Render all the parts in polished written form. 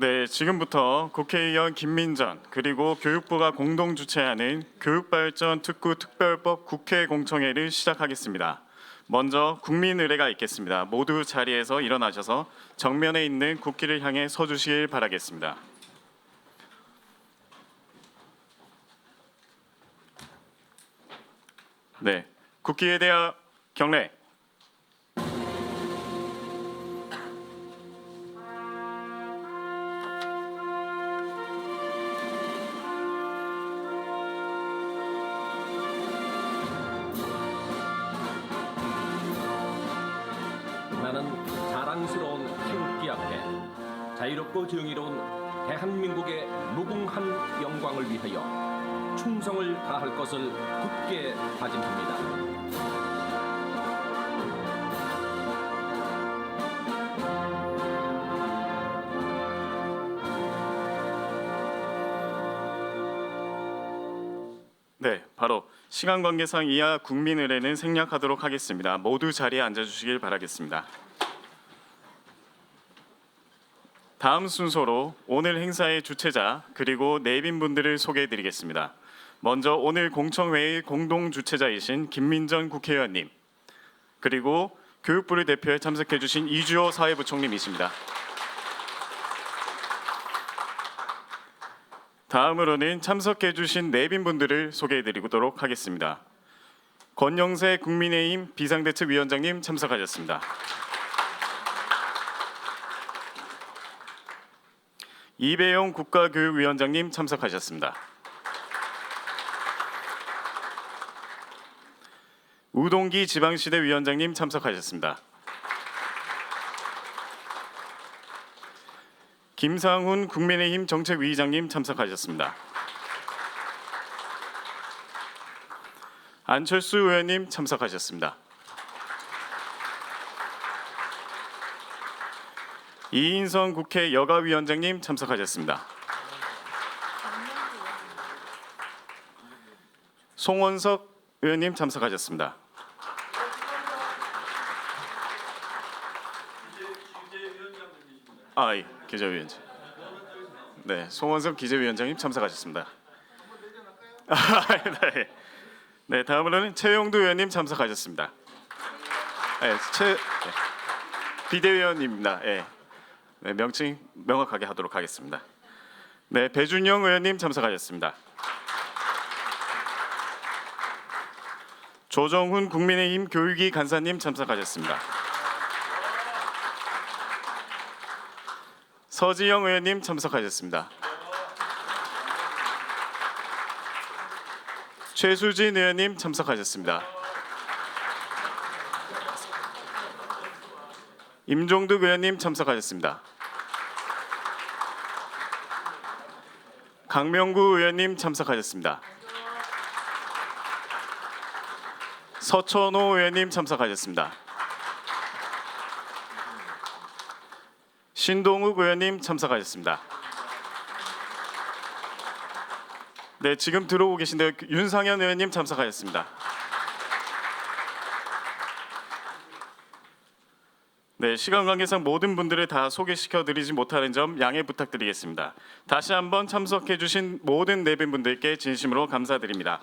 네, 지금부터 국회의원 김민전 그리고 교육부가 공동 주최하는 교육발전 특구 특별법 국회 공청회를 시작하겠습니다. 먼저 국민의례가 있겠습니다. 모두 자리에서 일어나셔서 정면에 있는 국기를 향해 서주시길 바라겠습니다. 네, 국기에 대한 경례. 나는 자랑스러운 태극기 앞에 자유롭고 정의로운 대한민국의 무궁한 영광을 위하여 충성을 다할 것을 굳게 다짐합니다. 네, 바로 시간 관계상 이하 국민의례는 생략하도록 하겠습니다. 모두 자리에 앉아주시길 바라겠습니다. 다음 순서로 오늘 행사의 주최자 그리고 내빈분들을 소개해드리겠습니다. 먼저 오늘 공청회의 공동 주최자이신 김민전 국회의원님, 그리고 교육부를 대표해 참석해주신 이주호 사회부총리이십니다. 다음으로는 참석해주신 내빈분들을 소개해드리도록 하겠습니다. 권영세 국민의힘 비상대책위원장님 참석하셨습니다. 이배용 국가교육위원장님 참석하셨습니다. 우동기 지방시대위원장님 참석하셨습니다. 김상훈 국민의힘 정책위의장님 참석하셨습니다. 안철수 의원님 참석하셨습니다. 이인성 국회 여가위원장님 참석하셨습니다. 송원석 의원님 참석하셨습니다. 예, 기재위원장. 네, 송원석 기재위원장님 참석하셨습니다. 네. 네, 다음으로는 최영두 의원님 참석하셨습니다. 네, 비대위원입니다. 네, 명칭 명확하게 하도록 하겠습니다. 네, 배준영 의원님 참석하셨습니다. 조정훈 국민의힘 교육위 간사님 참석하셨습니다. 서지영 의원님 참석하셨습니다. 최수진 의원님 참석하셨습니다. 임종득 의원님 참석하셨습니다. 강명구 의원님 참석하셨습니다. 서천호 의원님 참석하셨습니다. 신동욱 의원님 참석하셨습니다. 네, 지금 들어오고 계신데요. 윤상현 의원님 참석하셨습니다. 네, 시간 관계상 모든 분들을 다 소개시켜드리지 못하는 점 양해 부탁드리겠습니다. 다시 한번 참석해주신 모든 내빈분들께 진심으로 감사드립니다.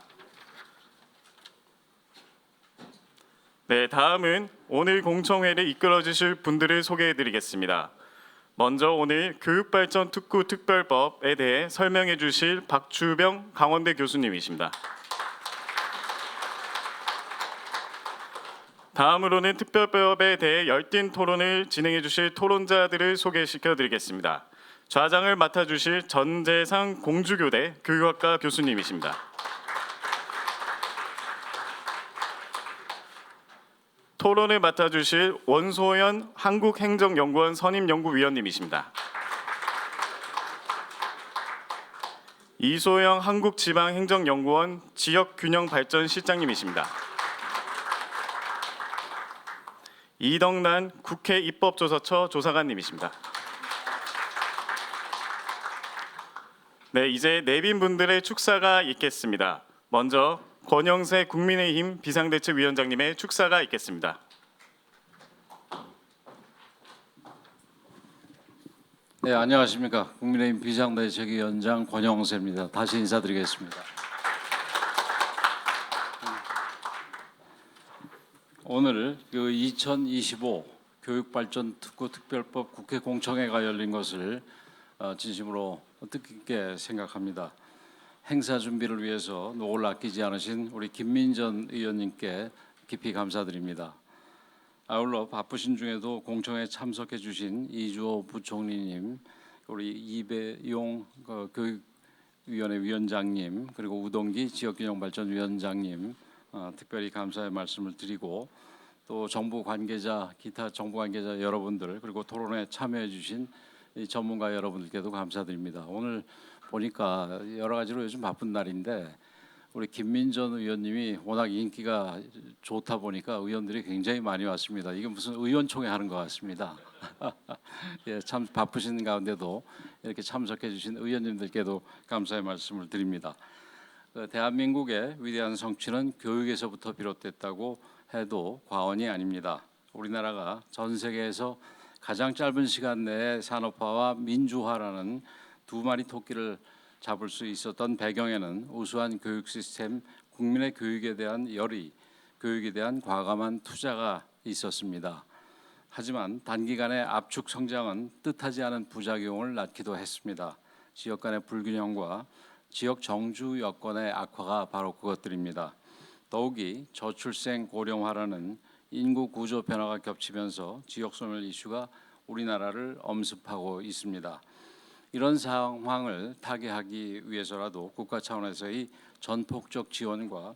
네, 다음은 오늘 공청회를 이끌어주실 분들을 소개해드리겠습니다. 먼저 오늘 교육발전 특구 특별법에 대해 설명해 주실 박주병 강원대 교수님이십니다. 다음으로는 특별법에 대해 열띤 토론을 진행해 주실 토론자들을 소개시켜 드리겠습니다. 좌장을 맡아 주실 전재상 공주교대 교육학과 교수님이십니다. 토론을 맡아 주실 원소연 한국행정연구원 선임연구위원님이십니다. 이소영 한국지방행정연구원 지역균형발전실장님이십니다. 이덕난 국회 입법조사처 조사관님이십니다. 네, 이제 내빈분들의 축사가 있겠습니다. 먼저 권영세 국민의힘 비상대책위원장님의 축사가 있겠습니다. 네, 안녕하십니까. 국민의힘 비상대책위원장 권영세입니다. 다시 인사드리겠습니다. 오늘 그 2025 교육발전특구특별법 국회 공청회가 열린 것을 진심으로 뜻깊게 생각합니다. 행사 준비를 위해서 노고를 아끼지 않으신 우리 김민전 의원님께 깊이 감사드립니다. 아울러 바쁘신 중에도 공청회에 참석해 주신 이주호 부총리님, 우리 이배용 교육위원회 위원장님, 그리고 우동기 지역균형발전위원장님 특별히 감사의 말씀을 드리고, 또 정부 관계자, 기타 정부 관계자 여러분들, 그리고 토론에 참여해 주신 이 전문가 여러분들께도 감사드립니다. 오늘 보니까 여러 가지로 요즘 바쁜 날인데 우리 김민전 의원님이 워낙 인기가 좋다 보니까 의원들이 굉장히 많이 왔습니다. 이게 무슨 의원총회 하는 것 같습니다. 예, 참 바쁘신 가운데도 이렇게 참석해 주신 의원님들께도 감사의 말씀을 드립니다. 대한민국의 위대한 성취는 교육에서부터 비롯됐다고 해도 과언이 아닙니다. 우리나라가 전 세계에서 가장 짧은 시간 내에 산업화와 민주화라는 두 마리 토끼를 잡을 수 있었던 배경에는 우수한 교육 시스템, 국민의 교육에 대한 열의, 교육에 대한 과감한 투자가 있었습니다. 하지만 단기간의 압축 성장은 뜻하지 않은 부작용을 낳기도 했습니다. 지역 간의 불균형과 지역 정주 여건의 악화가 바로 그것들입니다. 더욱이 저출생 고령화라는 인구 구조 변화가 겹치면서 지역 소멸 이슈가 우리나라를 엄습하고 있습니다. 이런 상황을 타개하기 위해서라도 국가 차원에서의 전폭적 지원과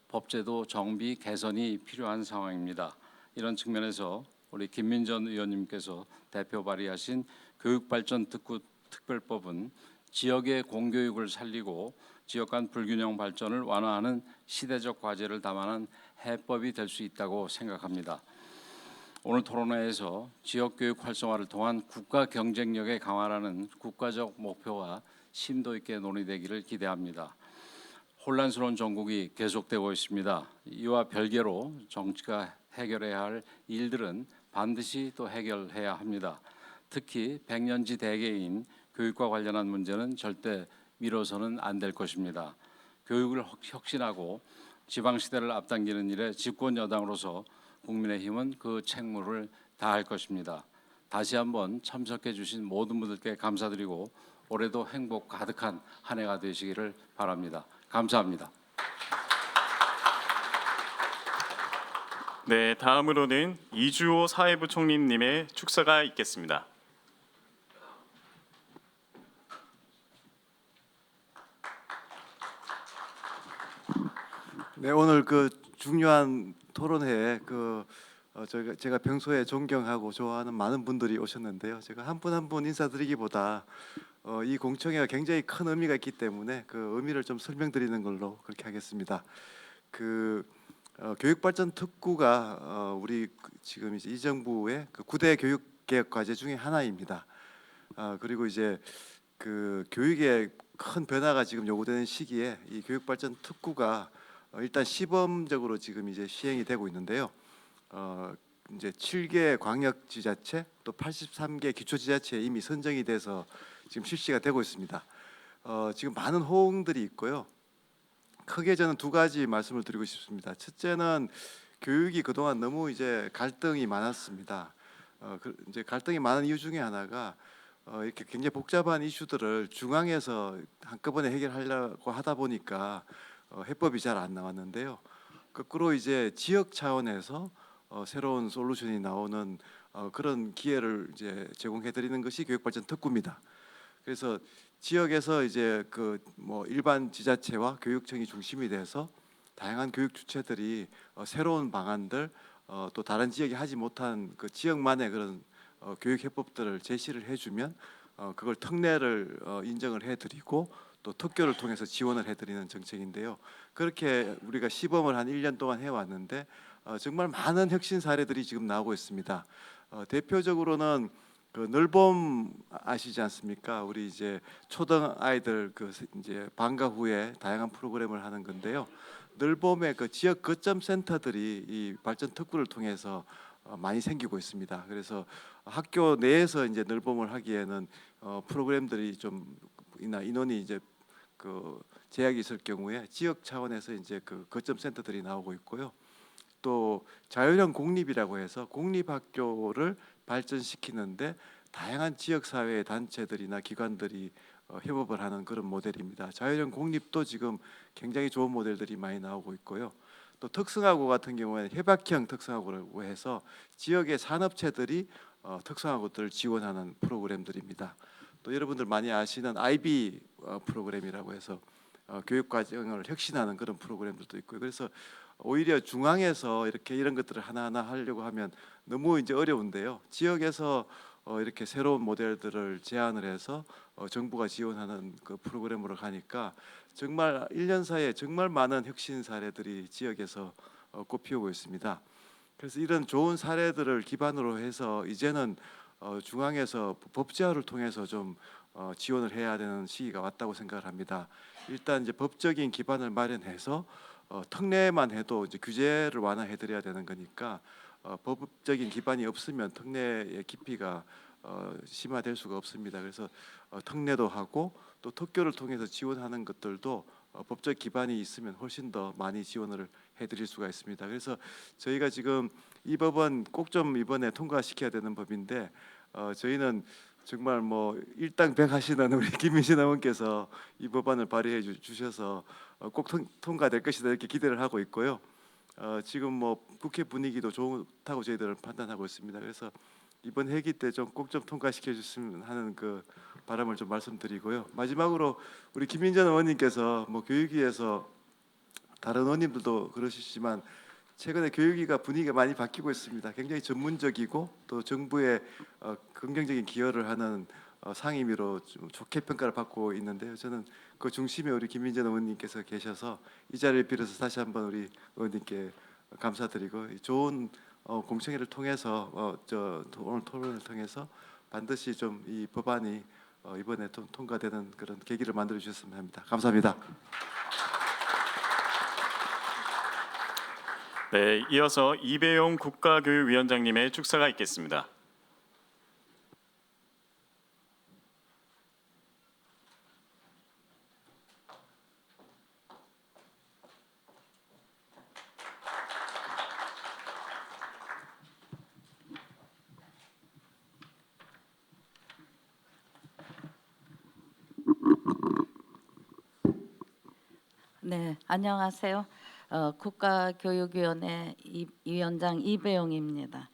법제도 정비 개선이 필요한 상황입니다. 이런 측면에서 우리 김민전 의원님께서 대표 발의하신 교육발전특구특별법은 지역의 공교육을 살리고 지역 간 불균형 발전을 완화하는 시대적 과제를 담아낸 해법이 될 수 있다고 생각합니다. 오늘 토론회에서 지역교육 활성화를 통한 국가 경쟁력의 강화라는 국가적 목표가 심도 있게 논의되기를 기대합니다. 혼란스러운 전국이 계속되고 있습니다. 이와 별개로 정치가 해결해야 할 일들은 반드시 또 해결해야 합니다. 특히 백년지 대계인 교육과 관련한 문제는 절대 미뤄서는 안 될 것입니다. 교육을 혁신하고 지방시대를 앞당기는 일에 집권 여당으로서 국민의힘은 그 책무를 다할 것입니다. 다시 한번 참석해 주신 모든 분들께 감사드리고 올해도 행복 가득한 한 해가 되시기를 바랍니다. 감사합니다. 네, 다음으로는 이주호 사회부총리님의 축사가 있겠습니다. 네, 오늘 그 중요한 토론회에 제가 평소에 존경하고 좋아하는 많은 분들이 오셨는데요. 제가 한 분 한 분 인사드리기보다 이 공청회가 굉장히 큰 의미가 있기 때문에 그 의미를 좀 설명드리는 걸로 그렇게 하겠습니다. 교육발전 특구가 우리 지금 이제 이 정부의 그 9대 교육개혁 과제 중에 하나입니다. 그리고 이제 그 교육에 큰 변화가 지금 요구되는 시기에 이 교육발전 특구가 일단 시범적으로 지금 이제 시행이 되고 있는데요. 이제 7개 광역지자체 또 83개 기초지자체에 이미 선정이 돼서 지금 실시가 되고 있습니다. 지금 많은 호응들이 있고요. 크게 저는 두 가지 말씀을 드리고 싶습니다. 첫째는 교육이 그동안 너무 이제 갈등이 많았습니다. 이제 갈등이 많은 이유 중에 하나가 이렇게 굉장히 복잡한 이슈들을 중앙에서 한꺼번에 해결하려고 하다 보니까 해법이 잘 안 나왔는데요. 거꾸로 이제 지역 차원에서 새로운 솔루션이 나오는 그런 기회를 이제 제공해 드리는 것이 교육발전 특구입니다. 그래서 지역에서 이제 그 뭐 일반 지자체와 교육청이 중심이 돼서 다양한 교육 주체들이 새로운 방안들 또 다른 지역이 하지 못한 그 지역만의 그런 교육 해법들을 제시를 해주면 그걸 특례를 인정을 해드리고 또 특교를 통해서 지원을 해드리는 정책인데요. 그렇게 우리가 시범을 한 1년 동안 해왔는데 정말 많은 혁신 사례들이 지금 나오고 있습니다. 대표적으로는 그 늘봄 아시지 않습니까? 우리 이제 초등 아이들 그 이제 방과 후에 다양한 프로그램을 하는 건데요. 늘봄의 그 지역 거점 센터들이 이 발전 특구를 통해서 많이 생기고 있습니다. 그래서 학교 내에서 이제 늘봄을 하기에는 프로그램들이 좀 인원이 이제 그 제약이 있을 경우에 지역 차원에서 이제 그 거점 센터들이 나오고 있고요. 또 자율형 공립이라고 해서 공립학교를 발전시키는데 다양한 지역 사회 단체들이나 기관들이 협업을 하는 그런 모델입니다. 자율형 공립도 지금 굉장히 좋은 모델들이 많이 나오고 있고요. 또 특성화고 같은 경우에는 협약형 특성화고라고 해서 지역의 산업체들이 특성화고들을 지원하는 프로그램들입니다. 또 여러분들 많이 아시는 IB 프로그램이라고 해서 교육 과정을 혁신하는 그런 프로그램들도 있고요. 그래서 오히려 중앙에서 이렇게 이런 것들을 하나하나 하려고 하면 너무 이제 어려운데요. 지역에서 이렇게 새로운 모델들을 제안을 해서 정부가 지원하는 그 프로그램으로 가니까 정말 1년 사이에 정말 많은 혁신 사례들이 지역에서 꽃피우고 있습니다. 그래서 이런 좋은 사례들을 기반으로 해서 이제는 중앙에서 법제화를 통해서 좀 지원을 해야 되는 시기가 왔다고 생각을 합니다. 일단 이제 법적인 기반을 마련해서 특례만 해도 이제 규제를 완화해 드려야 되는 거니까 법적인 기반이 없으면 특례의 깊이가 심화될 수가 없습니다. 그래서 특례도 하고 또 특교를 통해서 지원하는 것들도 법적 기반이 있으면 훨씬 더 많이 지원을 해드릴 수가 있습니다. 그래서 저희가 지금 이 법은 꼭 좀 이번에 통과시켜야 되는 법인데 저희는 정말 뭐 일당백 하시는 우리 김민신 의원께서 이 법안을 발의해 주셔서 꼭 통과될 것이다 이렇게 기대를 하고 있고요. 지금 뭐 국회 분위기도 좋다고 저희들은 판단하고 있습니다. 그래서 이번 회기 때 좀 꼭 좀 통과시켜 주시면 하는 그 바람을 좀 말씀드리고요. 마지막으로 우리 김민전 의원님께서 뭐 교육위에서 다른 의원님들도 그러시지만 최근에 교육위가 분위기가 많이 바뀌고 있습니다. 굉장히 전문적이고 또 정부의 긍정적인 기여를 하는 상임위로 좀 좋게 평가를 받고 있는데요. 저는 그 중심에 우리 김민전 의원님께서 계셔서 이 자리를 빌어서 다시 한번 우리 의원님께 감사드리고 좋은 공청회를 통해서 오늘 토론을 통해서 반드시 좀 이 법안이 이번에 좀 통과되는 그런 계기를 만들어 주셨으면 합니다. 감사합니다. 네, 이어서 이배용 국가교육위원장님의 축사가 있겠습니다. 네, 안녕하세요. 국가교육위원회 위원장 이배용입니다.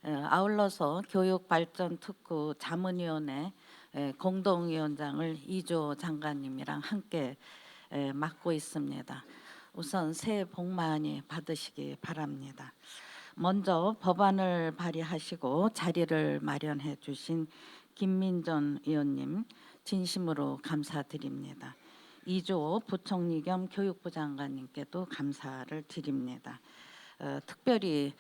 아울러서 교육발전특구 자문위원회 공동위원장을 이조 장관님이랑 함께 맡고 있습니다. 우선 새해 복 많이 받으시기 바랍니다. 먼저 법안을 발의하시고 자리를 마련해 주신 김민전 의원님 진심으로 감사드립니다. 이조 부총리 겸 교육부 장관님께도 감사를 드립니다. 특별히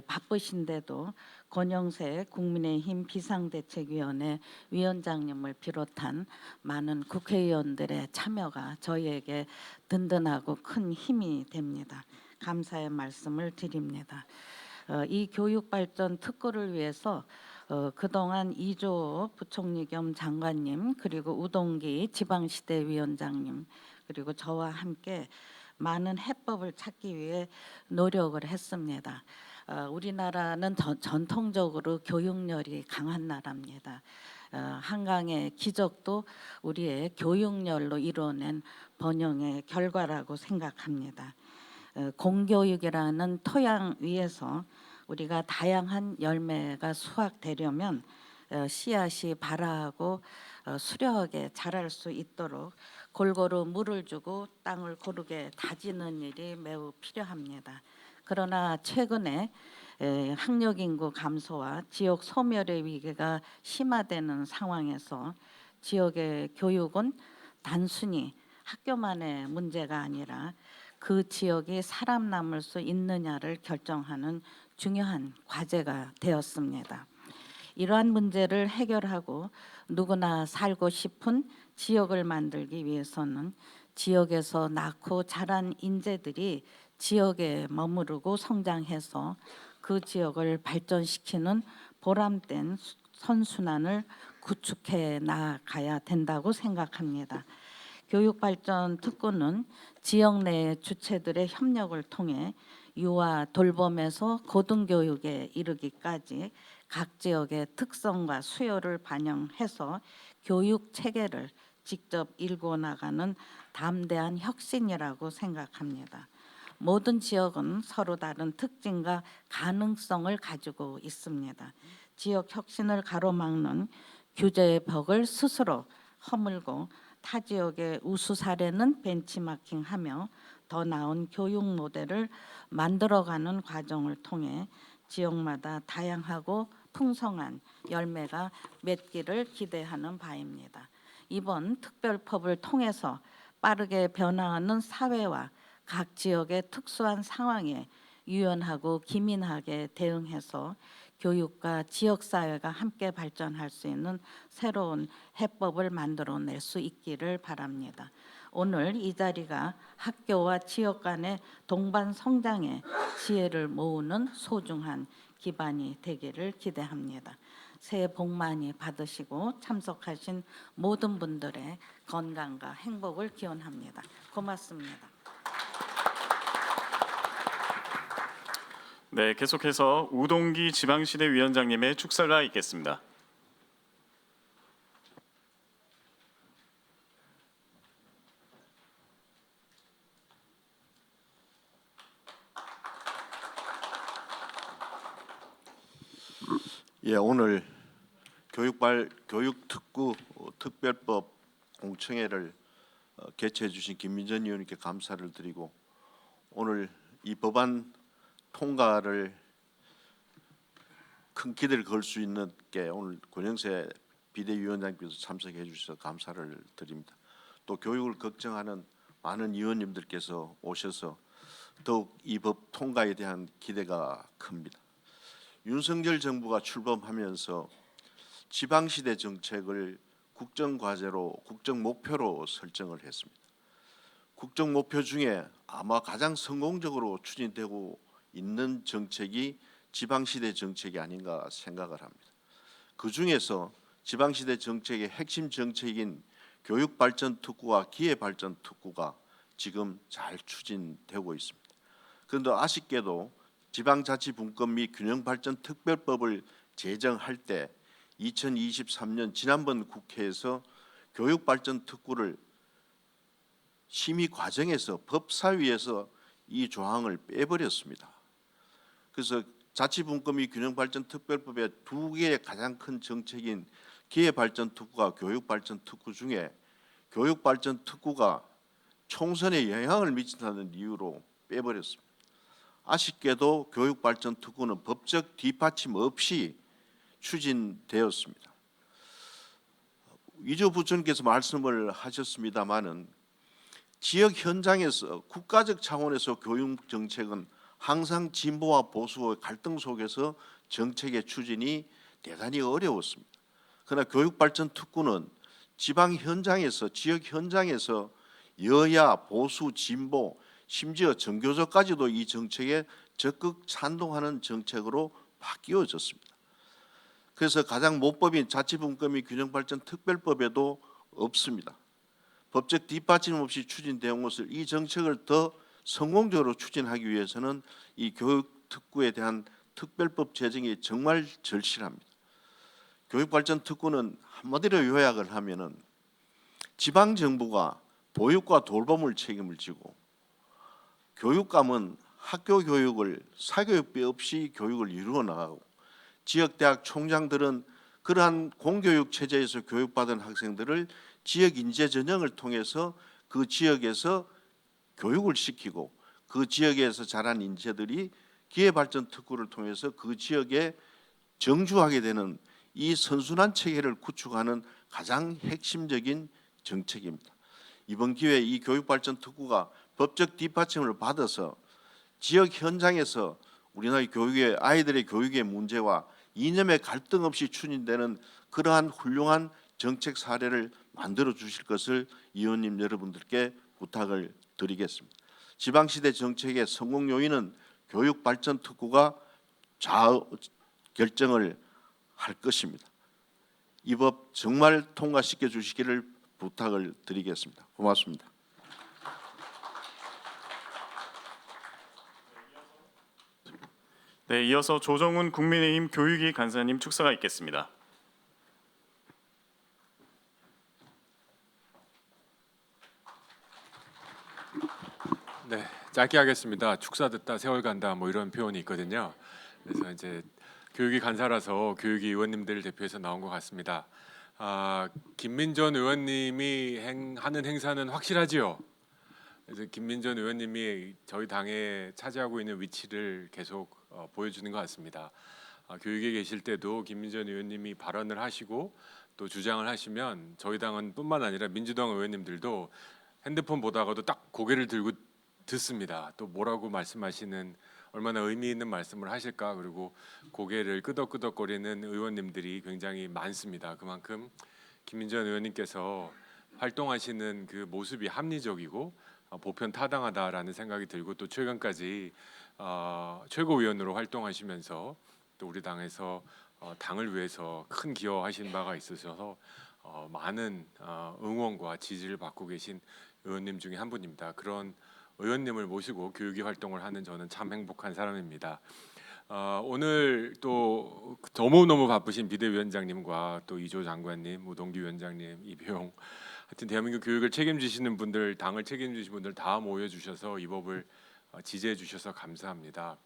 바쁘신데도 권영세 국민의힘 비상대책위원회 위원장님을 비롯한 많은 국회의원들의 참여가 저희에게 든든하고 큰 힘이 됩니다. 감사의 말씀을 드립니다. 이 교육발전 특구를 위해서 그동안 이조 부총리 겸 장관님 그리고 우동기 지방시대위원장님 그리고 저와 함께 많은 해법을 찾기 위해 노력을 했습니다. 우리나라는 전통적으로 교육열이 강한 나라입니다. 한강의 기적도 우리의 교육열로 이뤄낸 번영의 결과라고 생각합니다. 공교육이라는 토양 위에서 우리가 다양한 열매가 수확되려면 씨앗이 발아하고 수려하게 자랄 수 있도록 골고루 물을 주고 땅을 고르게 다지는 일이 매우 필요합니다. 그러나 최근에 학력 인구 감소와 지역 소멸의 위기가 심화되는 상황에서 지역의 교육은 단순히 학교만의 문제가 아니라 그 지역이 사람 남을 수 있느냐를 결정하는 중요한 과제가 되었습니다. 이러한 문제를 해결하고 누구나 살고 싶은 지역을 만들기 위해서는 지역에서 낳고 자란 인재들이 지역에 머무르고 성장해서 그 지역을 발전시키는 보람된 선순환을 구축해 나가야 된다고 생각합니다. 교육발전특구는 지역 내 주체들의 협력을 통해 유아 돌봄에서 고등교육에 이르기까지 각 지역의 특성과 수요를 반영해서 교육 체계를 직접 일궈 나가는 담대한 혁신이라고 생각합니다. 모든 지역은 서로 다른 특징과 가능성을 가지고 있습니다. 지역 혁신을 가로막는 규제의 벽을 스스로 허물고 타 지역의 우수 사례는 벤치마킹하며 더 나은 교육 모델을 만들어가는 과정을 통해 지역마다 다양하고 풍성한 열매가 맺기를 기대하는 바입니다. 이번 특별법을 통해서 빠르게 변화하는 사회와 각 지역의 특수한 상황에 유연하고 기민하게 대응해서 교육과 지역사회가 함께 발전할 수 있는 새로운 해법을 만들어낼 수 있기를 바랍니다. 오늘 이 자리가 학교와 지역 간의 동반 성장의 지혜를 모으는 소중한 기반이 되기를 기대합니다. 새해 복 많이 받으시고 참석하신 모든 분들의 건강과 행복을 기원합니다. 고맙습니다. 네, 계속해서 우동기 지방시대 위원장님의 축사가 있겠습니다. 예, 오늘 교육특구 특별법 공청회를 개최해 주신 김민전 의원님께 감사를 드리고 오늘 이 법안 통과를 큰 기대를 걸 수 있는 게 오늘 권영세 비대위원장께서 참석해 주셔서 감사를 드립니다. 또 교육을 걱정하는 많은 의원님들께서 오셔서 더욱 이 법 통과에 대한 기대가 큽니다. 윤석열 정부가 출범하면서 지방시대 정책을 국정과제로 국정목표로 설정을 했습니다. 국정목표 중에 아마 가장 성공적으로 추진되고 있는 정책이 지방시대 정책이 아닌가 생각을 합니다. 그 중에서 지방시대 정책의 핵심 정책인 교육발전특구와 기회발전특구가 지금 잘 추진되고 있습니다. 그런데 아쉽게도 지방자치분권 및 균형발전특별법을 제정할 때 2023년 지난번 국회에서 교육발전특구를 심의 과정에서 법사위에서 이 조항을 빼버렸습니다. 그래서 자치분권 및 균형발전특별법의 두 개의 가장 큰 정책인 기회발전특구와 교육발전특구 중에 교육발전특구가 총선에 영향을 미친다는 이유로 빼버렸습니다. 아쉽게도 교육발전특구는 법적 뒷받침 없이 추진되었습니다. 이조 부총리께서 말씀을 하셨습니다마는 지역 현장에서 국가적 차원에서 교육 정책은 항상 진보와 보수의 갈등 속에서 정책의 추진이 대단히 어려웠습니다. 그러나 교육발전특구는 지방 현장에서 지역 현장에서 여야, 보수, 진보, 심지어 정교조까지도 이 정책에 적극 찬동하는 정책으로 바뀌어졌습니다. 그래서 가장 모법인 자치분권 및 균형발전특별법에도 없습니다. 법적 뒷받침 없이 추진되는 것을 이 정책을 더 성공적으로 추진하기 위해서는 이 교육특구에 대한 특별법 제정이 정말 절실합니다. 교육발전특구는 한마디로 요약을 하면은 지방정부가 보육과 돌봄을 책임을 지고 교육감은 학교 교육을 사교육비 없이 교육을 이루어 나가고 지역대학 총장들은 그러한 공교육 체제에서 교육받은 학생들을 지역 인재 전형을 통해서 그 지역에서 교육을 시키고 그 지역에서 자란 인재들이 기회발전특구를 통해서 그 지역에 정주하게 되는 이 선순환 체계를 구축하는 가장 핵심적인 정책입니다. 이번 기회에 이 교육발전특구가 법적 뒷받침을 받아서 지역 현장에서 우리나라 교육의 아이들의 교육의 문제와 이념의 갈등 없이 추진되는 그러한 훌륭한 정책 사례를 만들어 주실 것을 의원님 여러분들께 부탁을 드리겠습니다. 지방시대 정책의 성공 요인은 교육발전특구가 결정을 할 것입니다. 이 법 정말 통과시켜 주시기를 부탁을 드리겠습니다. 고맙습니다. 네, 이어서 조정훈 국민의힘 교육위 간사님 축사가 있겠습니다. 네, 짧게 하겠습니다. 축사 듣다 세월 간다 뭐 이런 표현이 있거든요. 그래서 이제 교육위 간사라서 교육위 의원님들 대표해서 나온 것 같습니다. 김민전 의원님이 하는 행사는 확실하지요. 그래서 김민전 의원님이 저희 당에 차지하고 있는 위치를 계속 보여주는 것 같습니다. 교육에 계실 때도 김민전 의원님이 발언을 하시고 또 주장을 하시면 저희 당은 뿐만 아니라 민주당 의원님들도 핸드폰 보다가도 딱 고개를 들고 듣습니다. 또 뭐라고 말씀하시는 얼마나 의미 있는 말씀을 하실까, 그리고 고개를 끄덕끄덕거리는 의원님들이 굉장히 많습니다. 그만큼 김민전 의원님께서 활동하시는 그 모습이 합리적이고 보편 타당하다라는 생각이 들고, 또 최근까지 최고위원으로 활동하시면서 또 우리 당에서 당을 위해서 큰 기여하신 바가 있으셔서 많은 응원과 지지를 받고 계신 의원님 중에 한 분입니다. 그런 의원님을 모시고 교육위 활동을 하는 저는 참 행복한 사람입니다. 오늘 또 너무너무 바쁘신 비대위원장님과 또 이조 장관님, 우동기 위원장님, 이병, 하여튼 대한민국 교육을 책임지시는 분들, 당을 책임지시는 분들 다 모여주셔서 이 법을 지지해 주셔서 감사합니다.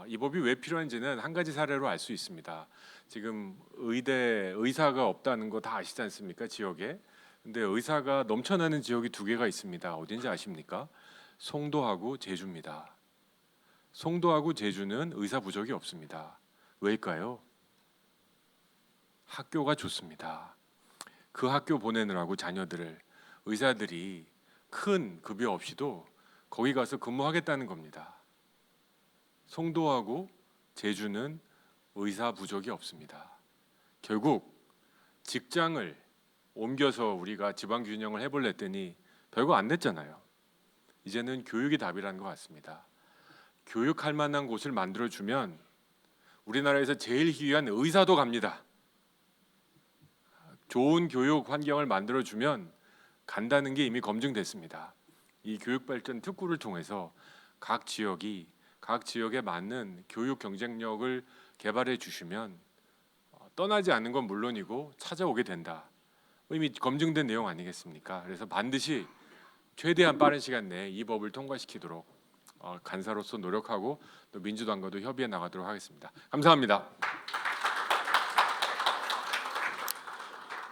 이 법이 왜 필요한지는 한 가지 사례로 알 수 있습니다. 지금 의사가 없다는 거 다 아시지 않습니까? 지역에. 근데 의사가 넘쳐나는 지역이 두 개가 있습니다. 어딘지 아십니까? 송도하고 제주입니다. 송도하고 제주는 의사 부족이 없습니다. 왜일까요? 학교가 좋습니다. 그 학교 보내느라고 자녀들을 의사들이 큰 급여 없이도 거기 가서 근무하겠다는 겁니다. 송도하고 제주는 의사 부족이 없습니다. 결국 직장을 옮겨서 우리가 지방 균형을 해볼랬더니 별거 안 됐잖아요. 이제는 교육이 답이라는 것 같습니다. 교육할 만한 곳을 만들어주면 우리나라에서 제일 희귀한 의사도 갑니다. 좋은 교육 환경을 만들어주면 간다는 게 이미 검증됐습니다. 이 교육발전 특구를 통해서 각 지역에 맞는 교육 경쟁력을 개발해 주시면 떠나지 않는 건 물론이고 찾아오게 된다. 이미 검증된 내용 아니겠습니까? 그래서 반드시 최대한 빠른 시간 내에 이 법을 통과시키도록 간사로서 노력하고 또 민주당과도 협의해 나가도록 하겠습니다. 감사합니다.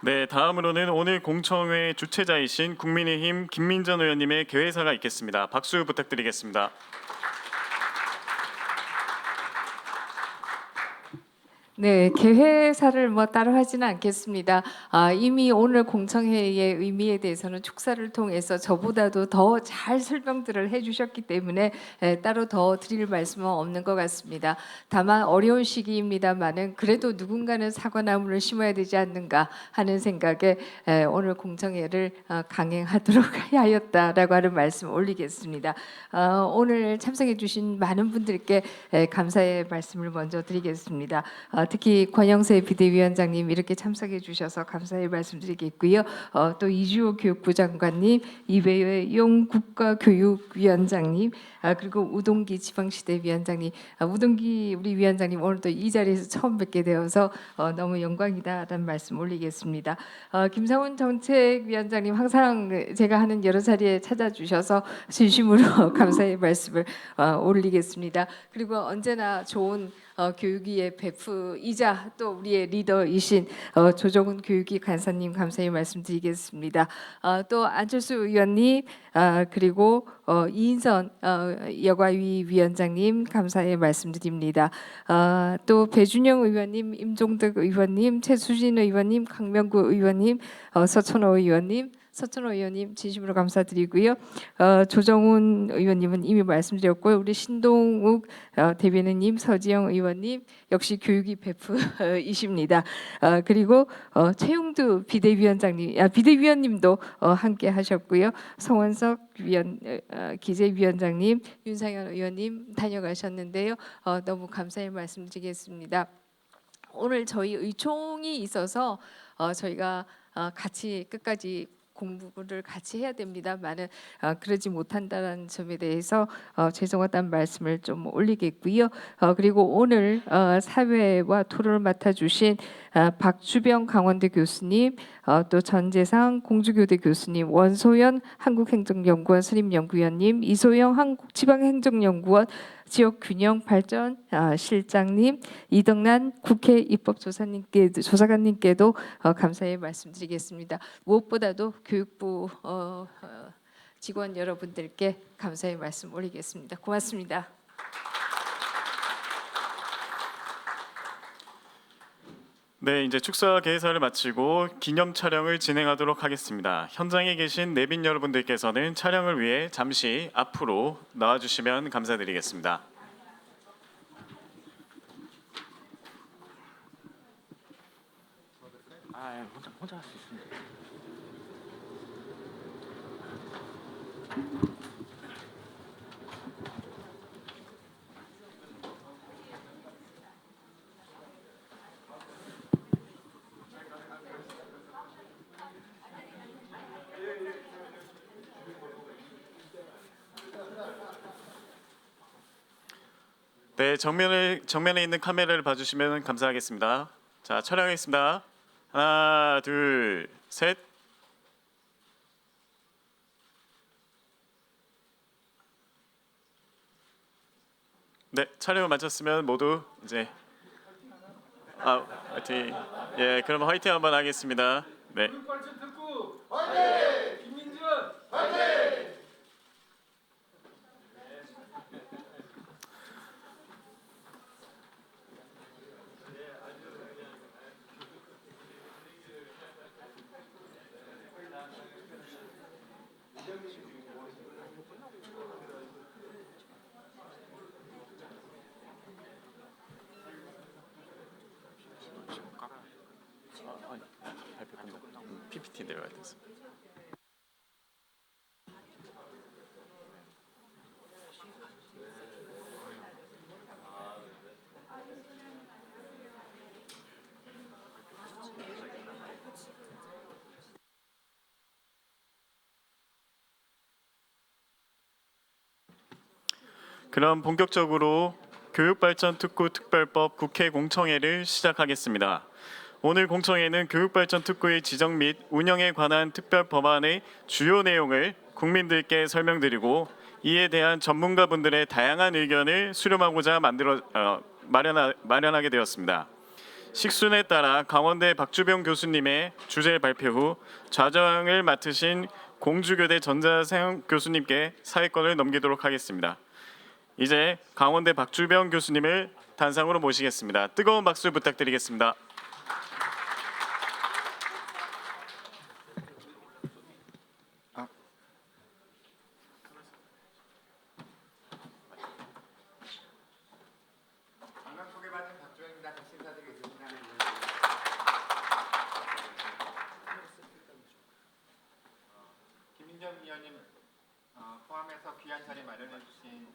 네, 다음으로는 오늘 공청회 주최자이신 국민의힘 김민전 의원님의 개회사가 있겠습니다. 박수 부탁드리겠습니다. 네, 개회사를 뭐 따로 하지는 않겠습니다. 이미 오늘 공청회의 의미에 대해서는 축사를 통해서 저보다도 더 잘 설명들을 해주셨기 때문에 따로 더 드릴 말씀은 없는 것 같습니다. 다만 어려운 시기입니다만은 그래도 누군가는 사과나무를 심어야 되지 않는가 하는 생각에 오늘 공청회를 강행하도록 하였다라고 하는 말씀 올리겠습니다. 오늘 참석해주신 많은 분들께 감사의 말씀을 먼저 드리겠습니다. 특히 권영세 비대위원장님 이렇게 참석해 주셔서 감사의 말씀드리겠고요. 또 이주호 교육부 장관님, 이배용 국가교육위원장님, 그리고 우동기 지방시대위원장님, 우동기 우리 위원장님 오늘 또 이 자리에서 처음 뵙게 되어서 너무 영광이다라는 말씀 올리겠습니다. 김상훈 정책위원장님 항상 제가 하는 여러 자리에 찾아주셔서 진심으로 감사의 말씀을 올리겠습니다. 그리고 언제나 좋은 교육위의 베프이자 또 우리의 리더이신 조정훈 교육위 간사님 감사의 말씀드리겠습니다. 또 안철수 의원님 그리고 이인선 여가위 위원장님 감사의 말씀드립니다. 또 배준영 의원님, 임종덕 의원님, 최수진 의원님, 강명구 의원님, 서천호 의원님 진심으로 감사드리고요. 조정훈 의원님은 이미 말씀드렸고요. 우리 신동욱 대변인님, 서지영 의원님 역시 교육위 베프이십니다. 그리고 최용두 비대위원님도 함께 하셨고요. 성원석 기재위원장님, 윤상현 의원님 다녀가셨는데요. 너무 감사의 말씀드리겠습니다. 오늘 저희 의총이 있어서 저희가 같이 끝까지 공부를 같이 해야 됩니다만은 그러지 못한다는 점에 대해서 죄송하다는 말씀을 좀 올리겠고요. 그리고 오늘 사회와 토론을 맡아주신 박주병 강원대 교수님, 또 전재상 공주교대 교수님, 원소연 한국행정연구원 선임연구위원님, 이소영 한국지방행정연구원 지역균형발전 실장님, 이덕난 국회 입법조사관님께도 감사의 말씀드리겠습니다. 무엇보다도 교육부 직원 여러분들께 감사의 말씀 올리겠습니다. 고맙습니다. 네, 이제 축사 개회사를 마치고 기념 촬영을 진행하도록 하겠습니다. 현장에 계신 내빈 여러분들께서는 촬영을 위해 잠시 앞으로 나와주시면 감사드리겠습니다. 혼자 할 수 있습니다. 네, 정면에 있는 카메라를 봐주시면 감사하겠습니다. 자, 촬영하겠습니다. 하나, 둘, 셋. 네, 촬영을 마쳤으면 모두 이제 화이팅. 예, 그럼 화이팅 한번 하겠습니다. 네. 발표 끝나. PPT 내려야 돼서. 그럼 본격적으로 교육발전특구 특별법 국회 공청회를 시작하겠습니다. 오늘 공청회는 교육발전특구의 지정 및 운영에 관한 특별 법안의 주요 내용을 국민들께 설명드리고 이에 대한 전문가분들의 다양한 의견을 수렴하고자 마련하게 되었습니다. 식순에 따라 강원대 박주병 교수님의 주제 발표 후 좌정을 맡으신 공주교대 전재상 교수님께 사회권을 넘기도록 하겠습니다. 이제 강원대 박주병 교수님을 단상으로 모시겠습니다. 뜨거운 박수 부탁드리겠습니다. 김민정 위원님 포함해서 귀한 자리 마련해 주신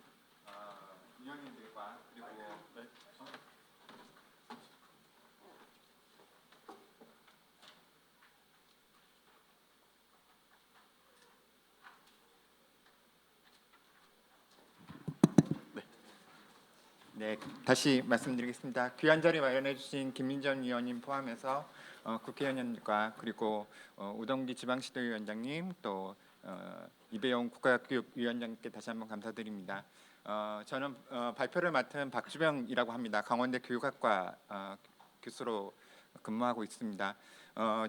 위원님들과 그리고 네, 다시 말씀드리겠습니다. 귀한 자리 마련해 주신 김민정 위원님 포함해서 국회의원님과 그리고 우동기 지방시도위원장님 또 이배용 국가교육위원장님께 다시 한번 감사드립니다. 저는 발표를 맡은 박주병이라고 합니다. 강원대 교육학과 교수로 근무하고 있습니다.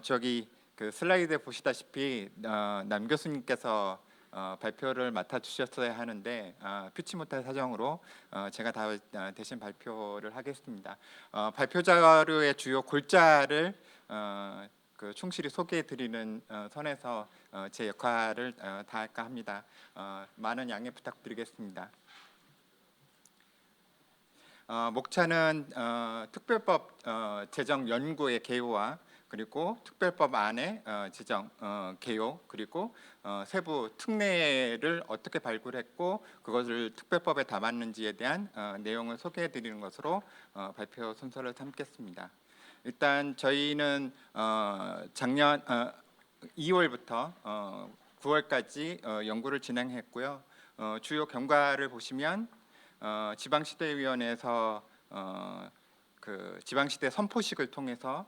저기 그 슬라이드에 보시다시피 남 교수님께서 발표를 맡아 주셨어야 하는데 피치 못할 사정으로 제가 대신 발표를 하겠습니다. 발표 자료의 주요 골자를 충실히 소개해 드리는 선에서 제 역할을 다할까 합니다. 많은 양해 부탁드리겠습니다. 목차는 특별법 제정 연구의 개요와 그리고 특별법 안에 지정 개요 그리고 세부 특례를 어떻게 발굴했고 그것을 특별법에 담았는지에 대한 내용을 소개해 드리는 것으로 발표 순서를 삼겠습니다. 일단 저희는 작년 2월부터 9월까지 연구를 진행했고요. 주요 경과를 보시면 지방시대위원회에서 그 지방시대 선포식을 통해서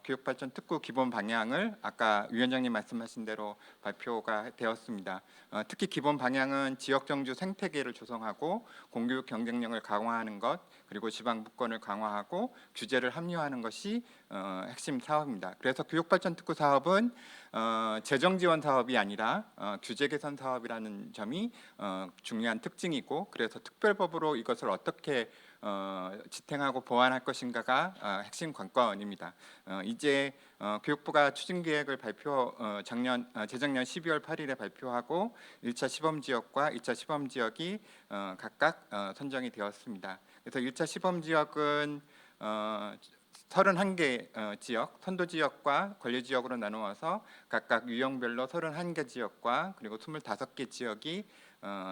교육발전 특구 기본 방향을 아까 위원장님 말씀하신 대로 발표가 되었습니다. 특히 기본 방향은 지역 정주 생태계를 조성하고 공교육 경쟁력을 강화하는 것, 그리고 지방 분권을 강화하고 규제를 합리화하는 것이 핵심 사업입니다. 그래서 교육발전 특구 사업은 재정 지원 사업이 아니라 규제 개선 사업이라는 점이 중요한 특징이고, 그래서 특별법으로 이것을 어떻게 지탱하고 보완할 것인가가 핵심 관건입니다. 이제 교육부가 추진 계획을 재작년 12월 8일에 발표하고 1차 시범 지역과 2차 시범 지역이 각각 선정이 되었습니다. 그래서 1차 시범 지역은 31개 지역, 선도 지역과 관리 지역으로 나누어서 각각 유형별로 31개 지역과 그리고 25개 지역이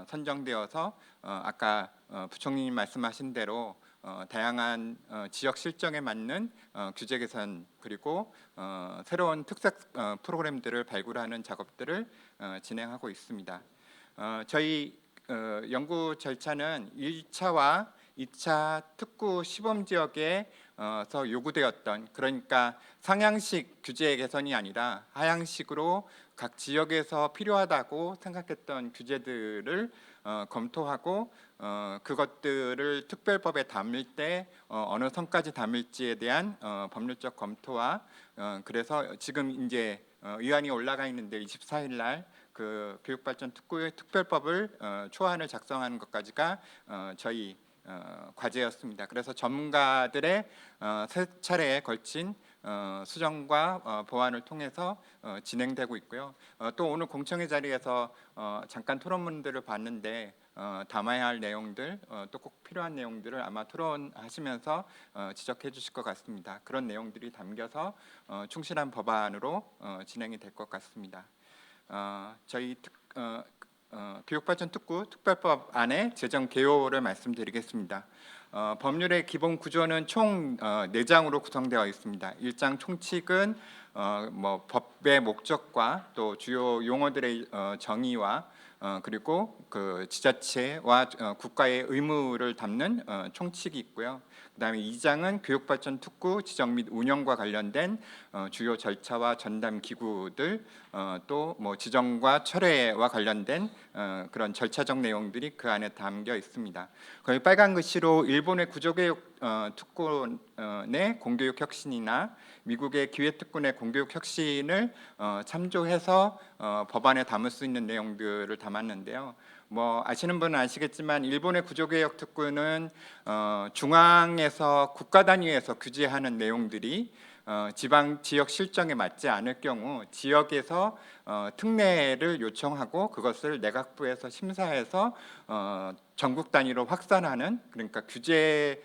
선정되어서 아까 부총리님 말씀하신 대로 다양한 지역 실정에 맞는 규제 개선 그리고 새로운 특색 프로그램들을 발굴하는 작업들을 진행하고 있습니다. 저희 연구 절차는 1차와 2차 특구 시범 지역에서 요구되었던, 그러니까 상향식 규제 개선이 아니라 하향식으로 각 지역에서 필요하다고 생각했던 규제들을 검토하고 그것들을 특별법에 담을 때 어느 선까지 담을지에 대한 법률적 검토와 그래서 지금 이제 의안이 올라가 있는데 24일 날 그 교육발전 특구의 특별법을 초안을 작성하는 것까지가 저희 과제였습니다. 그래서 전문가들의 세 차례에 걸친 수정과 보완을 통해서 진행되고 있고요. 또 오늘 공청회 자리에서 잠깐 토론문들을 봤는데 담아야 할 내용들, 또 꼭 필요한 내용들을 아마 토론하시면서 지적해 주실 것 같습니다. 그런 내용들이 담겨서 충실한 법안으로 진행이 될 것 같습니다. 저희 교육발전 특구 특별법 안에 제정 개요를 말씀드리겠습니다. 법률의 기본 구조는 총 4장으로 구성되어 있습니다. 1장 총칙은 법의 목적과 또 주요 용어들의 정의와 그리고 그 지자체와 국가의 의무를 담는 총칙이 있고요. 그다음에 2장은 교육발전 특구 지정 및 운영과 관련된 주요 절차와 전담 기구들, 또 지정과 철회와 관련된 그런 절차적 내용들이 그 안에 담겨 있습니다. 거기 빨간 글씨로 일본의 구조개혁 특권의 공교육 혁신이나 미국의 기회특권의 공교육 혁신을 참조해서 법안에 담을 수 있는 내용들을 담았는데요. 아시는 분은 아시겠지만 일본의 구조개혁 특권은 중앙에서 국가 단위에서 규제하는 내용들이 지방 지역 실정에 맞지 않을 경우 지역에서 특례를 요청하고 그것을 내각부에서 심사해서 전국 단위로 확산하는, 그러니까 규제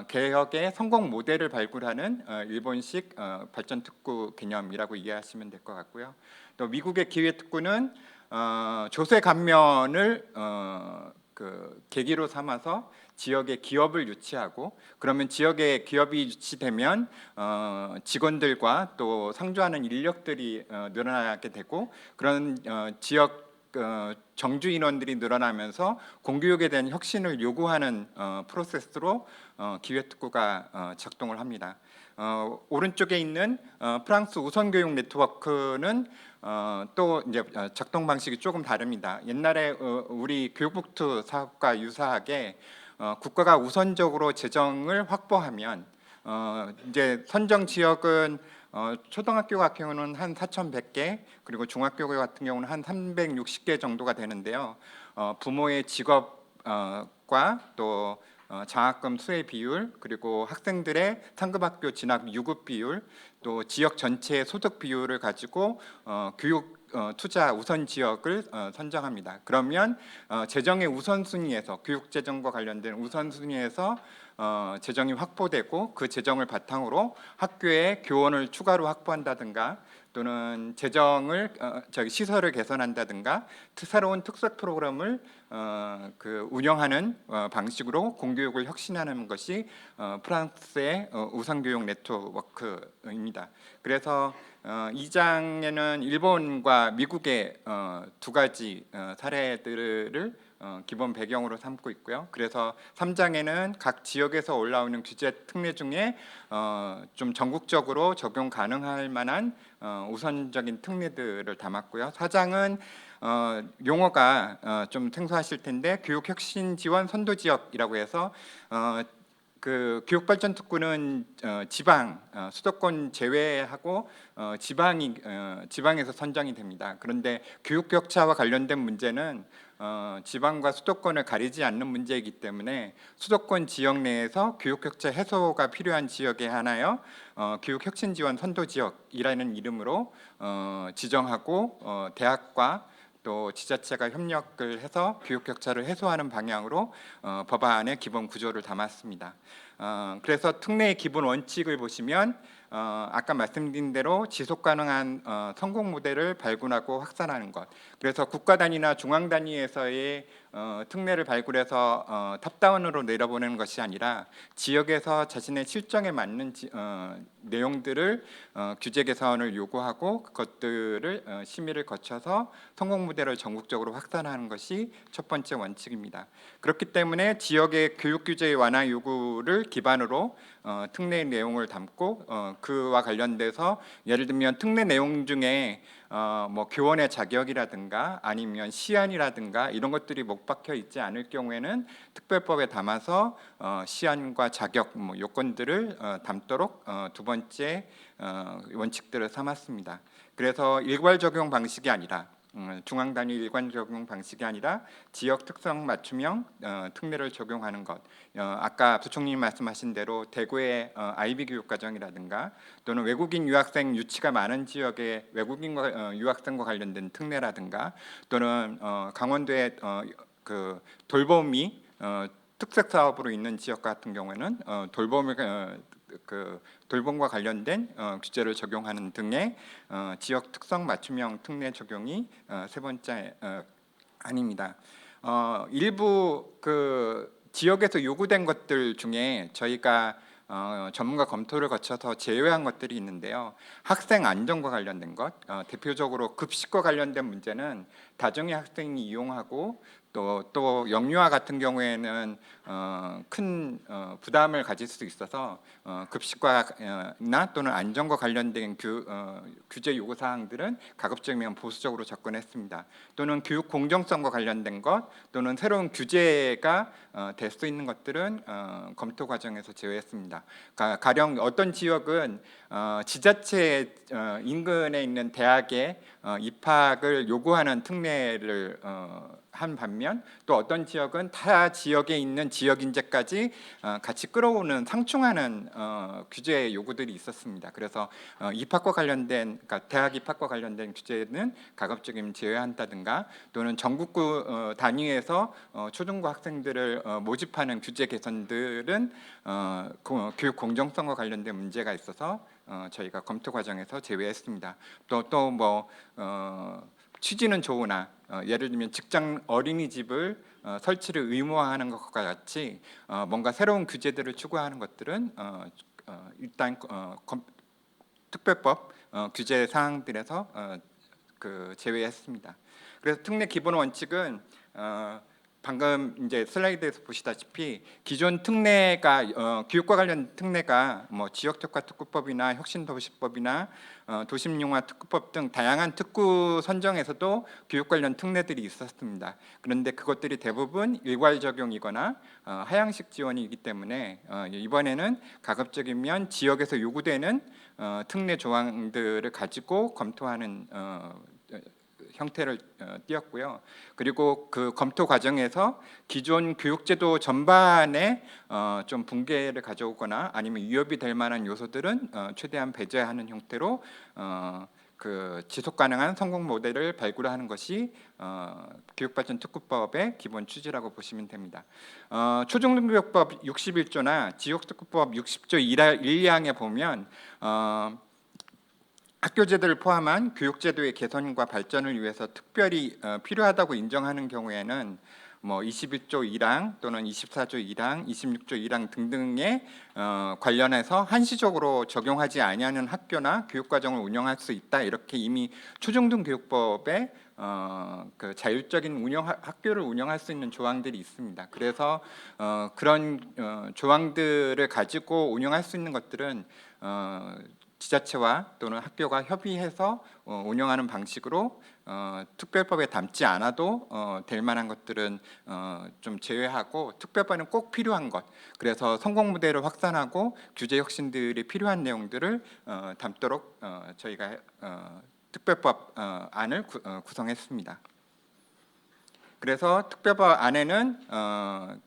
개혁의 성공 모델을 발굴하는 일본식 발전 특구 개념이라고 이해하시면 될 것 같고요. 또 미국의 기회특구는 조세 감면을 그 계기로 삼아서 지역에 기업을 유치하고, 그러면 지역에 기업이 유치되면 직원들과 또 상주하는 인력들이 늘어나게 되고, 그런 지역 정주 인원들이 늘어나면서 공교육에 대한 혁신을 요구하는 프로세스로 기회특구가 작동을 합니다. 오른쪽에 있는 프랑스 우선교육 네트워크는 또 이제 작동 방식이 조금 다릅니다. 옛날에 우리 교육북투 사업과 유사하게 국가가 우선적으로 재정을 확보하면 이제 선정 지역은 초등학교 같은 경우는 한 4,100개, 그리고 중학교 같은 경우는 한 360개 정도가 되는데요. 부모의 직업과 또 장학금 수혜 비율, 그리고 학생들의 상급학교 진학 유급 비율, 또 지역 전체의 소득 비율을 가지고 교육 투자 우선 지역을 선정합니다. 그러면 재정의 우선순위에서 교육 재정과 관련된 우선순위에서 재정이 확보되고 그 재정을 바탕으로 학교에 교원을 추가로 확보한다든가 또는 재정을 시설을 개선한다든가 새로운 특색 프로그램을 운영하는 방식으로 공교육을 혁신하는 것이 프랑스의 우선교육 네트워크입니다. 그래서 이 장에는 일본과 미국의 두 가지 사례들을 기본 배경으로 삼고 있고요. 그래서 3장에는 각 지역에서 올라오는 규제 특례 중에 좀 전국적으로 적용 가능할 만한 우선적인 특례들을 담았고요. 4장은 용어가 좀 생소하실 텐데 교육혁신 지원 선도지역이라고 해서 교육발전특구는 지방 수도권 제외하고 지방에서 선정이 됩니다. 그런데 교육 격차와 관련된 문제는 지방과 수도권을 가리지 않는 문제이기 때문에 수도권 지역 내에서 교육 격차 해소가 필요한 지역에 한하여 교육혁신 지원 선도지역이라는 이름으로 지정하고 대학과 또 지자체가 협력을 해서 교육 격차를 해소하는 방향으로 법안의 기본 구조를 담았습니다. 그래서 특례의 기본 원칙을 보시면 아까 말씀드린 대로 지속 가능한 성공 모델을 발굴하고 확산하는 것. 그래서 국가 단위나 중앙 단위에서의 특례를 발굴해서 탑다운으로 내려보내는 것이 아니라 지역에서 자신의 실정에 맞는 내용들을 규제 개선을 요구하고 그것들을 심의를 거쳐서 성공 모델을 전국적으로 확산하는 것이 첫 번째 원칙입니다. 그렇기 때문에 지역의 교육 규제 완화 요구를 기반으로 특례 내용을 담고 그와 관련돼서 예를 들면 특례 내용 중에 교원의 자격이라든가 아니면 시안이라든가 이런 것들이 못 박혀 있지 않을 경우에는 특별법에 담아서 시안과 자격 요건들을 담도록 두 번째 원칙들을 삼았습니다. 그래서 일괄 적용 방식이 아니라 중앙 단위 일관 적용 방식이 아니라 지역 특성 맞춤형 특례를 적용하는 것. 아까 부총님 말씀하신 대로 대구의 IB 교육과정이라든가 또는 외국인 유학생 유치가 많은 지역의 외국인과 유학생과 관련된 특례라든가 또는 강원도의 돌봄이 특색 사업으로 있는 지역 같은 경우에는 돌봄과 관련된 규제를 적용하는 등의 지역 특성 맞춤형 특례 적용이 세 번째 아닙니다. 일부 지역에서 요구된 것들 중에 저희가 전문가 검토를 거쳐서 제외한 것들이 있는데요. 학생 안전과 관련된 것, 대표적으로 급식과 관련된 문제는 다정의 학생이 이용하고 또 영유아 같은 경우에는 큰 부담을 가질 수 있어서 급식과나 또는 안전과 관련된 규제 요구 사항들은 가급적이면 보수적으로 접근했습니다. 또는 교육 공정성과 관련된 것 또는 새로운 규제가 될 수 있는 것들은 검토 과정에서 제외했습니다. 가령 어떤 지역은 지자체 인근에 있는 대학에 입학을 요구하는 특례를 한 반면 또 어떤 지역은 타 지역에 있는 지역 인재까지 같이 끌어오는 상충하는 규제 요구들이 있었습니다. 그래서 입학과 관련된 대학 입학과 관련된 규제는 가급적이면 제외한다든가 또는 전국구 단위에서 초중고 학생들을 모집하는 규제 개선들은 교육 공정성과 관련된 문제가 있어서 저희가 검토 과정에서 제외했습니다. 취지는 좋으나 예를 들면 직장 어린이집을 설치를 의무화하는 것과 같이 뭔가 새로운 규제들을 추구하는 것들은 일단 특별법 규제 사항들에서 제외했습니다. 그래서 특례 기본 원칙은 방금 이제 슬라이드에서 보시다시피 기존 특례가 교육과 관련 특례가 지역특화특구법이나 혁신도시법이나 도심융화특구법 등 다양한 특구 선정에서도 교육 관련 특례들이 있었습니다. 그런데 그것들이 대부분 일괄 적용이거나 하향식 지원이기 때문에 이번에는 가급적이면 지역에서 요구되는 특례 조항들을 가지고 검토하는 형태를 띄었고요. 그리고 그 검토 과정에서 기존 교육제도 전반에 좀 붕괴를 가져오거나 아니면 위협이 될 만한 요소들은 최대한 배제하는 형태로 그 지속 가능한 성공 모델을 발굴하는 것이 교육발전특구법의 기본 취지라고 보시면 됩니다. 초중등교육법 61조나 지역특구법 60조 1, 2항에 보면 학교제도를 포함한 교육제도의 개선과 발전을 위해서 특별히 필요하다고 인정하는 경우에는 뭐 21조 1항 또는 24조 1항, 26조 1항 등등에 관련해서 한시적으로 적용하지 아니하는 학교나 교육과정을 운영할 수 있다. 이렇게 이미 초중등교육법에 그 자율적인 학교를 운영할 수 있는 조항들이 있습니다. 그래서 그런 조항들을 가지고 운영할 수 있는 것들은 지자체와 또는 학교가 협의해서 운영하는 방식으로 특별법에 담지 않아도 될 만한 것들은 좀 제외하고 특별법은 꼭 필요한 것, 그래서 성공 모델을 확산하고 규제 혁신들이 필요한 내용들을 담도록 저희가 특별법 안을 구성했습니다. 그래서 특별법 안에는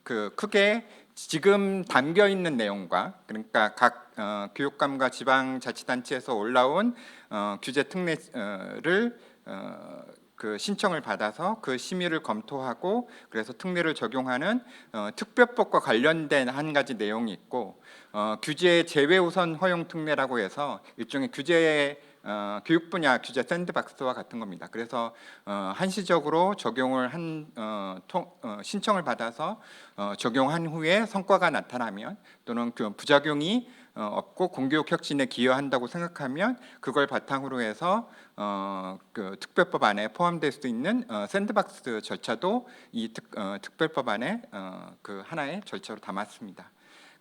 그 크게 지금 담겨 있는 내용과, 그러니까 각 교육감과 지방자치단체에서 올라온 규제 특례를 그 신청을 받아서 그 심의를 검토하고 그래서 특례를 적용하는 특별법과 관련된 한 가지 내용이 있고, 규제 제외 우선 허용 특례라고 해서 일종의 규제 교육 분야 규제 샌드박스와 같은 겁니다. 그래서 한시적으로 적용을 신청을 받아서 적용한 후에 성과가 나타나면 또는 그 부작용이 없고 공교육 혁신에 기여한다고 생각하면 그걸 바탕으로 해서 그 특별법 안에 포함될 수 있는 샌드박스 절차도 이 특별법 안에 그 하나의 절차로 담았습니다.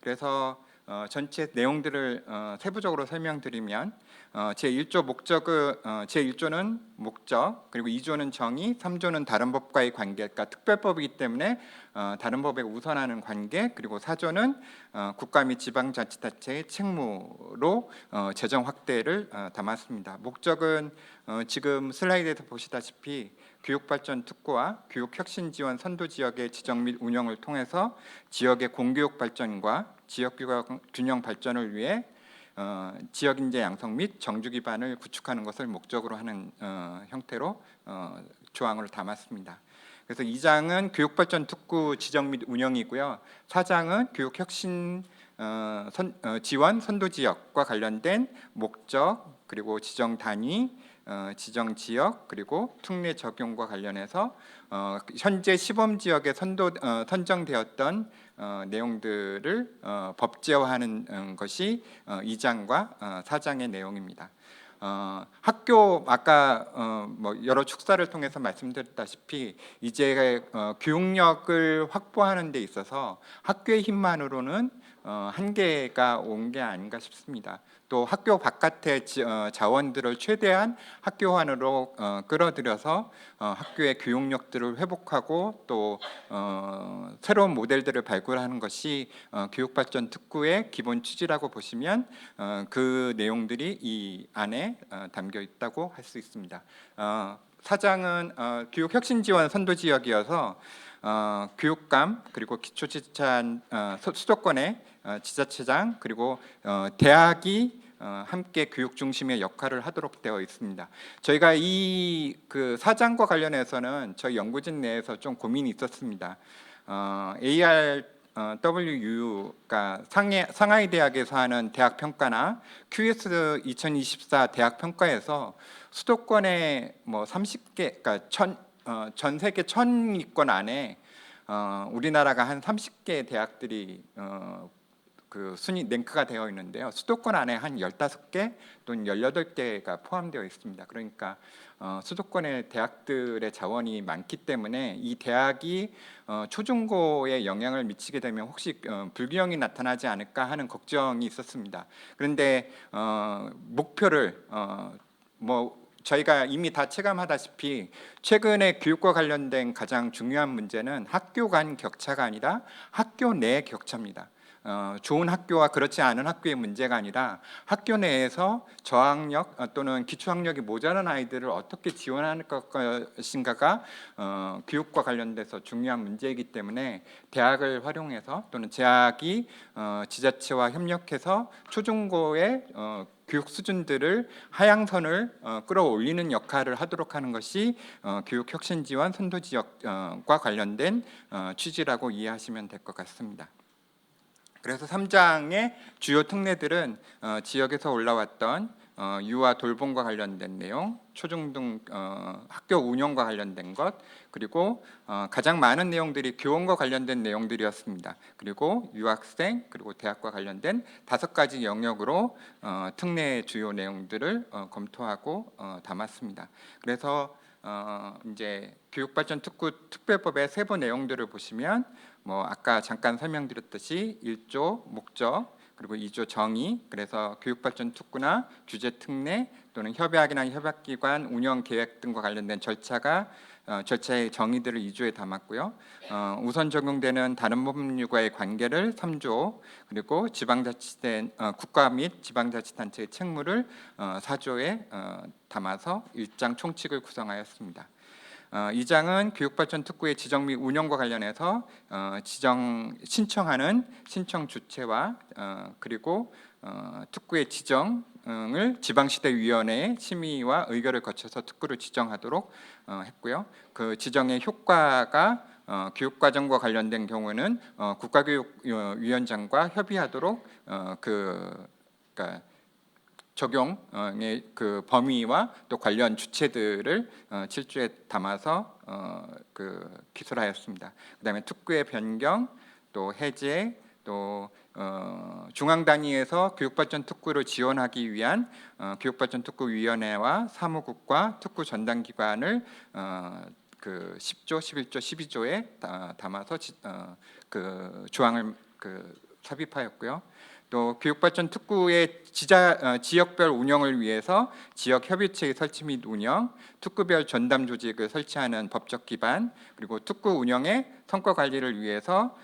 그래서 전체 내용들을 세부적으로 설명드리면 제1조 목적은 제1조는 목적, 그리고 2조는 정의, 3조는 다른 법과의 관계, 그러니까 특별법이기 때문에 다른 법에 우선하는 관계, 그리고 4조는 국가 및 지방자치단체의 책무로 재정 확대를 담았습니다. 목적은 지금 슬라이드에서 보시다시피 교육발전특구와 교육혁신지원 선도지역의 지정 및 운영을 통해서 지역의 공교육 발전과 지역균형 발전을 위해 지역인재 양성 및 정주 기반을 구축하는 것을 목적으로 하는 형태로 조항으로 담았습니다. 그래서 2장은 교육발전특구 지정 및 운영이고요. 4장은 교육혁신 지원 선도지역과 관련된 목적, 그리고 지정 단위, 지정 지역, 그리고 특례 적용과 관련해서 현재 시범 지역에 선정되었던 내용들을 법제화하는 것이 2장과 4장의 내용입니다. 학교 아까 뭐 여러 축사를 통해서 말씀드렸다시피 이제 교육력을 확보하는 데 있어서 학교의 힘만으로는 한계가 온 게 아닌가 싶습니다. 또 학교 바깥의 자원들을 최대한 학교안으로 끌어들여서 학교의 교육력들을 회복하고 또 새로운 모델들을 발굴하는 것이 교육발전특구의 기본 취지라고 보시면 그 내용들이 이 안에 담겨 있다고 할 수 있습니다. 4장은 교육혁신지원 선도지역이어서 교육감, 그리고 기초지자체 수도권의 지자체장, 그리고 대학이 함께 교육 중심의 역할을 하도록 되어 있습니다. 저희가 이 그 4장과 관련해서는 저희 연구진 내에서 좀 고민이 있었습니다. ARWU가 상하이 대학에서 하는 대학 평가나 QS 2024 대학 평가에서 수도권의 뭐 30개, 그러니까 전 세계 1000위권 안에 우리나라가 한 30개 대학들이 그 순위 랭크가 되어 있는데요. 수도권 안에 한 15개 또는 18개가 포함되어 있습니다. 그러니까 수도권의 대학들의 자원이 많기 때문에 이 대학이 초중고에 영향을 미치게 되면 혹시 불균형이 나타나지 않을까 하는 걱정이 있었습니다. 그런데 목표를 저희가 이미 다 체감하다시피 최근에 교육과 관련된 가장 중요한 문제는 학교 간 격차가 아니라 학교 내 격차입니다. 좋은 학교와 그렇지 않은 학교의 문제가 아니라 학교 내에서 저학력 또는 기초학력이 모자란 아이들을 어떻게 지원할 것인가가 교육과 관련돼서 중요한 문제이기 때문에 대학을 활용해서 또는 재학이 지자체와 협력해서 초중고의 교육 수준들을 하향선을 끌어올리는 역할을 하도록 하는 것이 교육 혁신 지원 선도 지역과 관련된 취지라고 이해하시면 될 것 같습니다. 그래서 3장의 주요 특례들은 지역에서 올라왔던 유아 돌봄과 관련된 내용, 초중등 학교 운영과 관련된 것, 그리고 가장 많은 내용들이 교원과 관련된 내용들이었습니다. 그리고 유학생, 그리고 대학과 관련된 5가지 영역으로 특례의 주요 내용들을 검토하고 담았습니다. 그래서 이제 교육발전 특별법의 세부 내용들을 보시면 뭐 아까 잠깐 설명드렸듯이 1조 목적, 그리고 2조 정의, 그래서 교육발전 특구나 규제 특례 또는 협약이나 협약기관 운영 계획 등과 관련된 절차의 정의들을 2조에 담았고요. 우선 적용되는 다른 법률과의 관계를 3조, 그리고 지방자치단 국가 및 지방자치단체의 책무를 4조에 담아서 일장 총칙을 구성하였습니다. 2장은 교육발전 특구의 지정 및 운영과 관련해서 신청하는 신청 주체와 그리고 특구의 지정을 지방시대위원회의 심의와 의결을 거쳐서 특구를 지정하도록 했고요. 그 지정의 효과가 교육과정과 관련된 경우는 국가교육위원장과 협의하도록 그러니까 적용의 그 범위와 또 관련 주체들을 7조에 담아서 기술하였습니다. 그다음에 특구의 변경, 또 해제, 또 중앙 단위에서 교육발전 특구를 지원하기 위한 교육발전 특구위원회와 사무국과 특구 전담기관을 그 10조, 11조, 12조에 담아서 그 조항을 삽입하였고요. 또 교육발전 특구의 지역별 운영을 위해서 지역협의체의 설치 및 운영, 특구별 전담 조직을 설치하는 법적 기반, 그리고 특구 운영의 성과 관리를 위해서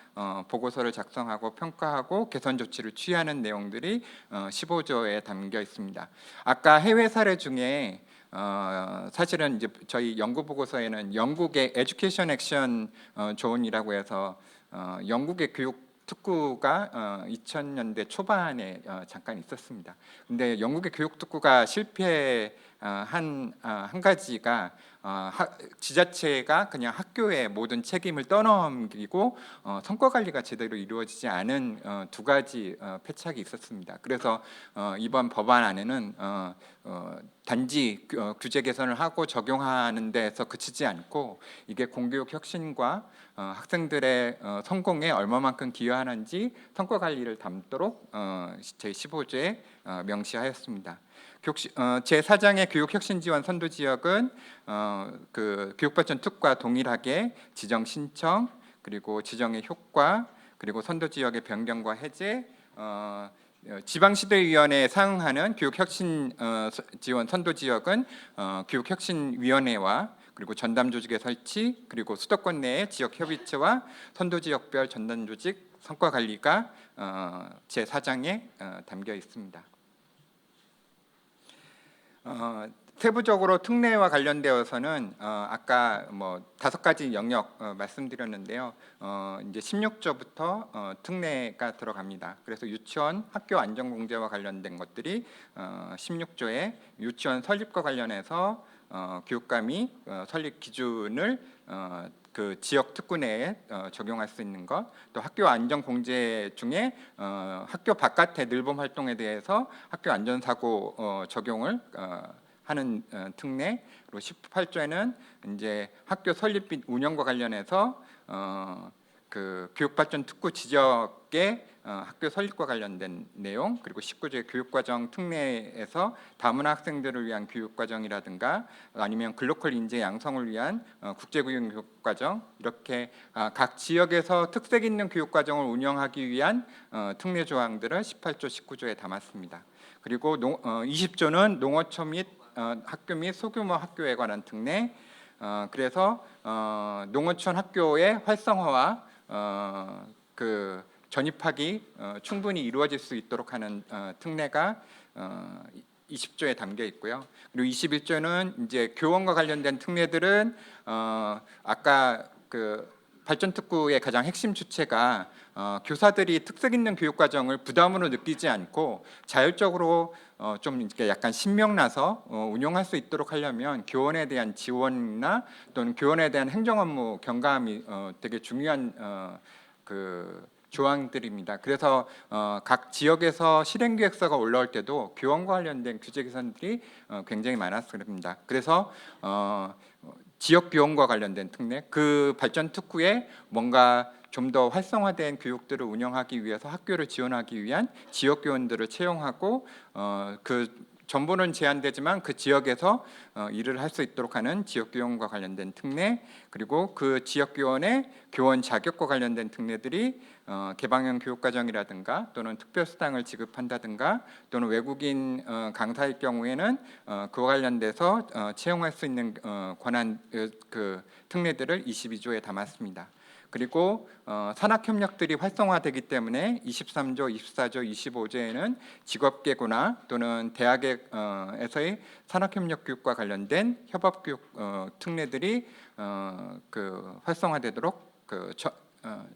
보고서를 작성하고 평가하고 개선 조치를 취하는 내용들이 15조에 담겨 있습니다. 아까 해외 사례 중에 사실은 이제 저희 연구 보고서에는 영국의 에듀케이션 액션 존이라고 해서 영국의 교육 특구가 2000년대 초반에 잠깐 있었습니다. 근데 영국의 교육 특구가 실패한 한 가지가 지자체가 그냥 학교에 모든 책임을 떠넘기고 성과 관리가 제대로 이루어지지 않은 2가지 패착이 있었습니다. 그래서 이번 법안 안에는 단지 규제 개선을 하고 적용하는 데서 그치지 않고 이게 공교육 혁신과 학생들의 성공에 얼마만큼 기여하는지 성과 관리를 담도록 제15조에 명시하였습니다. 제4장의 교육혁신지원 선도지역은 그 교육발전 특구와 동일하게 지정 신청, 그리고 지정의 효과, 그리고 선도지역의 변경과 해제, 지방시도위원회에 상응하는 교육혁신지원 선도지역은 교육혁신위원회와 그리고 전담조직의 설치, 그리고 수도권 내의 지역협의체와 선도지역별 전담조직 성과관리가 제4장에 담겨 있습니다. 세부적으로 특례와 관련되어서는 아까 뭐 5가지 영역 말씀드렸는데요. 이제 16조부터 특례가 들어갑니다. 그래서 유치원 학교 안전공제와 관련된 것들이 16조에 유치원 설립과 관련해서 교육감이 설립 기준을 그 지역 특구 내에 적용할 수 있는 것, 또 학교 안전 공제 중에 학교 바깥의 늘봄 활동에 대해서 학교 안전 사고 적용을 하는 특례, 그리고 18조에는 이제 학교 설립 및 운영과 관련해서 그 교육발전 특구 지적의 학교 설립과 관련된 내용, 그리고 19조의 교육과정 특례에서 다문화 학생들을 위한 교육과정이라든가 아니면 글로컬 인재 양성을 위한 국제교육 교육과정, 이렇게 각 지역에서 특색 있는 교육과정을 운영하기 위한 특례 조항들을 18조, 19조에 담았습니다. 그리고 20조는 농어촌 및 학교 및 소규모 학교에 관한 특례, 그래서 농어촌 학교의 활성화와 그 전입학이 충분히 이루어질 수 있도록 하는 특례가 20조에 담겨 있고요. 그리고 21조는 이제 교원과 관련된 특례들은 아까 그 발전특구의 가장 핵심 주체가 교사들이 특색 있는 교육 과정을 부담으로 느끼지 않고 자율적으로 좀 이렇게 약간 신명나서 운영할 수 있도록 하려면 교원에 대한 지원이나 또는 교원에 대한 행정 업무 경감이 되게 중요한 그 조항들입니다. 그래서 각 지역에서 실행계획서가 올라올 때도 교원과 관련된 규제 개선들이 굉장히 많았습니다. 그래서 지역 교원과 관련된 특례, 그 발전 특구에 뭔가 좀 더 활성화된 교육들을 운영하기 위해서 학교를 지원하기 위한 지역 교원들을 채용하고 그 전부는 제한되지만 그 지역에서 일을 할 수 있도록 하는 지역 교원과 관련된 특례, 그리고 그 지역 교원의 교원 자격과 관련된 특례들이 개방형 교육과정이라든가 또는 특별수당을 지급한다든가 또는 외국인 강사일 경우에는 그와 관련돼서 채용할 수 있는 권한 그 특례들을 22조에 담았습니다. 그리고 산학협력들이 활성화되기 때문에 23조, 24조, 25조에는 직업계고나 또는 대학에서의 산학협력 교육과 관련된 협업교육 특례들이 그 활성화되도록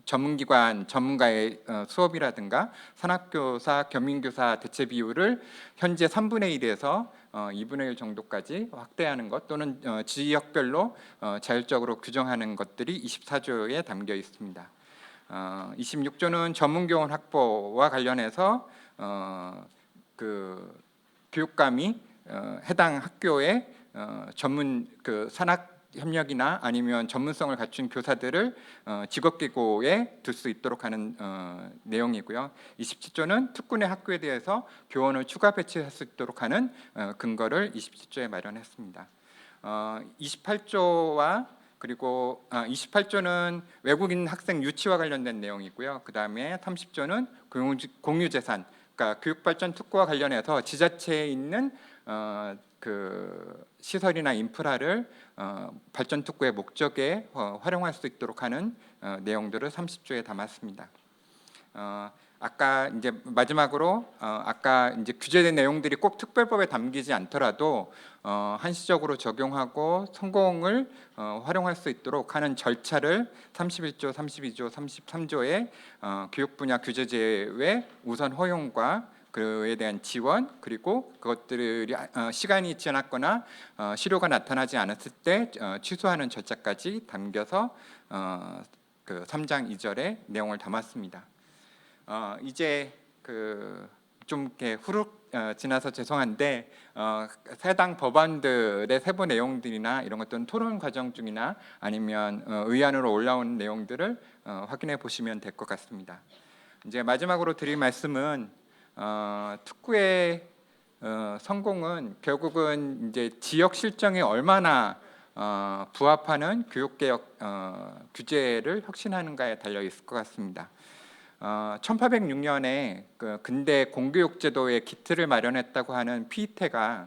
전문기관 전문가의 수업이라든가 산학교사, 겸임교사 대체 비율을 현재 3분의 1에서 2분의 1 정도까지 확대하는 것 또는 지역별로 자율적으로 규정하는 것들이 24조에 담겨 있습니다. 26조는 전문교원 확보와 관련해서 그 교육감이 해당 학교에 전문 그 산학 협력이나 아니면 전문성을 갖춘 교사들을 직업계고에 둘 수 있도록 하는 내용이고요. 27조는 특군의 학교에 대해서 교원을 추가 배치할 수 있도록 하는 근거를 27조에 마련했습니다. 28조와 그리고 28조는 외국인 학생 유치와 관련된 내용이고요. 그 다음에 30조는 공유재산, 그러니까 교육발전 특구와 관련해서 지자체에 있는 그 시설이나 인프라를 발전 특구의 목적에 활용할 수 있도록 하는 내용들을 30조에 담았습니다. 아까 이제 마지막으로 아까 이제 규제된 내용들이 꼭 특별법에 담기지 않더라도 한시적으로 적용하고 성공을 활용할 수 있도록 하는 절차를 31조, 32조, 33조의 교육 분야 규제 제외 우선 허용과 그에 대한 지원, 그리고 그것들이 시간이 지났거나 실효가 나타나지 않았을 때 취소하는 절차까지 담겨서 그 3장 2절의 내용을 담았습니다. 이제 그 좀 이렇게 후룩 지나서 죄송한데 해당 법안들의 세부 내용들이나 이런 것들은 토론 과정 중이나 아니면 의안으로 올라온 내용들을 확인해 보시면 될 것 같습니다. 이제 마지막으로 드릴 말씀은 특구의 성공은 결국은 이제 지역 실정에 얼마나 부합하는 교육개혁 규제를 혁신하는가에 달려 있을 것 같습니다. 1806년에 그 근대 공교육제도의 기틀을 마련했다고 하는 피이테가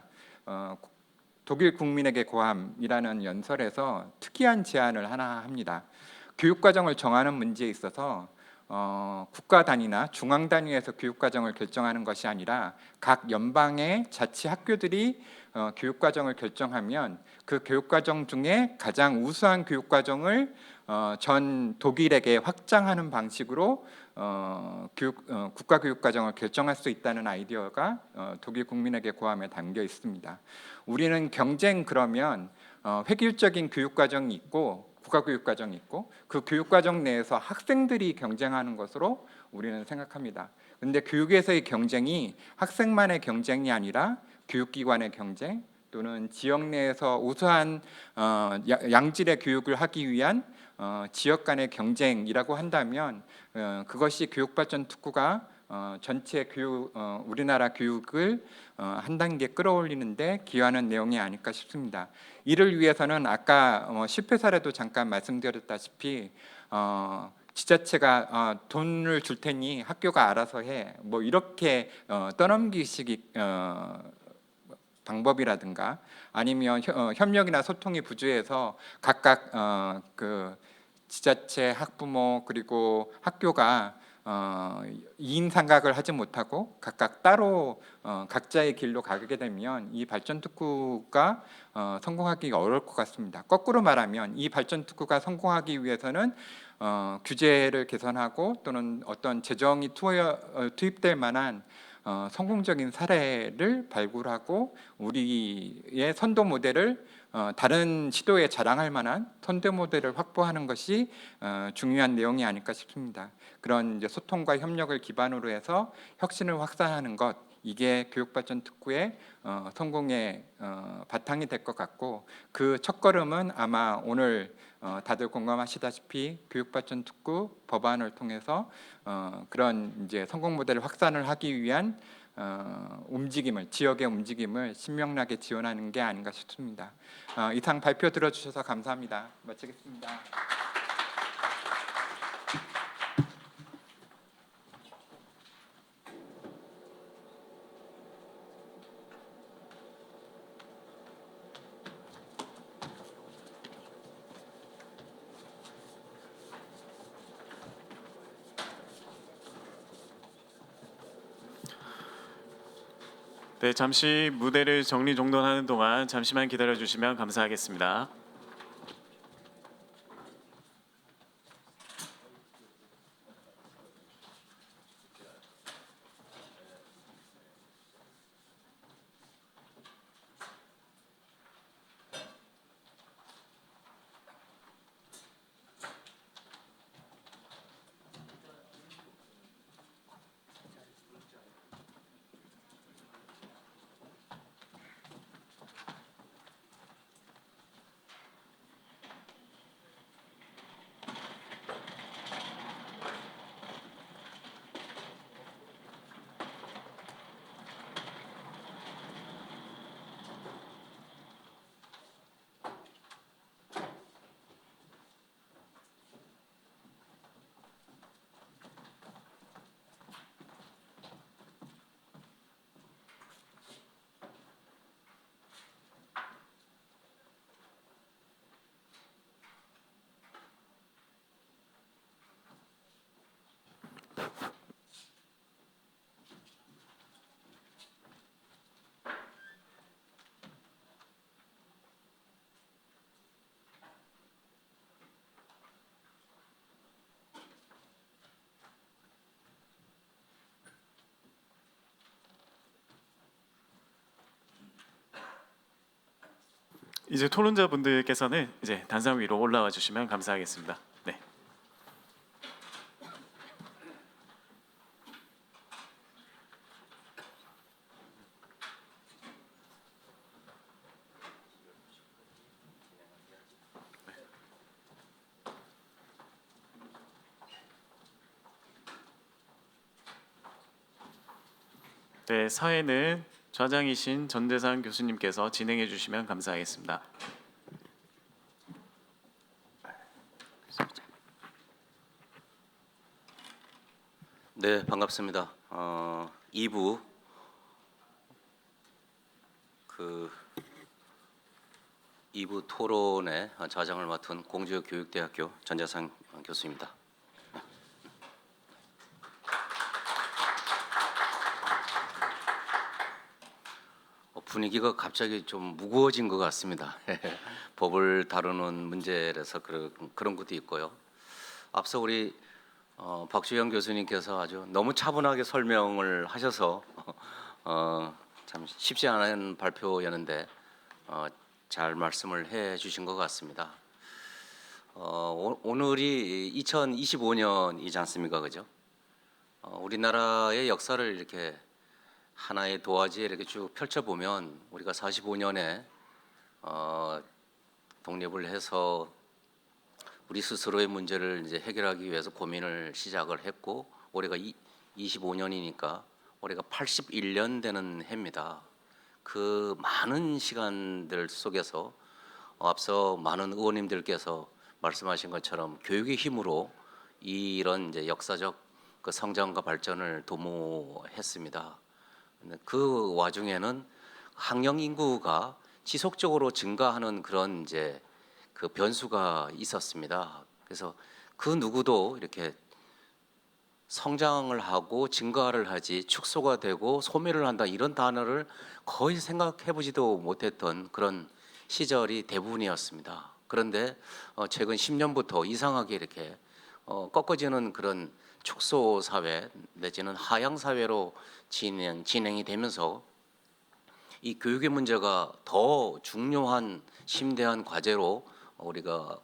독일 국민에게 고함이라는 연설에서 특이한 제안을 하나 합니다. 교육과정을 정하는 문제에 있어서 국가 단위나 중앙 단위에서 교육과정을 결정하는 것이 아니라 각 연방의 자치 학교들이 교육과정을 결정하면 그 교육과정 중에 가장 우수한 교육과정을 전 독일에게 확장하는 방식으로 국가교육과정을 결정할 수 있다는 아이디어가 독일 국민에게 고함에 담겨 있습니다. 우리는 경쟁 그러면 획일적인 교육과정이 있고 국가교육과정이 있고 그 교육과정 내에서 학생들이 경쟁하는 것으로 우리는 생각합니다. 그런데 교육에서의 경쟁이 학생만의 경쟁이 아니라 교육기관의 경쟁 또는 지역 내에서 우수한 양질의 교육을 하기 위한 지역 간의 경쟁이라고 한다면 그것이 교육발전 특구가 전체 교육 우리나라 교육을 한 단계 끌어올리는데 기여하는 내용이 아닐까 싶습니다. 이를 위해서는 아까 실패 사례도 잠깐 말씀드렸다시피 지자체가 돈을 줄 테니 학교가 알아서 해 뭐 이렇게 떠넘기식이 방법이라든가 아니면 협력이나 소통이 부주해서 각각 그 지자체, 학부모 그리고 학교가 이인 삼각을 하지 못하고 각각 따로 각자의 길로 가게 되면 이 발전 특구가 성공하기가 어려울 것 같습니다. 거꾸로 말하면 이 발전 특구가 성공하기 위해서는 규제를 개선하고 또는 어떤 재정이 투입될 만한 성공적인 사례를 발굴하고 우리의 선도 모델을 다른 시도에 자랑할 만한 선도 모델을 확보하는 것이 중요한 내용이 아닐까 싶습니다. 그런 이제 소통과 협력을 기반으로 해서 혁신을 확산하는 것, 이게 교육발전 특구의 성공의 바탕이 될 것 같고, 그 첫걸음은 아마 오늘 다들 공감하시다시피 교육발전 특구 법안을 통해서 그런 이제 성공 모델을 확산을 하기 위한 움직임을, 지역의 움직임을 신명나게 지원하는 게 아닌가 싶습니다. 이상 발표 들어주셔서 감사합니다. 마치겠습니다. 네, 잠시 무대를 정리정돈하는 동안 잠시만 기다려 주시면 감사하겠습니다. 이제 토론자분들께서는 이제 단상 위로 올라와 주시면 감사하겠습니다. 네. 네, 사회는 좌장이신 전대상 교수님께서 진행해 주시면 감사하겠습니다. 네, 반갑습니다. 2부 2부 토론의 좌장을 맡은 공주교육대학교 전재상 교수입니다. 분위기가 갑자기 좀 무거워진 것 같습니다. 법을 다루는 문제라서 그런 것도 있고요. 앞서 우리 박주영 교수님께서 아주 너무 차분하게 설명을 하셔서 참 쉽지 않은 발표였는데 잘 말씀을 해주신 것 같습니다. 오늘이 2025년이지 않습니까, 그죠? 우리나라의 역사를 이렇게 하나의 도화지에 이렇게 쭉 펼쳐보면 우리가 45년에 독립을 해서 우리 스스로의 문제를 이제 해결하기 위해서 고민을 시작을 했고 올해가 25년이니까 올해가 81년 되는 해입니다. 그 많은 시간들 속에서 앞서 많은 의원님들께서 말씀하신 것처럼 교육의 힘으로 이런 이제 역사적 그 성장과 발전을 도모했습니다. 그 와중에는 학령 인구가 지속적으로 증가하는 그런 이제 그 변수가 있었습니다. 그래서 그 누구도 이렇게 성장을 하고 증가를 하지 축소가 되고 소멸을 한다 이런 단어를 거의 생각해보지도 못했던 그런 시절이 대부분이었습니다. 그런데 최근 10년부터 이상하게 이렇게 꺾어지는 그런 축소 사회 내지는 하향 사회로 진행이 되면서 이 교육의 문제가 더 중요한 심대한 과제로 우리가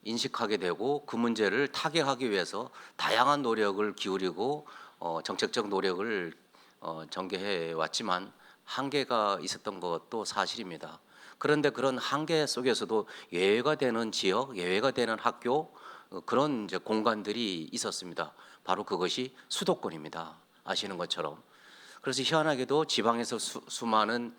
인식하게 되고 그 문제를 타개하기 위해서 다양한 노력을 기울이고 정책적 노력을 전개해 왔지만 한계가 있었던 것도 사실입니다. 그런데 그런 한계 속에서도 예외가 되는 지역, 예외가 되는 학교 그런 이제 공간들이 있었습니다. 바로 그것이 수도권입니다. 아시는 것처럼. 그래서 희한하게도 지방에서 수많은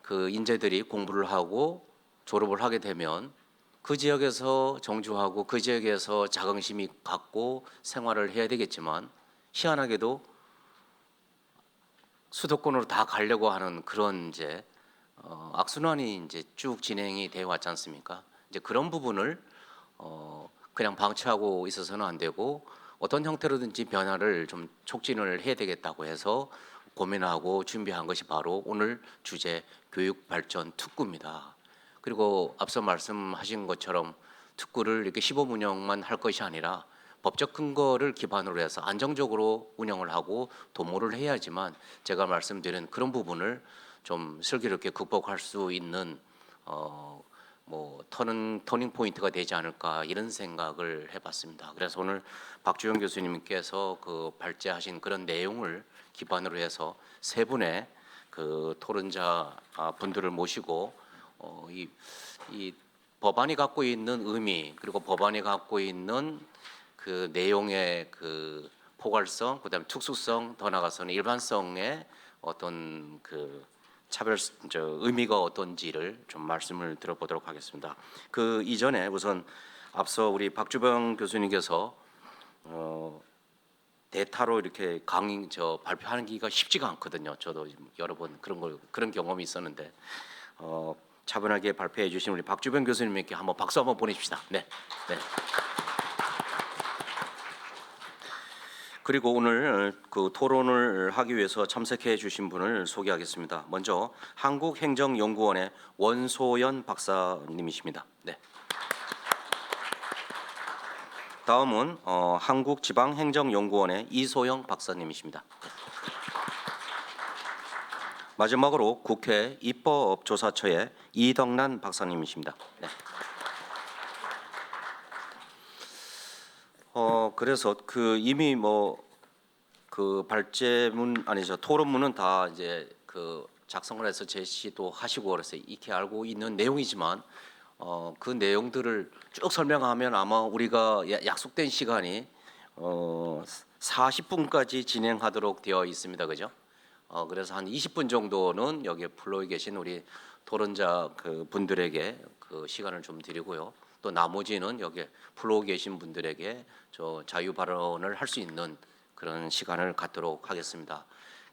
그 인재들이 공부를 하고 졸업을 하게 되면 그 지역에서 정주하고 그 지역에서 자긍심이 갖고 생활을 해야 되겠지만 희한하게도 수도권으로 다 가려고 하는 그런 이제 악순환이 이제 쭉 진행이 되어 왔지 않습니까? 이제 그런 부분을 그냥 방치하고 있어서는 안 되고 어떤 형태로든지 변화를 좀 촉진을 해야 되겠다고 해서 고민하고 준비한 것이 바로 오늘 주제 교육 발전 특구입니다. 그리고 앞서 말씀하신 것처럼 특구를 이렇게 시범 운영만 할 것이 아니라 법적 근거를 기반으로 해서 안정적으로 운영을 하고 도모를 해야지만 제가 말씀드린 그런 부분을 좀 슬기롭게 극복할 수 있는 터닝 포인트가 되지 않을까 이런 생각을 해봤습니다. 그래서 오늘 박주영 교수님께서 발제하신 그런 내용을 기반으로 해서 세 분의 토론자 분들을 모시고 이 법안이 갖고 있는 의미 그리고 법안이 갖고 있는 그 내용의 포괄성, 그다음에 특수성, 더 나아가서는 일반성의 어떤 의미가 어떤지를 좀 말씀을 들어보도록 하겠습니다. 그 이전에 우선 앞서 우리 박주병 교수님께서 대타로 이렇게 발표하기가 쉽지가 않거든요. 저도 여러 번 그런 경험이 있었는데 차분하게 발표해 주신 우리 박주병 교수님께 박수 한번 보내십시다. 네. 그리고 오늘 토론을 하기 위해서 참석해 주신 분을 소개하겠습니다. 먼저 한국행정연구원의 원소연 박사님이십니다. 네. 다음은 한국지방행정연구원의 이소영 박사님이십니다. 마지막으로 국회 입법조사처의 이덕란 박사님이십니다. 네. 그래서 이미 발제문 아니죠 토론문은 다 이제 작성을 해서 제시도 하시고 그래서 익히 알고 있는 내용이지만 그 내용들을 쭉 설명하면 아마 우리가 약속된 시간이 40분까지 진행하도록 되어 있습니다. 그죠? 그래서 한 20분 정도는 여기에 불러 계신 우리 토론자 분들에게 시간을 좀 드리고요. 또 나머지는 여기에 불러 계신 분들에게 자유 발언을 할 수 있는 그런 시간을 갖도록 하겠습니다.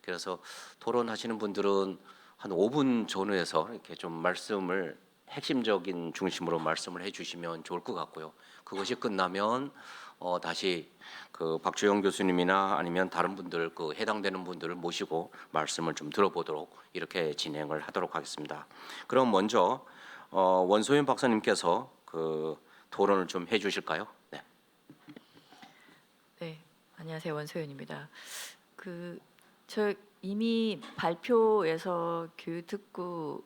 그래서 토론하시는 분들은 한 5분 전후에서 이렇게 좀 말씀을 핵심적인 중심으로 말씀을 해주시면 좋을 것 같고요. 그것이 끝나면 다시 박주영 교수님이나 아니면 다른 분들 해당되는 분들을 모시고 말씀을 좀 들어보도록 이렇게 진행을 하도록 하겠습니다. 그럼 먼저 원소연 박사님께서 토론을 좀 해주실까요? 네. 네, 안녕하세요. 원소연입니다. 저 이미 발표에서 교육특구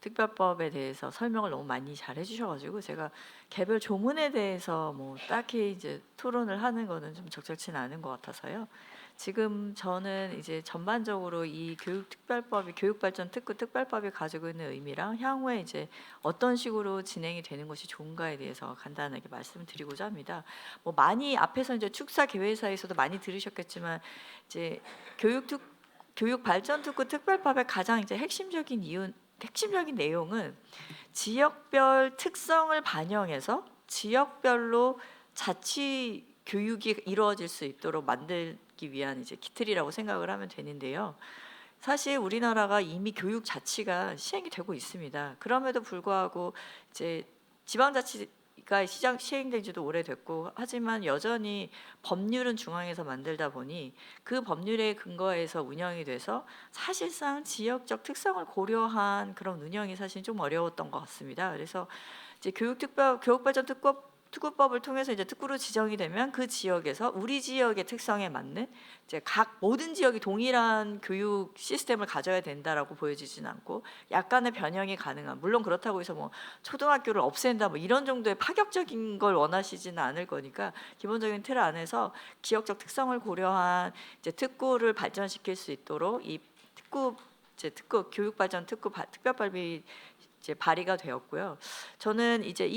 특별법에 대해서 설명을 너무 많이 잘 해주셔가지고 제가 개별 조문에 대해서 딱히 이제 토론을 하는 거는 좀 적절치는 않은 것 같아서요. 지금 저는 이제 전반적으로 이 교육특별법이 교육발전특구 특별법이 가지고 있는 의미랑 향후에 이제 어떤 식으로 진행이 되는 것이 좋은가에 대해서 간단하게 말씀을 드리고자 합니다. 많이 앞에서 이제 축사 개회사에서도 많이 들으셨겠지만 이제 교육발전특구 특별법의 가장 이제 핵심적인 내용은 지역별 특성을 반영해서 지역별로 자치 교육이 이루어질 수 있도록 만들기 위한 이제 기틀이라고 생각을 하면 되는데요. 사실 우리나라가 이미 교육 자치가 시행이 되고 있습니다. 그럼에도 불구하고 이제 지방자치가 시장 시행된 지도 오래됐고 하지만 여전히 법률은 중앙에서 만들다 보니 그 법률에 근거해서 운영이 돼서 사실상 지역적 특성을 고려한 그런 운영이 사실 좀 어려웠던 것 같습니다. 그래서 이제 교육발전 특구법을 통해서 이제 특구로 지정이 되면 그 지역에서 우리 지역의 특성에 맞는 이제 각 모든 지역이 동일한 교육 시스템을 가져야 된다라고 보여지진 않고 약간의 변형이 가능한, 물론 그렇다고 해서 뭐 초등학교를 없앤다 뭐 이런 정도의 파격적인 걸 원하시지는 않을 거니까 기본적인 틀 안에서 지역적 특성을 고려한 이제 특구를 발전시킬 수 있도록 이 특구 교육발전 특별법이 이제 발의가 되었고요. 저는 이제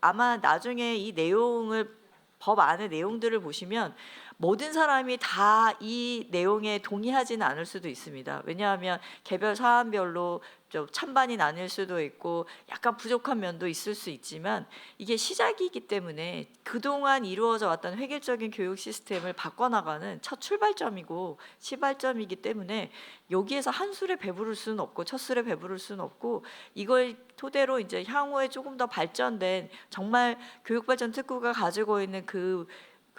아마 나중에 이 내용을 법 안의 내용들을 보시면 모든 사람이 다 이 내용에 동의하지는 않을 수도 있습니다. 왜냐하면 개별 사안별로 좀 찬반이 나뉠 수도 있고 약간 부족한 면도 있을 수 있지만 이게 시작이기 때문에 그동안 이루어져 왔던 획일적인 교육 시스템을 바꿔나가는 첫 출발점이고 시발점이기 때문에 여기에서 한 술에 배부를 수는 없고 첫 술에 배부를 수는 없고 이걸 토대로 이제 향후에 조금 더 발전된 정말 교육발전 특구가 가지고 있는 그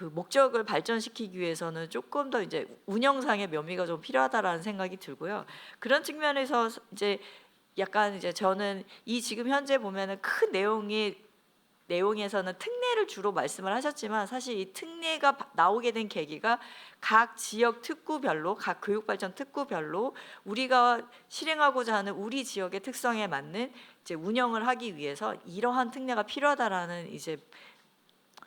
목적을 발전시키기 위해서는 조금 더 이제 운영상의 묘미가 좀 필요하다라는 생각이 들고요. 그런 측면에서 이제 약간 이제 저는 이 지금 현재 보면은 큰 내용에서는 특례를 주로 말씀을 하셨지만 사실 이 특례가 나오게 된 계기가 각 지역 특구별로 각 교육발전 특구별로 우리가 실행하고자 하는 우리 지역의 특성에 맞는 이제 운영을 하기 위해서 이러한 특례가 필요하다라는 이제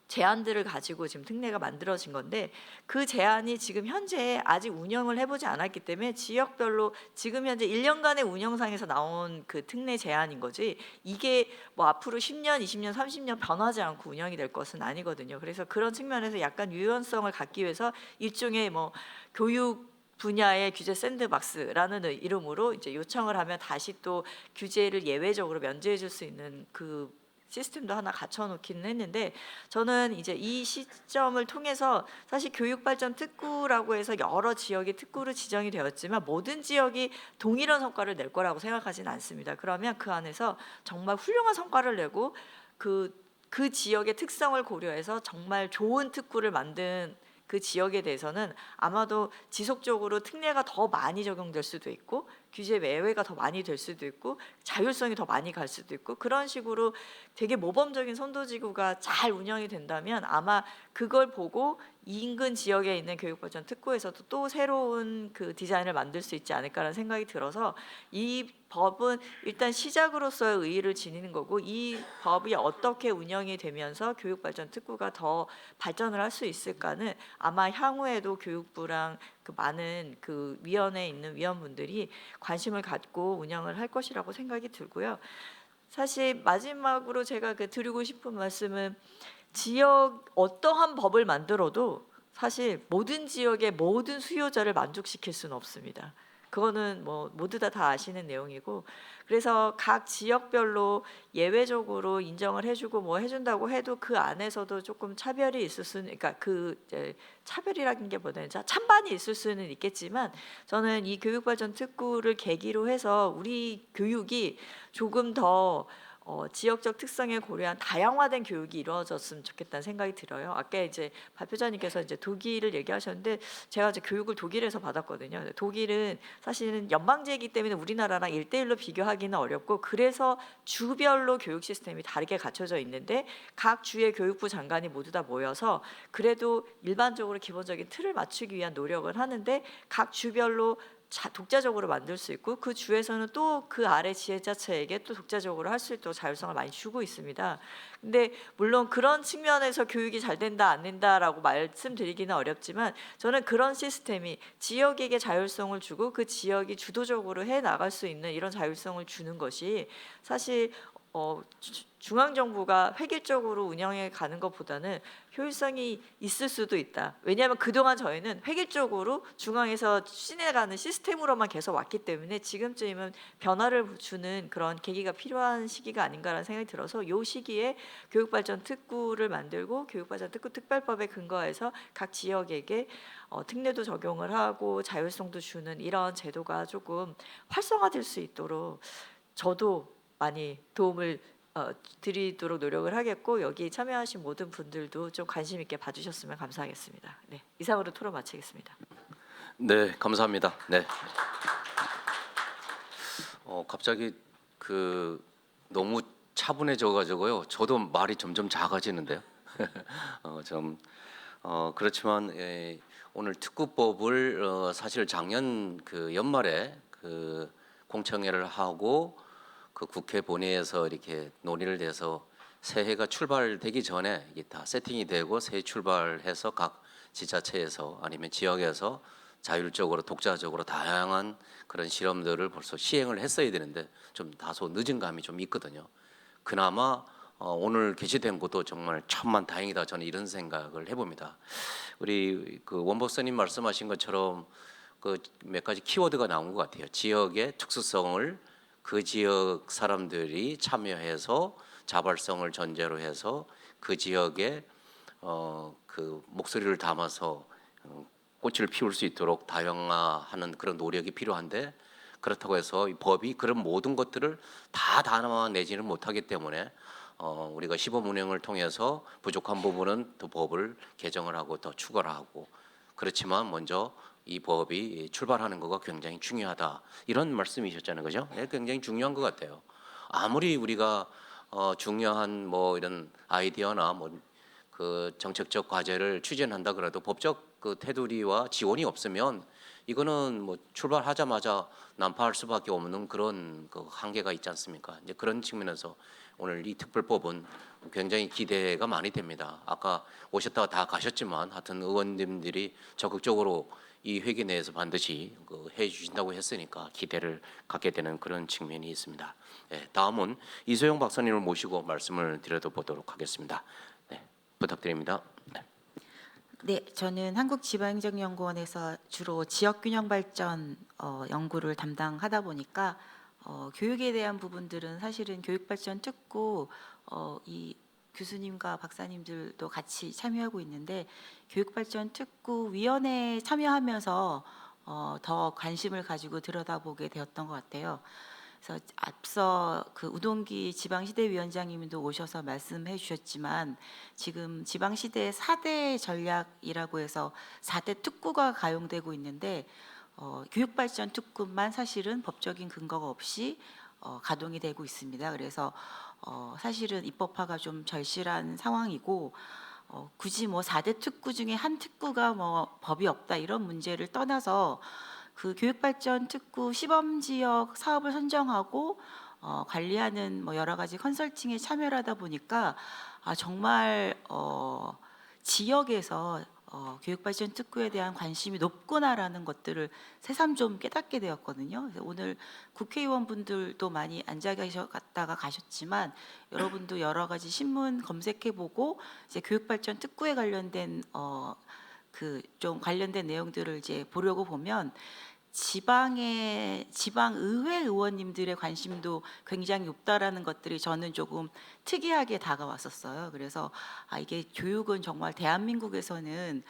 제안들을 가지고 지금 특례가 만들어진 건데 그 제안이 지금 현재 아직 운영을 해보지 않았기 때문에 지역별로 지금 현재 1년간의 운영상에서 나온 그 특례 제안인 거지 이게 뭐 앞으로 10년, 20년, 30년 변하지 않고 운영이 될 것은 아니거든요. 그래서 그런 측면에서 약간 유연성을 갖기 위해서 일종의 뭐 교육 분야의 규제 샌드박스라는 이름으로 이제 요청을 하면 다시 또 규제를 예외적으로 면제해 줄 수 있는 그 시스템도 하나 갖춰놓기는 했는데 저는 이제 이 시점을 통해서 사실 교육발전 특구라고 해서 여러 지역의 특구로 지정이 되었지만 모든 지역이 동일한 성과를 낼 거라고 생각하지는 않습니다. 그러면 그 안에서 정말 훌륭한 성과를 내고 그 지역의 특성을 고려해서 정말 좋은 특구를 만든 그 지역에 대해서는 아마도 지속적으로 특례가 더 많이 적용될 수도 있고 규제 외회가 더 많이 될 수도 있고 자율성이 더 많이 갈 수도 있고 그런 식으로 되게 모범적인 선도지구가 잘 운영이 된다면 아마 그걸 보고 인근 지역에 있는 교육발전 특구에서도 또 새로운 그 디자인을 만들 수 있지 않을까라는 생각이 들어서 이 법은 일단 시작으로서의 의의를 지니는 거고 이 법이 어떻게 운영이 되면서 교육발전 특구가 더 발전을 할 수 있을까는 아마 향후에도 교육부랑 그 많은 그 위원회에 있는 위원분들이 관심을 갖고 운영을 할 것이라고 생각이 들고요. 사실 마지막으로 제가 드리고 싶은 말씀은 지역 어떠한 법을 만들어도 사실 모든 지역의 모든 수요자를 만족시킬 수는 없습니다. 그거는 뭐 모두 다 아시는 내용이고 그래서 각 지역별로 예외적으로 인정을 해주고 뭐 해준다고 해도 그 안에서도 조금 차별이 있을 수는 그러니까 그 이제 차별이라는 게 보다는 찬반이 있을 수는 있겠지만 저는 이 교육발전 특구를 계기로 해서 우리 교육이 조금 더 지역적 특성에 고려한 다양화된 교육이 이루어졌으면 좋겠다는 생각이 들어요. 아까 이제 발표자님께서 이제 독일을 얘기하셨는데 제가 이제 교육을 독일에서 받았거든요. 독일은 사실은 연방제이기 때문에 우리나라랑 1대1로 비교하기는 어렵고 그래서 주별로 교육 시스템이 다르게 갖춰져 있는데 각 주의 교육부 장관이 모두 다 모여서 그래도 일반적으로 기본적인 틀을 맞추기 위한 노력을 하는데 각 주별로 독자적으로 만들 수 있고 그 주에서는 또 그 아래 지자체에게 또 독자적으로 할 수 있도록 자율성을 많이 주고 있습니다. 근데 물론 그런 측면에서 교육이 잘 된다 안 된다라고 말씀드리기는 어렵지만 저는 그런 시스템이 지역에게 자율성을 주고 그 지역이 주도적으로 해 나갈 수 있는 이런 자율성을 주는 것이 사실 중앙정부가 획일적으로 운영해 가는 것보다는 효율성이 있을 수도 있다. 왜냐하면 그동안 저희는 획일적으로 중앙에서 추진해가는 시스템으로만 계속 왔기 때문에 지금쯤이면 변화를 주는 그런 계기가 필요한 시기가 아닌가라는 생각이 들어서 이 시기에 교육발전 특구를 만들고 교육발전 특구 특별법에 근거해서 각 지역에게 특례도 적용을 하고 자율성도 주는 이런 제도가 조금 활성화될 수 있도록 저도 많이 도움을 드리도록 노력을 하겠고 여기 참여하신 모든 분들도 좀 관심 있게 봐주셨으면 감사하겠습니다. 네, 이상으로 토론 마치겠습니다. 네, 감사합니다. 네. 갑자기 너무 차분해져가지고요. 저도 말이 점점 작아지는데요. 그렇지만 오늘 특구법을 사실 작년 연말에 공청회를 하고 국회 본회의에서 이렇게 논의를 돼서 새해가 출발되기 전에 이게 다 세팅이 되고 새해 출발해서 각 지자체에서 아니면 지역에서 자율적으로 독자적으로 다양한 그런 실험들을 벌써 시행을 했어야 되는데 좀 다소 늦은 감이 좀 있거든요. 그나마 오늘 게시된 것도 정말 천만다행이다, 저는 이런 생각을 해봅니다. 우리 원박사님 말씀하신 것처럼 몇 가지 키워드가 나온 것 같아요. 지역의 특수성을 그 지역 사람들이 참여해서 자발성을 전제로 해서 그 지역에 목소리를 담아서 꽃을 피울 수 있도록 다양화하는 그런 노력이 필요한데, 그렇다고 해서 이 법이 그런 모든 것들을 다 담아내지는 못하기 때문에 우리가 시범 운영을 통해서 부족한 부분은 또 법을 개정을 하고 더 추가를 하고, 그렇지만 먼저 이 법이 출발하는 거가 굉장히 중요하다, 이런 말씀이셨잖아요, 그죠? 네, 굉장히 중요한 것 같아요. 아무리 우리가 중요한 이런 아이디어나 정책적 과제를 추진한다 그래도 법적 테두리와 지원이 없으면 이거는 출발하자마자 난파할 수밖에 없는 그런 한계가 있지 않습니까? 이제 그런 측면에서 오늘 이 특별법은 굉장히 기대가 많이 됩니다. 아까 오셨다가 다 가셨지만 하여튼 의원님들이 적극적으로 이 회기 내에서 반드시 해주신다고 했으니까 기대를 갖게 되는 그런 측면이 있습니다. 네, 다음은 이소영 박사님을 모시고 말씀을 드려보도록 하겠습니다. 네, 부탁드립니다. 네. 네, 저는 한국지방행정연구원에서 주로 지역균형발전 연구를 담당하다 보니까 교육에 대한 부분들은 사실은 교육발전특구 이 교수님과 박사님들도 같이 참여하고 있는데, 교육발전특구위원회에 참여하면서 더 관심을 가지고 들여다보게 되었던 것 같아요. 그래서 앞서 우동기 지방시대위원장님도 오셔서 말씀해 주셨지만 지금 지방시대 4대 전략이라고 해서 4대 특구가 가용되고 있는데 교육발전 특구만 사실은 법적인 근거가 없이 가동이 되고 있습니다. 그래서 사실은 입법화가 좀 절실한 상황이고 굳이 4대 특구 중에 한 특구가 법이 없다 이런 문제를 떠나서 교육발전 특구 시범지역 사업을 선정하고 관리하는 여러 가지 컨설팅에 참여를 하다 보니까 정말 지역에서 교육발전 특구에 대한 관심이 높구나라는 것들을 새삼 좀 깨닫게 되었거든요. 그래서 오늘 국회의원분들도 많이 앉아 계셨다가 가셨지만 여러분도 여러 가지 신문 검색해보고 이제 교육발전 특구에 관련된 좀 관련된 내용들을 이제 보려고 보면 지방의회 의원님들의 관심도 굉장히 높다라는 것들이 저는 조금 특이하게 다가왔었어요. 그래서 이게 교육은 정말 대한민국에서는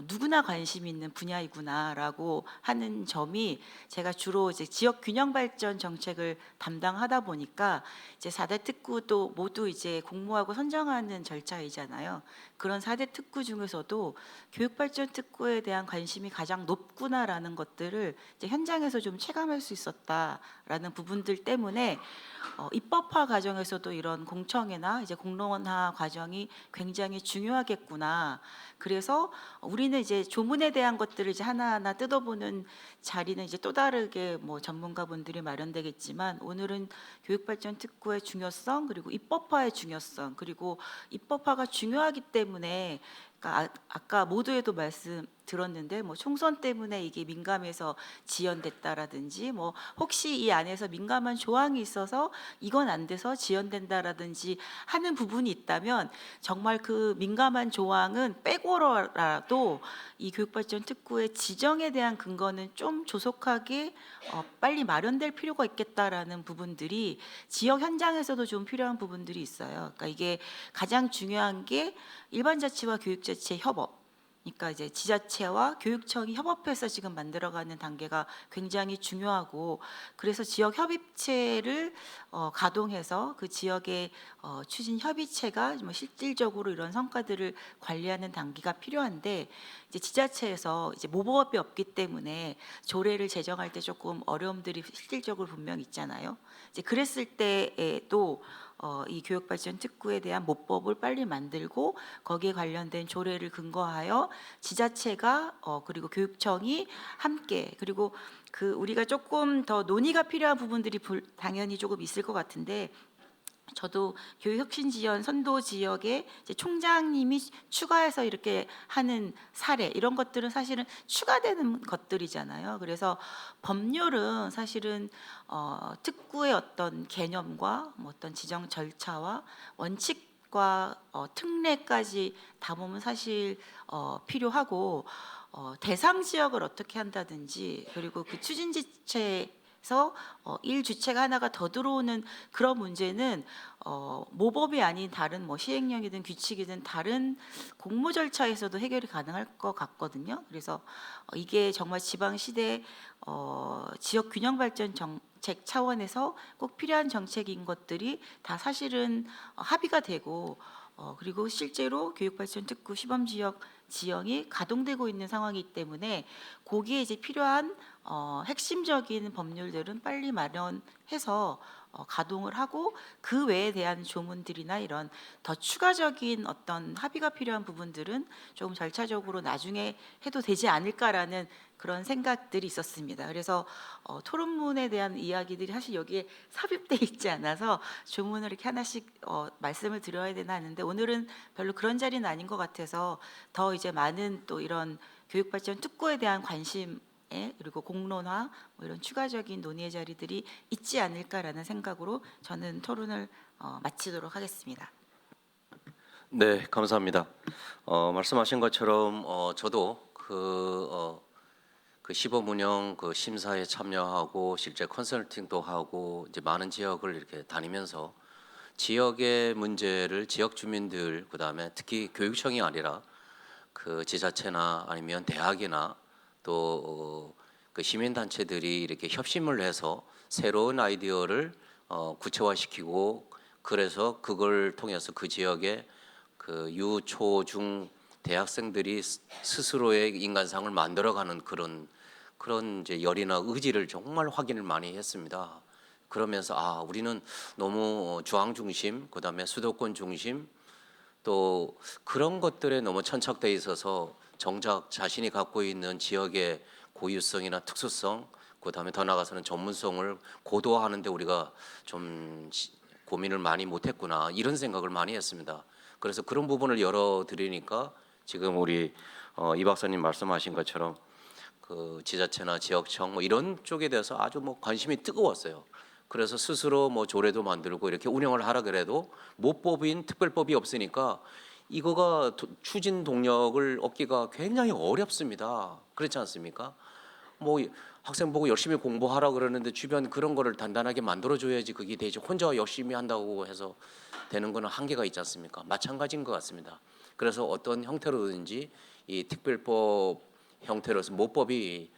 누구나 관심 있는 분야이구나라고 하는 점이, 제가 주로 이제 지역 균형 발전 정책을 담당하다 보니까 이제 4대 특구도 모두 이제 공모하고 선정하는 절차이잖아요. 그런 4대 특구 중에서도 교육 발전 특구에 대한 관심이 가장 높구나라는 것들을 이제 현장에서 좀 체감할 수 있었다라는 부분들 때문에 입법화 과정에서도 이런 공청회나 이제 공론화 과정이 굉장히 중요하겠구나. 그래서 우리는 이제 조문에 대한 것들을 이제 하나하나 뜯어보는 자리는 이제 또 다르게 전문가분들이 마련되겠지만, 오늘은 교육발전 특구의 중요성, 그리고 입법화의 중요성, 그리고 입법화가 중요하기 때문에 아까 모두에도 말씀 들었는데 총선 때문에 이게 민감해서 지연됐다라든지 혹시 이 안에서 민감한 조항이 있어서 이건 안 돼서 지연된다라든지 하는 부분이 있다면 정말 그 민감한 조항은 빼고라도 이 교육발전 특구의 지정에 대한 근거는 좀 조속하게 빨리 마련될 필요가 있겠다라는 부분들이 지역 현장에서도 좀 필요한 부분들이 있어요. 그러니까 이게 가장 중요한 게 일반자치와 교육자치의 협업, 그러니까 이제 지자체와 교육청이 협업해서 지금 만들어가는 단계가 굉장히 중요하고, 그래서 지역 협의체를 가동해서 그 지역의 추진 협의체가 뭐 실질적으로 이런 성과들을 관리하는 단계가 필요한데, 이제 지자체에서 이제 모법이 없기 때문에 조례를 제정할 때 조금 어려움들이 실질적으로 분명 있잖아요. 이제 그랬을 때에도 이 교육발전 특구에 대한 모법을 빨리 만들고 거기에 관련된 조례를 근거하여 지자체가 그리고 교육청이 함께, 그리고 그 우리가 조금 더 논의가 필요한 부분들이 당연히 조금 있을 것 같은데, 저도 교육혁신지원 선도 지역에 이제 총장님이 추가해서 이렇게 하는 사례, 이런 것들은 사실은 추가되는 것들이잖아요. 그래서 법률은 사실은 특구의 어떤 개념과 뭐 어떤 지정 절차와 원칙과 특례까지 담으면 사실 필요하고, 대상 지역을 어떻게 한다든지, 그리고 그 추진 지체에서 일 주체가 하나가 더 들어오는 그런 문제는 모법이 아닌 다른 뭐 시행령이든 규칙이든 다른 공모 절차에서도 해결이 가능할 것 같거든요. 그래서 이게 정말 지방 시대 지역 균형 발전 정책 차원에서 꼭 필요한 정책인 것들이 다 사실은 합의가 되고, 그리고 실제로 교육발전 특구 시범 지역 지형이 가동되고 있는 상황이기 때문에 거기에 이제 필요한 핵심적인 법률들은 빨리 마련해서 가동을 하고, 그 외에 대한 조문들이나 이런 더 추가적인 어떤 합의가 필요한 부분들은 조금 절차적으로 나중에 해도 되지 않을까라는 그런 생각들이 있었습니다. 그래서 토론문에 대한 이야기들이 사실 여기에 삽입돼 있지 않아서 조문을 이렇게 하나씩 말씀을 드려야 되나 하는데, 오늘은 별로 그런 자리는 아닌 것 같아서 더 이제 많은 또 이런 교육발전 특구에 대한 관심, 그리고 공론화 뭐 이런 추가적인 논의의 자리들이 있지 않을까라는 생각으로 저는 토론을 마치도록 하겠습니다. 네, 감사합니다. 말씀하신 것처럼 저도 그 시범 운영 그 심사에 참여하고 실제 컨설팅도 하고 이제 많은 지역을 이렇게 다니면서 지역의 문제를 지역 주민들, 그다음에 특히 교육청이 아니라 그 지자체나 아니면 대학이나 또 그 시민단체들이 이렇게 협심을 해서 새로운 아이디어를 구체화시키고, 그래서 그걸 통해서 그 지역의 그 유, 초, 중 대학생들이 스스로의 인간상을 만들어가는 그런 이제 열의나 의지를 정말 확인을 많이 했습니다. 그러면서 우리는 너무 중앙 중심, 그다음에 수도권 중심, 또 그런 것들에 너무 천착돼 있어서 정작 자신이 갖고 있는 지역의 고유성이나 특수성, 그다음에 더 나아가서는 전문성을 고도화하는데 우리가 좀 고민을 많이 못했구나, 이런 생각을 많이 했습니다. 그래서 그런 부분을 열어드리니까 지금 우리 이 박사님 말씀하신 것처럼 그 지자체나 지역청 뭐 이런 쪽에 대해서 아주 뭐 관심이 뜨거웠어요. 그래서 스스로 뭐 조례도 만들고 이렇게 운영을 하라 그래도 모법인 특별법이 없으니까 이거가 추진 동력을 얻기가 굉장히 어렵습니다. 그렇지 않습니까? 뭐 학생 보고 열심히 공부하라 그러는데 주변 그런 거를 단단하게 만들어줘야지 그게 되지, 혼자 열심히 한다고 해서 되는 거는 한계가 있지 않습니까? 마찬가지인 것 같습니다. 그래서 어떤 형태로든지 이 특별법 형태로서 모법이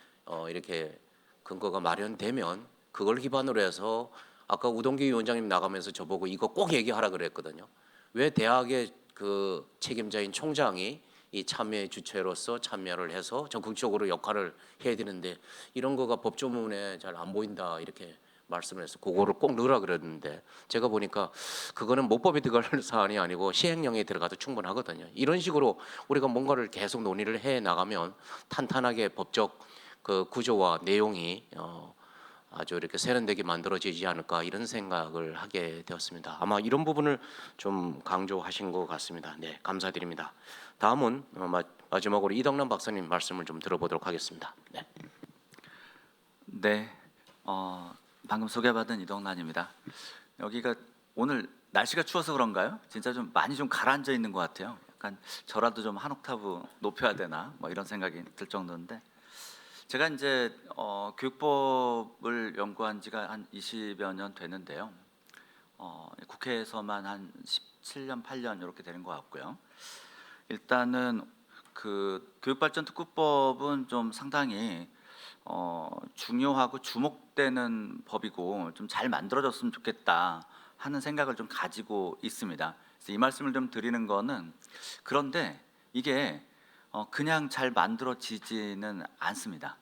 이렇게 근거가 마련되면 그걸 기반으로 해서, 아까 우동기 위원장님 나가면서 저보고 이거 꼭 얘기하라 그랬거든요. 왜 대학의 그 책임자인 총장이 이 참여의 주체로서 참여를 해서 적극적으로 역할을 해야 되는데 이런 거가 법조문에 잘 안 보인다, 이렇게 말씀을 해서 그거를 꼭 넣으라 그랬는데, 제가 보니까 그거는 모법에 들어갈 사안이 아니고 시행령에 들어가도 충분하거든요. 이런 식으로 우리가 뭔가를 계속 논의를 해 나가면 탄탄하게 법적 그 구조와 내용이 아주 이렇게 세련되게 만들어지지 않을까, 이런 생각을 하게 되었습니다. 아마 이런 부분을 좀 강조하신 것 같습니다. 네, 감사드립니다. 다음은 마지막으로 이덕남 박사님 말씀을 좀 들어보도록 하겠습니다. 네. 네, 방금 소개받은 이덕란입니다. 여기가 오늘 날씨가 추워서 그런가요? 진짜 좀 많이 좀 가라앉아 있는 것 같아요. 약간 저라도 좀 한 옥타브 높여야 되나 뭐 이런 생각이 들 정도인데, 제가 이제 교육법을 연구한 지가 한 20여 년 되는데요. 국회에서만 한 17년, 8년 이렇게 되는 것 같고요. 일단은 그 교육발전특구법은 좀 상당히 중요하고 주목되는 법이고 좀 잘 만들어졌으면 좋겠다 하는 생각을 좀 가지고 있습니다. 그래서 이 말씀을 좀 드리는 거는, 그런데 이게 그냥 잘 만들어지지는 않습니다.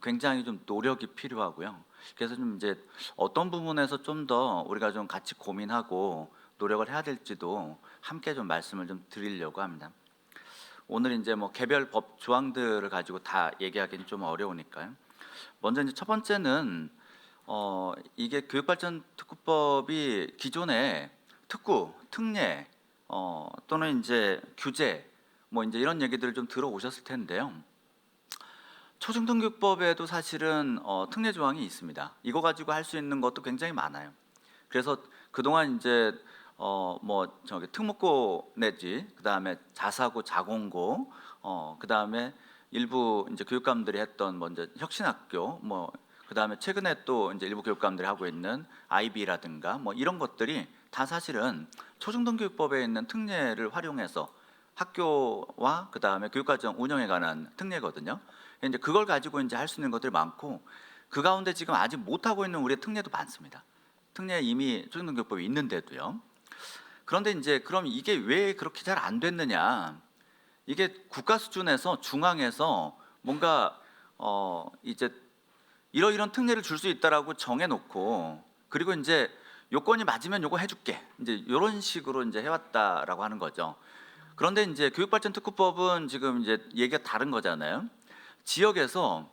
굉장히 좀 노력이 필요하고요. 그래서 좀 이제 어떤 부분에서 좀 더 우리가 좀 같이 고민하고 노력을 해야 될지도 함께 좀 말씀을 좀 드리려고 합니다. 오늘 이제 뭐 개별 법 조항들을 가지고 다 얘기하기는 좀 어려우니까요. 먼저 이제 첫 번째는 이게 교육발전특구법이 기존에 특구, 특례 또는 이제 규제 뭐 이제 이런 얘기들을 좀 들어오셨을 텐데요. 초중등교육법에도 사실은 특례 조항이 있습니다. 이거 가지고 할 수 있는 것도 굉장히 많아요. 그래서 그동안 이제 뭐 저기 특목고 내지 그다음에 자사고, 자공고, 그다음에 일부 이제 교육감들이 했던 먼저 혁신학교, 뭐 그다음에 최근에 또 이제 일부 교육감들이 하고 있는 IB라든가 뭐 이런 것들이 다 사실은 초중등교육법에 있는 특례를 활용해서 학교와 그다음에 교육과정 운영에 관한 특례거든요. 이제 그걸 가지고 이제 할 수 있는 것들이 많고, 그 가운데 지금 아직 못 하고 있는 우리의 특례도 많습니다. 특례 이미 초중등교육법에 있는데도요. 그런데 이제 그럼 이게 왜 그렇게 잘 안 됐느냐? 이게 국가 수준에서 중앙에서 뭔가 이제 이런 특례를 줄 수 있다라고 정해놓고, 그리고 이제 요건이 맞으면 요거 해줄게, 이제 이런 식으로 이제 해왔다라고 하는 거죠. 그런데 이제 교육발전특구법은 지금 이제 얘기가 다른 거잖아요. 지역에서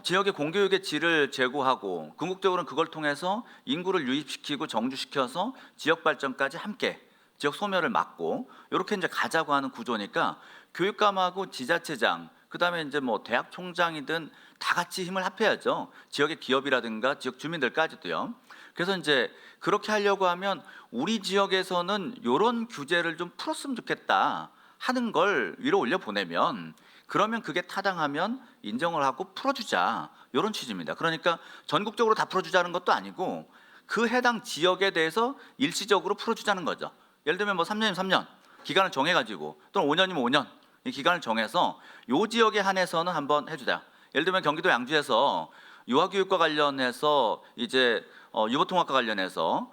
지역의 공교육의 질을 제고하고 궁극적으로는 그걸 통해서 인구를 유입시키고 정주시켜서 지역 발전까지 함께 지역 소멸을 막고 이렇게 이제 가자고 하는 구조니까, 교육감하고 지자체장, 그다음에 이제 뭐 대학 총장이든 다 같이 힘을 합해야죠. 지역의 기업이라든가 지역 주민들까지도요. 그래서 이제 그렇게 하려고 하면 우리 지역에서는 이런 규제를 좀 풀었으면 좋겠다 하는 걸 위로 올려 보내면, 그러면 그게 타당하면 인정을 하고 풀어주자, 이런 취지입니다. 그러니까 전국적으로 다 풀어주자는 것도 아니고 그 해당 지역에 대해서 일시적으로 풀어주자는 거죠. 예를 들면 뭐 3년이면 3년 기간을 정해가지고, 또는 5년이면 5년 이 기간을 정해서 요 지역에 한해서는 한번 해주자. 예를 들면 경기도 양주에서 유아교육과 관련해서 이제 유보통합과 관련해서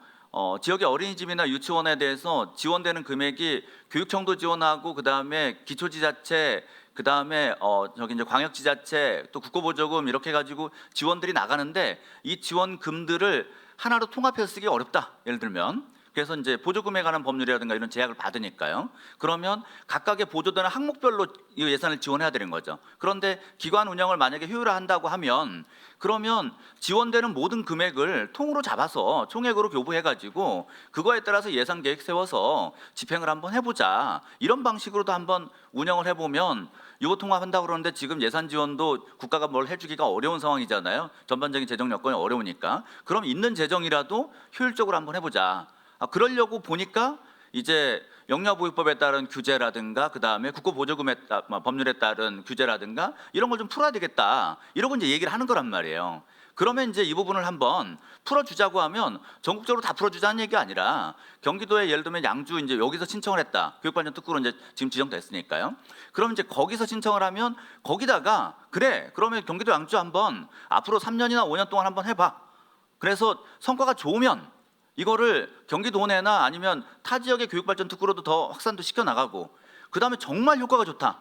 지역의 어린이집이나 유치원에 대해서 지원되는 금액이 교육청도 지원하고 그다음에 기초지자체, 그다음에 저기 이제 광역지자체, 또 국고보조금 이렇게 해가지고 지원들이 나가는데, 이 지원금들을 하나로 통합해서 쓰기 어렵다. 예를 들면 그래서 이제 보조금에 관한 법률이라든가 이런 제약을 받으니까요. 그러면 각각의 보조되는 항목별로 이 예산을 지원해야 되는 거죠. 그런데 기관 운영을 만약에 효율화한다고 하면, 그러면 지원되는 모든 금액을 통으로 잡아서 총액으로 교부해가지고 그거에 따라서 예산 계획 세워서 집행을 한번 해보자, 이런 방식으로도 한번 운영을 해보면, 유보 통합한다고 그러는데 지금 예산 지원도 국가가 뭘 해주기가 어려운 상황이잖아요. 전반적인 재정 여건이 어려우니까. 그럼 있는 재정이라도 효율적으로 한번 해보자. 그러려고 보니까 이제 영유아보육법에 따른 규제라든가 그다음에 국고보조금에 법률에 따른 규제라든가 이런 걸 좀 풀어야 되겠다, 이러고 이제 얘기를 하는 거란 말이에요. 그러면 이제 이 부분을 한번 풀어주자고 하면 전국적으로 다 풀어주자는 얘기가 아니라, 경기도에 예를 들면 양주 이제 여기서 신청을 했다. 교육발전 특구로 이제 지금 지정됐으니까요. 그럼 이제 거기서 신청을 하면 거기다가 그래, 그러면 경기도 양주 한번 앞으로 3년이나 5년 동안 한번 해봐. 그래서 성과가 좋으면 이거를 경기도 내나 아니면 타 지역의 교육발전 특구로도 더 확산도 시켜나가고, 그 다음에 정말 효과가 좋다.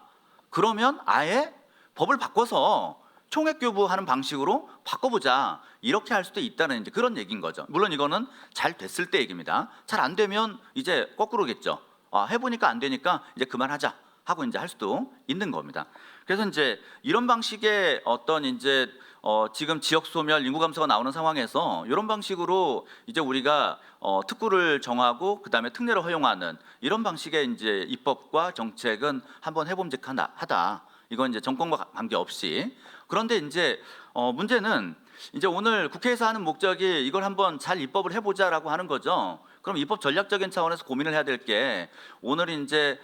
그러면 아예 법을 바꿔서 총액 교부하는 방식으로 바꿔보자, 이렇게 할 수도 있다는 이제 그런 얘기인 거죠. 물론 이거는 잘 됐을 때 얘기입니다. 잘 안 되면 이제 거꾸로겠죠. 해보니까 안 되니까 이제 그만하자 하고 이제 할 수도 있는 겁니다. 그래서 이제 이런 방식의 어떤 이제 지금 지역 소멸, 인구 감소가 나오는 상황에서 이런 방식으로 이제 우리가 특구를 정하고 그다음에 특례를 허용하는 이런 방식의 이제 입법과 정책은 한번 해봄직하다. 이건 이제 정권과 관계없이. 그런데 이제 문제는 이제 오늘 국회에서 하는 목적이 이걸 한번 잘 입법을 해보자라고 하는 거죠. 그럼 입법 전략적인 차원에서 고민을 해야 될 게, 오늘 이제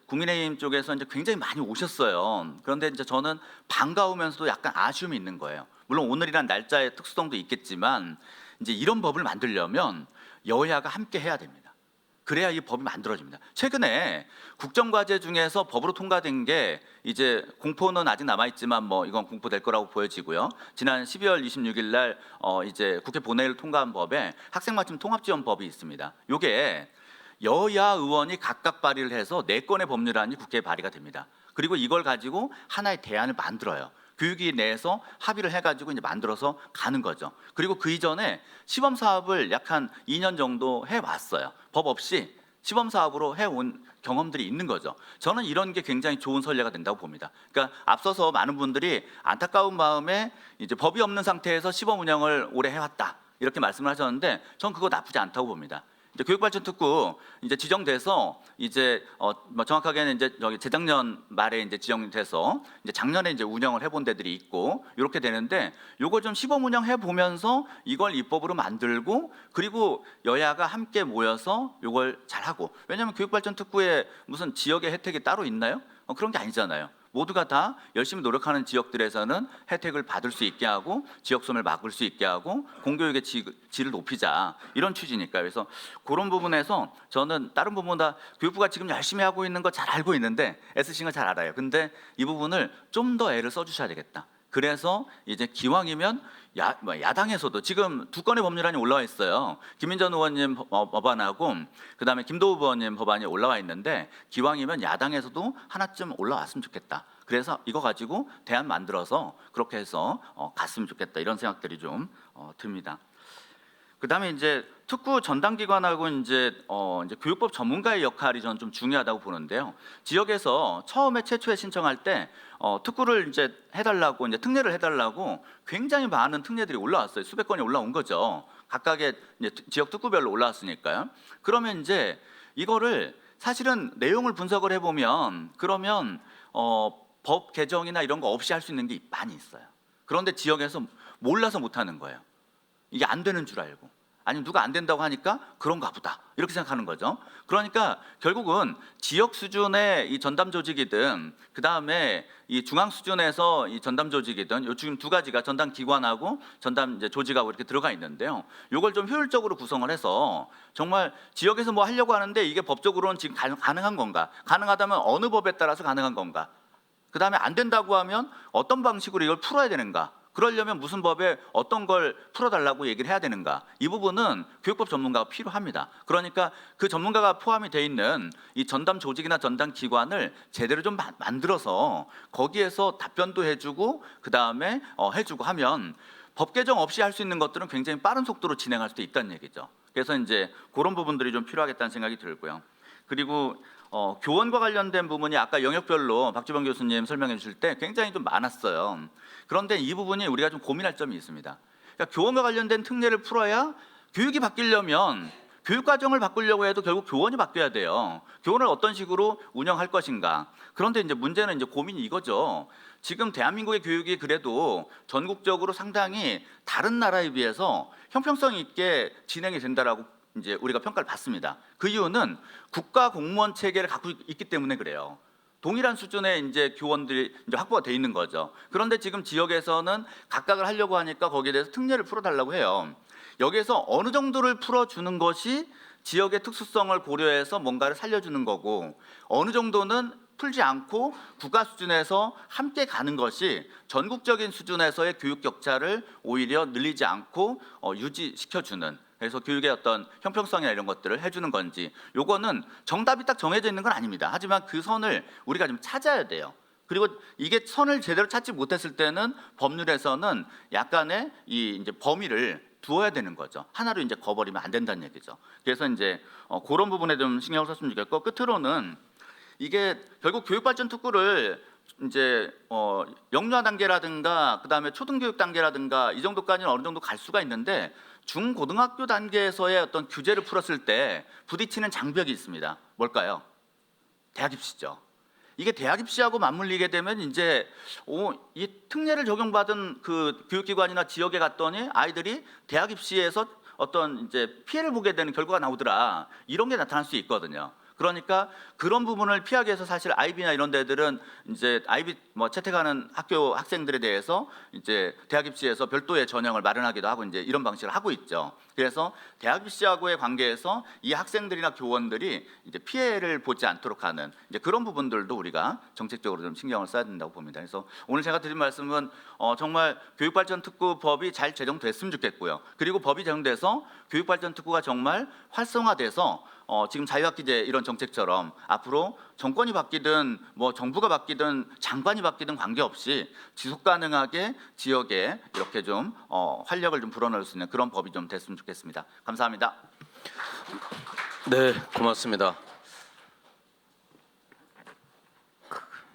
국민의힘 쪽에서 이제 굉장히 많이 오셨어요. 그런데 이제 저는 반가우면서도 약간 아쉬움이 있는 거예요. 물론 오늘이란 날짜의 특수성도 있겠지만, 이제 이런 법을 만들려면 여야가 함께 해야 됩니다. 그래야 이 법이 만들어집니다. 최근에 국정과제 중에서 법으로 통과된 게 이제 공포는 아직 남아 있지만 뭐 이건 공포될 거라고 보여지고요. 지난 12월 26일 날 이제 국회 본회의를 통과한 법에 학생 맞춤 통합 지원법이 있습니다. 요게 여야 의원이 각각 발의를 해서 4건의 법률안이 국회에 발의가 됩니다. 그리고 이걸 가지고 하나의 대안을 만들어요. 교육위 내에서 합의를 해가지고 이제 만들어서 가는 거죠. 그리고 그 이전에 시범 사업을 약 한 2년 정도 해왔어요. 법 없이 시범 사업으로 해온 경험들이 있는 거죠. 저는 이런 게 굉장히 좋은 선례가 된다고 봅니다. 그러니까 앞서서 많은 분들이 안타까운 마음에 이제 법이 없는 상태에서 시범 운영을 오래 해왔다 이렇게 말씀을 하셨는데, 전 그거 나쁘지 않다고 봅니다. 이제 교육발전특구 이제 지정돼서 이제 뭐 정확하게는 이제 저기 재작년 말에 이제 지정돼서 이제 작년에 이제 운영을 해본 데들이 있고 이렇게 되는데, 요거 좀 시범 운영해 보면서 이걸 입법으로 만들고 그리고 여야가 함께 모여서 요걸 잘하고, 왜냐하면 교육발전특구에 무슨 지역의 혜택이 따로 있나요? 그런 게 아니잖아요. 모두가 다 열심히 노력하는 지역들에서는 혜택을 받을 수 있게 하고 지역소멸 막을 수 있게 하고 공교육의 질을 높이자, 이런 취지니까요. 그래서 그런 부분에서 저는 다른 부분보다 교육부가 지금 열심히 하고 있는 거 잘 알고 있는데, 애쓰신 거 잘 알아요. 근데 이 부분을 좀 더 애를 써주셔야 되겠다. 그래서 이제 기왕이면 야당에서도 지금 2건의 법률안이 올라와 있어요. 김민전 의원님 법안하고 그다음에 김도우 의원님 법안이 올라와 있는데, 기왕이면 야당에서도 하나쯤 올라왔으면 좋겠다. 그래서 이거 가지고 대안 만들어서 그렇게 해서 갔으면 좋겠다, 이런 생각들이 좀 듭니다. 그다음에 이제 특구 전담기관하고 이제 교육법 전문가의 역할이 저는 좀 중요하다고 보는데요. 지역에서 최초에 신청할 때 특구를 이제 해달라고, 이제 특례를 해달라고 굉장히 많은 특례들이 올라왔어요. 수백 건이 올라온 거죠. 각각의 이제 지역 특구별로 올라왔으니까요. 그러면 이제 이거를 사실은 내용을 분석을 해보면 그러면 법 개정이나 이런 거 없이 할 수 있는 게 많이 있어요. 그런데 지역에서 몰라서 못하는 거예요. 이게 안 되는 줄 알고, 아니면 누가 안 된다고 하니까 그런가 보다 이렇게 생각하는 거죠. 그러니까 결국은 지역 수준의 이 전담 조직이든 그 다음에 이 중앙 수준에서 이 전담 조직이든, 요 지금 2가지가 전담 기관하고 전담 이제 조직하고 이렇게 들어가 있는데요. 요걸 좀 효율적으로 구성을 해서 정말 지역에서 뭐 하려고 하는데 이게 법적으로는 지금 가능한 건가? 가능하다면 어느 법에 따라서 가능한 건가? 그 다음에 안 된다고 하면 어떤 방식으로 이걸 풀어야 되는가? 그러려면 무슨 법에 어떤 걸 풀어달라고 얘기를 해야 되는가? 이 부분은 교육법 전문가가 필요합니다. 그러니까 그 전문가가 포함이 돼 있는 이 전담 조직이나 전담 기관을 제대로 좀 만들어서 거기에서 답변도 해주고 그 다음에 해주고 하면 법 개정 없이 할 수 있는 것들은 굉장히 빠른 속도로 진행할 수도 있다는 얘기죠. 그래서 이제 그런 부분들이 좀 필요하겠다는 생각이 들고요. 그리고 교원과 관련된 부분이 아까 영역별로 박주범 교수님 설명해 주실 때 굉장히 좀 많았어요. 그런데 이 부분이 우리가 좀 고민할 점이 있습니다. 그러니까 교원과 관련된 특례를 풀어야 교육이 바뀌려면 교육과정을 바꾸려고 해도 결국 교원이 바뀌어야 돼요. 교원을 어떤 식으로 운영할 것인가. 그런데 이제 문제는 이제 고민이 이거죠. 지금 대한민국의 교육이 그래도 전국적으로 상당히 다른 나라에 비해서 형평성 있게 진행이 된다라고 이제 우리가 평가를 받습니다. 그 이유는 국가 공무원 체계를 갖고 있기 때문에 그래요. 동일한 수준의 이제 교원들이 이제 확보가 돼 있는 거죠. 그런데 지금 지역에서는 각각을 하려고 하니까 거기에 대해서 특례를 풀어달라고 해요. 여기에서 어느 정도를 풀어주는 것이 지역의 특수성을 고려해서 뭔가를 살려주는 거고, 어느 정도는 풀지 않고 국가 수준에서 함께 가는 것이 전국적인 수준에서의 교육 격차를 오히려 늘리지 않고 유지시켜주는, 그래서 교육의 어떤 형평성이나 이런 것들을 해주는 건지, 요거는 정답이 딱 정해져 있는 건 아닙니다. 하지만 그 선을 우리가 좀 찾아야 돼요. 그리고 이게 선을 제대로 찾지 못했을 때는 법률에서는 약간의 이 이제 범위를 두어야 되는 거죠. 하나로 이제 거버리면 안 된다는 얘기죠. 그래서 이제 그런 부분에 좀 신경을 썼으면 좋겠고, 끝으로는 이게 결국 교육발전 특구를 이제 영유아 단계라든가 그다음에 초등교육 단계라든가 이 정도까지는 어느 정도 갈 수가 있는데, 중고등학교 단계에서의 어떤 규제를 풀었을 때 부딪히는 장벽이 있습니다. 뭘까요? 대학 입시죠. 이게 대학 입시하고 맞물리게 되면 이제 이 특례를 적용받은 그 교육기관이나 지역에 갔더니 아이들이 대학 입시에서 어떤 이제 피해를 보게 되는 결과가 나오더라, 이런 게 나타날 수 있거든요. 그러니까 그런 부분을 피하기 위해서 사실 아이비나 이런 데들은 이제 아이비 뭐 채택하는 학교 학생들에 대해서 이제 대학 입시에서 별도의 전형을 마련하기도 하고 이제 이런 방식을 하고 있죠. 그래서 대학 입시하고의 관계에서 이 학생들이나 교원들이 이제 피해를 보지 않도록 하는 이제 그런 부분들도 우리가 정책적으로 좀 신경을 써야 된다고 봅니다. 그래서 오늘 제가 드린 말씀은 정말 교육발전특구법이 잘 제정됐으면 좋겠고요. 그리고 법이 제정돼서 교육발전특구가 정말 활성화돼서 지금 자유학기제 이런 정책처럼 앞으로 정권이 바뀌든 뭐 정부가 바뀌든 장관이 바뀌든 관계없이 지속 가능하게 지역에 이렇게 좀 활력을 좀 불어넣을 수 있는 그런 법이 좀 됐으면 좋겠습니다. 감사합니다. 네, 고맙습니다.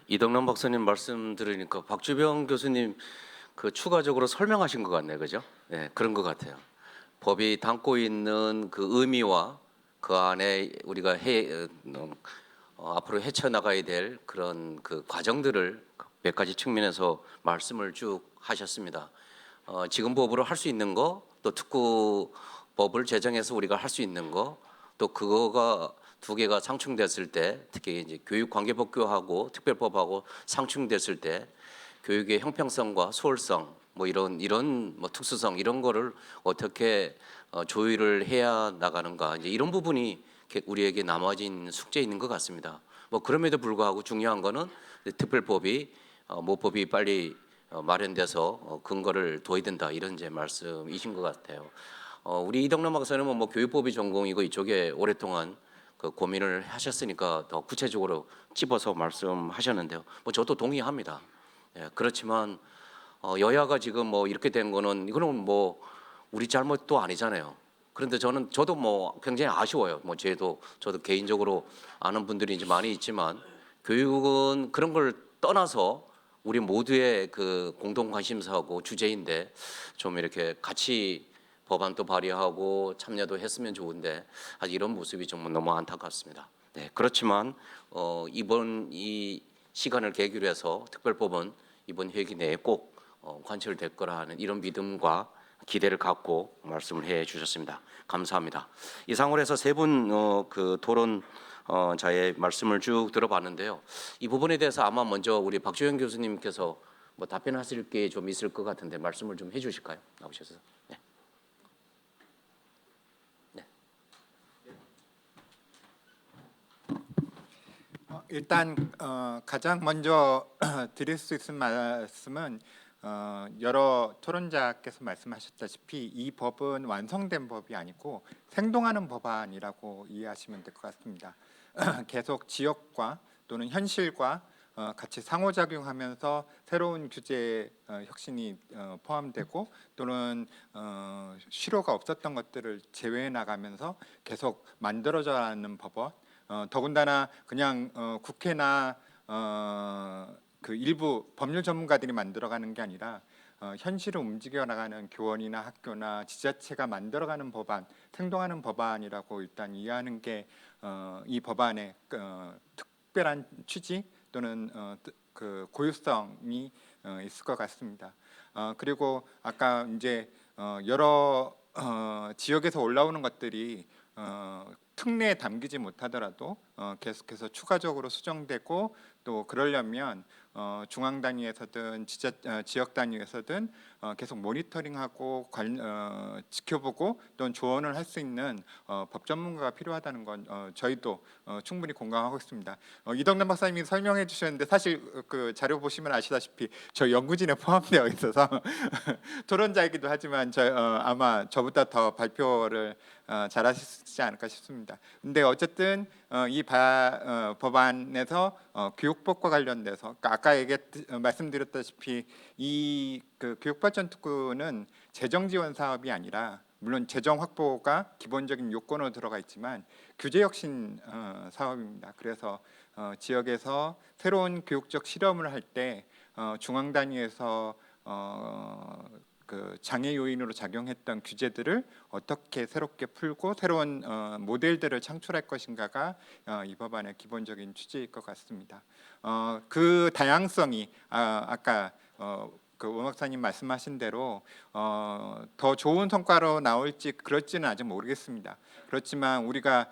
이덕남 박사님 말씀 들으니까 박주병 교수님 그 추가적으로 설명하신 것 같네요, 그죠? 네, 그런 것 같아요. 법이 담고 있는 그 의미와 그 안에 우리가 앞으로 헤쳐나가야 될 그런 그 과정들을 몇 가지 측면에서 말씀을 쭉 하셨습니다. 지금 법으로 할 수 있는 거, 또 특구법을 제정해서 우리가 할 수 있는 거, 또 그거가 두 개가 상충됐을 때, 특히 이제 교육관계법규하고 특별법하고 상충됐을 때 교육의 형평성과 소홀성, 뭐 이런 뭐 특수성 이런 거를 어떻게 조율을 해야 나가는가, 이제 이런 부분이 우리에게 남아진 숙제 있는 것 같습니다. 뭐 그럼에도 불구하고 중요한 거는 특별법이 모법이 빨리 마련돼서 근거를 둬야 된다, 이런 이제 말씀이신 것 같아요. 우리 이덕남 박사님은 뭐 교육법이 전공이고 이쪽에 오랫동안 그 고민을 하셨으니까 더 구체적으로 찝어서 말씀하셨는데요. 뭐 저도 동의합니다. 예, 그렇지만 여야가 지금 뭐 이렇게 된 거는 이거는 뭐 우리 잘못도 아니잖아요. 그런데 저도 뭐 굉장히 아쉬워요. 뭐 저도 개인적으로 아는 분들이 이제 많이 있지만 교육은 그런 걸 떠나서 우리 모두의 그 공동 관심사하고 주제인데 좀 이렇게 같이 법안도 발의하고 참여도 했으면 좋은데 아직 이런 모습이 좀 너무 안타깝습니다. 네, 그렇지만 이번 이 시간을 계기로 해서 특별법은 이번 회기 내에 꼭 관철될 거라 하는 이런 믿음과 기대를 갖고 말씀을 해 주셨습니다. 감사합니다. 이상으로 해서 세 분 그 토론자의 말씀을 쭉 들어봤는데요. 이 부분에 대해서 아마 먼저 우리 박주영 교수님께서 뭐 답변하실 게 좀 있을 것 같은데 말씀을 좀 해주실까요? 나오셔서. 네. 일단 가장 먼저 드릴 수 있는 말씀은 여러 토론자께서 말씀하셨다시피 이 법은 완성된 법이 아니고 생동하는 법안이라고 이해하시면 될 것 같습니다. 계속 지역과 또는 현실과 같이 상호작용하면서 새로운 규제 혁신이 포함되고 또는 실효가 없었던 것들을 제외해 나가면서 계속 만들어져가는 법원, 더군다나 그냥 국회나 그 일부 법률 전문가들이 만들어가는 게 아니라 현실을 움직여 나가는 교원이나 학교나 지자체가 만들어가는 법안, 생동하는 법안이라고 일단 이해하는 게 이 법안의 특별한 취지 또는 그 고유성이 있을 것 같습니다. 그리고 아까 이제 여러 지역에서 올라오는 것들이 특례에 담기지 못하더라도 계속해서 추가적으로 수정되고 또 그러려면 중앙 단위에서든 지역 단위에서든 계속 모니터링하고 지켜보고 또는 조언을 할 수 있는 법 전문가가 필요하다는 건 저희도 충분히 공감하고 있습니다. 이덕남 박사님이 설명해 주셨는데 사실 그 자료 보시면 아시다시피 저 연구진에 포함되어 있어서 토론자이기도 하지만 아마 저보다 더 발표를 잘하시지 않을까 싶습니다. 근데 어쨌든 이 법안에서 교육법과 관련돼서 아까 말씀드렸다시피 이 그 교육발전특구는 재정 지원 사업이 아니라 물론 재정 확보가 기본적인 요건으로 들어가 있지만 규제 혁신 사업입니다. 그래서 지역에서 새로운 교육적 실험을 할 때 중앙 단위에서 그 장애 요인으로 작용했던 규제들을 어떻게 새롭게 풀고 새로운 모델들을 창출할 것인가가 이 법안의 기본적인 취지일 것 같습니다. 그 다양성이 아까 그 오 목사님 말씀하신 대로 더 좋은 성과로 나올지 그럴지는 아직 모르겠습니다. 그렇지만 우리가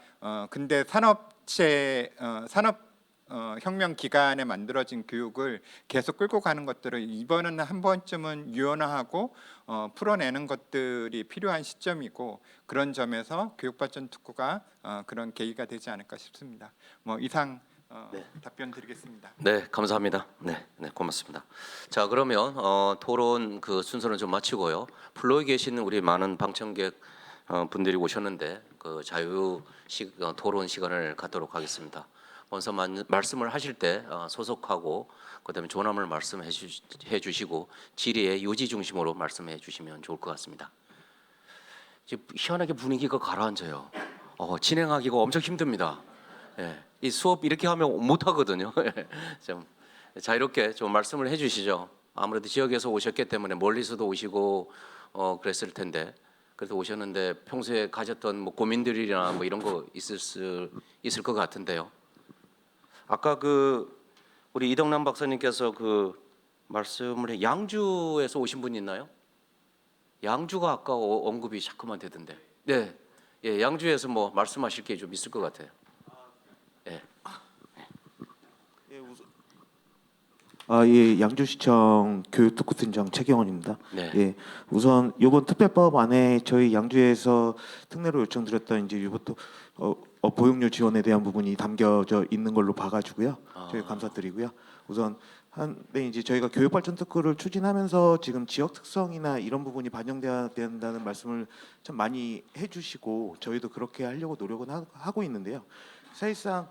근대 산업 혁명 기간에 만들어진 교육을 계속 끌고 가는 것들을 이번에는 한 번쯤은 유연화하고 풀어내는 것들이 필요한 시점이고, 그런 점에서 교육발전특구가 그런 계기가 되지 않을까 싶습니다. 뭐 이상 답변 드리겠습니다. 네, 감사합니다. 네, 고맙습니다. 자, 그러면 토론 그 순서는 좀 마치고요. 플로에 계시는 우리 많은 방청객 분들이 오셨는데 그 토론 시간을 갖도록 하겠습니다. 먼저 말씀을 하실 때 소속하고 그다음에 조남을 말씀해 주시고 질의의 요지 중심으로 말씀해 주시면 좋을 것 같습니다. 이제 희한하게 분위기가 가라앉아요. 진행하기가 엄청 힘듭니다. 예, 이 수업 이렇게 하면 못 하거든요. 좀 자유롭게 좀 말씀을 해주시죠. 아무래도 지역에서 오셨기 때문에 멀리서도 오시고 그랬을 텐데, 그래도 오셨는데 평소에 가졌던 뭐 고민들이나 뭐 이런 거 있을 것 같은데요. 아까 그 우리 이덕남 박사님께서 그 말씀을 양주에서 오신 분 있나요? 양주가 아까 언급이 자꾸만 되던데. 네, 예, 양주에서 뭐 말씀하실 게 좀 있을 것 같아요. 예. 예, 양주시청 교육특구팀장 최경원입니다. 네. 예, 우선 이번 특별법 안에 저희 양주에서 특례로 요청드렸던 이제 이것도 보육료 지원에 대한 부분이 담겨져 있는 걸로 봐가지고요. 저희 감사드리고요. 우선 네, 이제 저희가 교육발전특구를 추진하면서 지금 지역 특성이나 이런 부분이 반영돼야 된다는 말씀을 참 많이 해주시고 저희도 그렇게 하려고 노력은 하고 있는데요. 사실상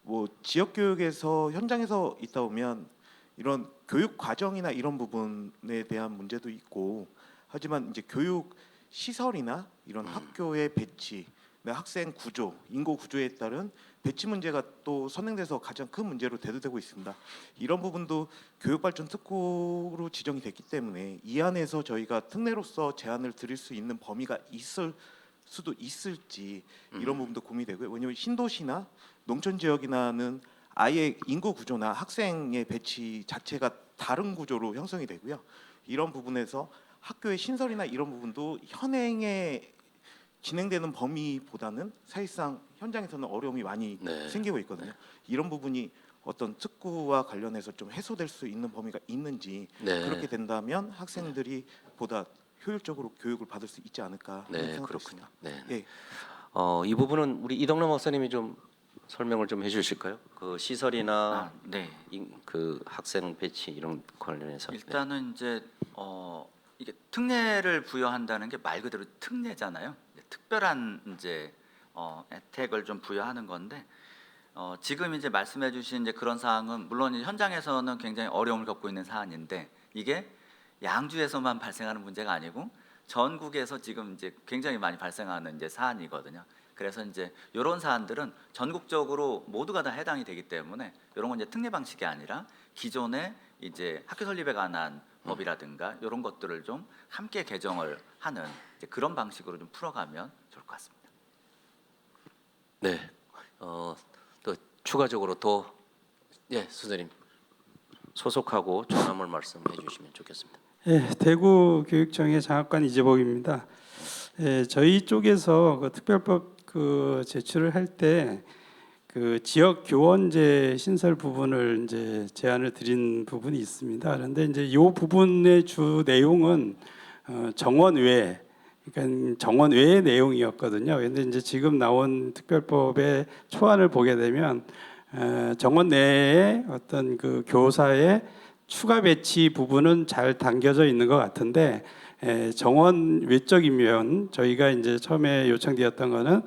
뭐 지역 교육에서 현장에서 있다 보면 이런 교육 과정이나 이런 부분에 대한 문제도 있고, 하지만 이제 교육 시설이나 이런 학교의 배치, 학생 구조, 인구 구조에 따른 배치 문제가 또 선행돼서 가장 큰 문제로 대두되고 있습니다. 이런 부분도 교육발전 특구로 지정이 됐기 때문에 이 안에서 저희가 특례로서 제안을 드릴 수 있는 범위가 있을 수도 있을지 이런 부분도 고민이 되고요. 왜냐하면 신도시나 농촌 지역이나는 아예 인구 구조나 학생의 배치 자체가 다른 구조로 형성이 되고요. 이런 부분에서 학교의 신설이나 이런 부분도 현행에 진행되는 범위보다는 사실상 현장에서는 어려움이 많이 생기고 있거든요. 이런 부분이 어떤 특구와 관련해서 좀 해소될 수 있는 범위가 있는지, 그렇게 된다면 학생들이 보다 효율적으로 교육을 받을 수 있지 않을까 생각합니다. 네. 예. 이 부분은 우리 이덕남 박사님이 좀 설명을 좀 해주실까요? 그 시설이나 그 학생 배치 이런 관련해서. 일단은 이제 이게 특례를 부여한다는 게 말 그대로 특례잖아요. 특별한 이제 혜택을 좀 부여하는 건데, 지금 이제 말씀해주신 이제 그런 사항은 물론 이제 현장에서는 굉장히 어려움을 겪고 있는 사안인데, 이게 양주에서만 발생하는 문제가 아니고 전국에서 지금 이제 굉장히 많이 발생하는 이제 사안이거든요. 그래서 이제 이런 사안들은 전국적으로 모두가 다 해당이 되기 때문에 이런 건 이제 특례 방식이 아니라 기존의 이제 학교 설립에 관한 법이라든가 이런 것들을 좀 함께 개정을 하는 이제 그런 방식으로 좀 풀어가면 좋을 것 같습니다. 네. 또 추가적으로 선생님 소속하고 전함을 말씀해 주시면 좋겠습니다. 예, 대구교육청의 장학관 이재복입니다. 예, 저희 쪽에서 그 특별법 그 제출을 할 때 그 지역 교원제 신설 부분을 이제 제안을 드린 부분이 있습니다. 그런데 이제 이 부분의 주 내용은 정원 외, 그러니까 정원 외의 내용이었거든요. 그런데 이제 지금 나온 특별법의 초안을 보게 되면 정원 내에 어떤 그 교사의 추가 배치 부분은 잘 담겨져 있는 것 같은데, 정원 외적이면 저희가 이제 처음에 요청드렸던 거는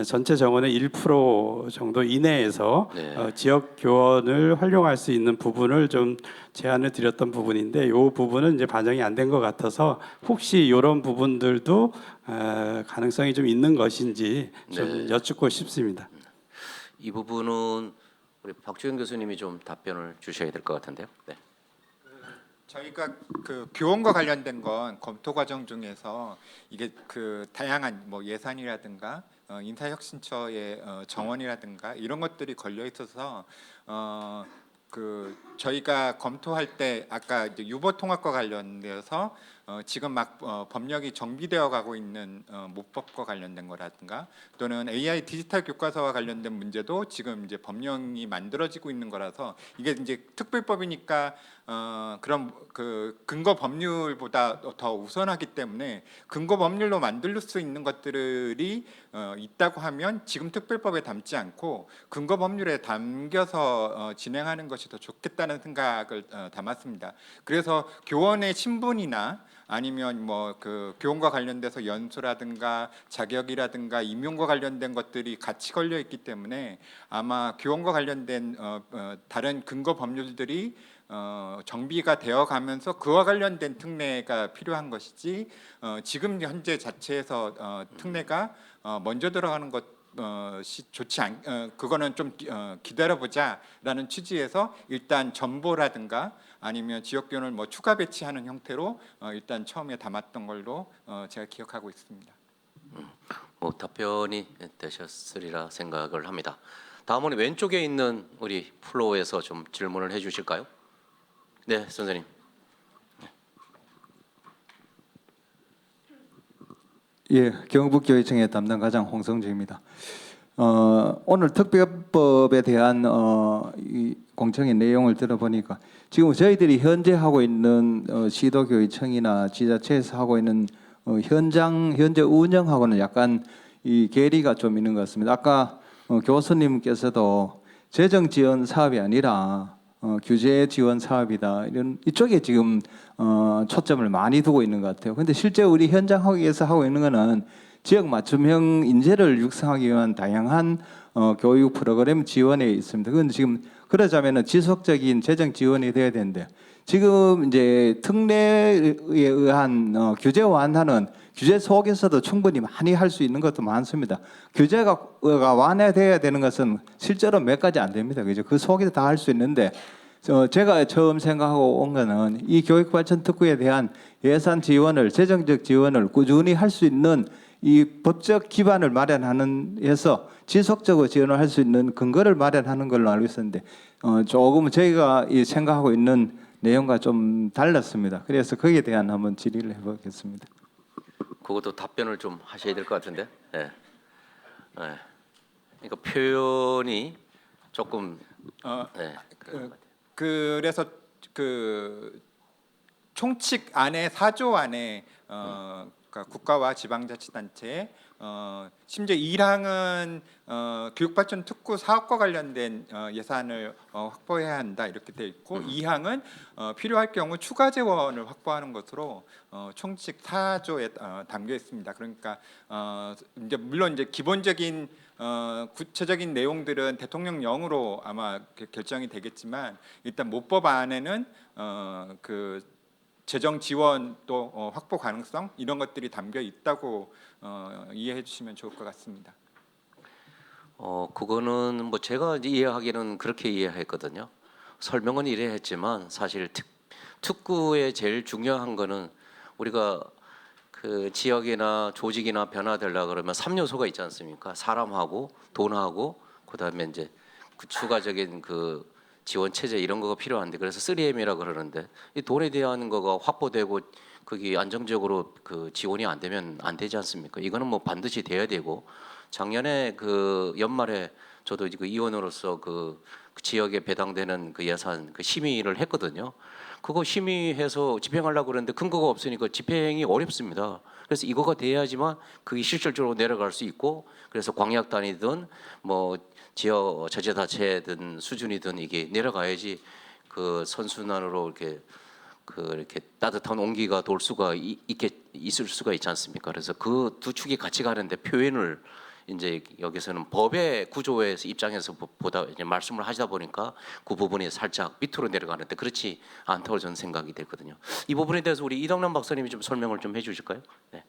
전체 정원의 1% 정도 이내에서 지역 교원을 활용할 수 있는 부분을 좀 제안을 드렸던 부분인데, 이 부분은 이제 반영이 안 된 것 같아서 혹시 이런 부분들도 가능성이 좀 있는 것인지 좀 여쭙고 싶습니다. 이 부분은 우리 박주영 교수님이 좀 답변을 주셔야 될 것 같은데요. 네. 저희가 그 교원과 관련된 건 검토 과정 중에서 이게 그 다양한 뭐 예산이라든가 인사혁신처의 정원이라든가 이런 것들이 걸려 있어서 저희가 검토할 때 아까 이제 유보 통합과 관련되어서 지금 막 법령이 정비되어 가고 있는 모법과 관련된 거라든가 또는 AI 디지털 교과서와 관련된 문제도 지금 이제 법령이 만들어지고 있는 거라서 이게 이제 특별법이니까 그런 그 근거 법률보다 더 우선하기 때문에 근거 법률로 만들 수 있는 것들이 있다고 하면 지금 특별법에 담지 않고 근거 법률에 담겨서 진행하는 것이 더 좋겠다는 생각을 담았습니다. 그래서 교원의 신분이나 아니면 뭐 그 교원과 관련돼서 연수라든가 자격이라든가 임용과 관련된 것들이 같이 걸려 있기 때문에 아마 교원과 관련된 다른 근거 법률들이 정비가 되어 가면서 그와 관련된 특례가 필요한 것이지 지금 현재 자체에서 특례가 먼저 들어가는 것이 좋지 않 그거는 좀 기다려보자라는 취지에서 일단 전보라든가 아니면 지역교원을 뭐 추가 배치하는 형태로 일단 처음에 담았던 걸로 제가 기억하고 있습니다. 뭐 답변이 되셨으리라 생각을 합니다. 다음은 왼쪽에 있는 우리 플로어에서 좀 질문을 해주실까요? 네, 선생님. 예, 경북교육청의 담당 과장 홍성주입니다. 오늘 특별법에 대한 이 공청회 내용을 들어보니까 지금 저희들이 현재 하고 있는 시도교육청이나 지자체에서 하고 있는 현재 운영하고는 약간 이 괴리가 좀 있는 것 같습니다. 아까 교수님께서도 재정 지원 사업이 아니라 규제 지원 사업이다 이런 이쪽에 지금 초점을 많이 두고 있는 것 같아요. 근데 실제 우리 현장학에서 하고 있는 거는 지역 맞춤형 인재를 육성하기 위한 다양한 교육 프로그램 지원에 있습니다. 그런데 지금 그러자면은 지속적인 재정 지원이 돼야 되는데 지금 이제 특례에 의한 규제 완화는 규제 속에서도 충분히 많이 할 수 있는 것도 많습니다. 규제가 완화돼야 되는 것은 실제로 몇 가지 안 됩니다. 그죠? 그 속에서 다 할 수 있는데 제가 처음 생각하고 온 거는 이 교육발전 특구에 대한 예산 지원을 재정적 지원을 꾸준히 할 수 있는 이 법적 기반을 마련하는 해서 지속적으로 지원을 할 수 있는 근거를 마련하는 걸로 알고 있었는데 조금 저희가 생각하고 있는 내용과 좀 달랐습니다. 그래서 거기에 대한 한번 질의를 해보겠습니다. 그것도 답변을 좀 하셔야 될 것 같은데. 네. 네. 그러니까 표현이 조금. 네. 그래서 그 총칙 안에 4조 안에 그러니까 국가와 지방자치단체 심지어 1항은 교육발전 특구 사업과 관련된 예산을 확보해야 한다 이렇게 되어 있고 2항은 필요할 경우 추가 재원을 확보하는 것으로 총칙 4조에 담겨 있습니다. 그러니까 이제 물론 이제 기본적인 구체적인 내용들은 대통령령으로 아마 결정이 되겠지만 일단 모법 안에는 그 재정 지원 또 확보 가능성 이런 것들이 담겨 있다고 이해해 주시면 좋을 것 같습니다. 그거는 뭐 제가 이해하기는 그렇게 이해했거든요. 설명은 이래 했지만 사실 특구의 제일 중요한 거는 우리가 그 지역이나 조직이나 변화되려 그러면 3요소가 있지 않습니까? 사람하고 돈하고 그다음에 이제 그 추가적인 그 지원 체제 이런 거가 필요한데 그래서 3M이라 그러는데 이 돈에 대한 거가 확보되고 그게 안정적으로 그 지원이 안 되면 안 되지 않습니까? 이거는 뭐 반드시 돼야 되고 작년에 그 연말에 저도 그 의원으로서 그 지역에 배당되는 그 예산 그 심의를 했거든요. 그거 심의해서 집행하려고 그러는데 근거가 없으니까 집행이 어렵습니다. 그래서 이거가 돼야지만 그게 실질적으로 내려갈 수 있고 그래서 광역 단위든 뭐 지역 자치단체든 수준이든 이게 내려가야지 그 선순환으로 이렇게 따뜻한 온기가 돌 수가 있을 수가 있지 않습니까? 그래서 그 두 축이 같이 가는데 표현을 이제 여기서는 법의 구조에서 입장에서 보다 이제 말씀을 하시다 보니까 그 부분이 살짝 밑으로 내려가는데 그렇지 않다고 저는 생각이 되거든요. 이 부분에 대해서 우리 이덕남 박사님이 좀 설명을 좀 해주실까요? 네,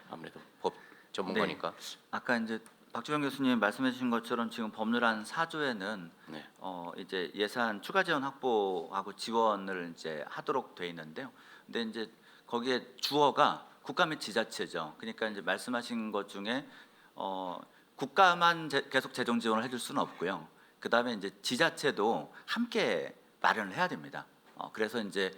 아무래도 법 전문가니까. 네. 아까 이제 박주영 교수님 말씀해주신 것처럼 지금 법률안 4조에는 네. 이제 예산 추가 지원 확보하고 지원을 이제 하도록 돼 있는데요. 근데 이제 거기에 주어가 국가 및 지자체죠. 그러니까 이제 말씀하신 것 중에 국가만 계속 재정 지원을 해줄 수는 없고요. 그 다음에 이제 지자체도 함께 마련을 해야 됩니다. 그래서 이제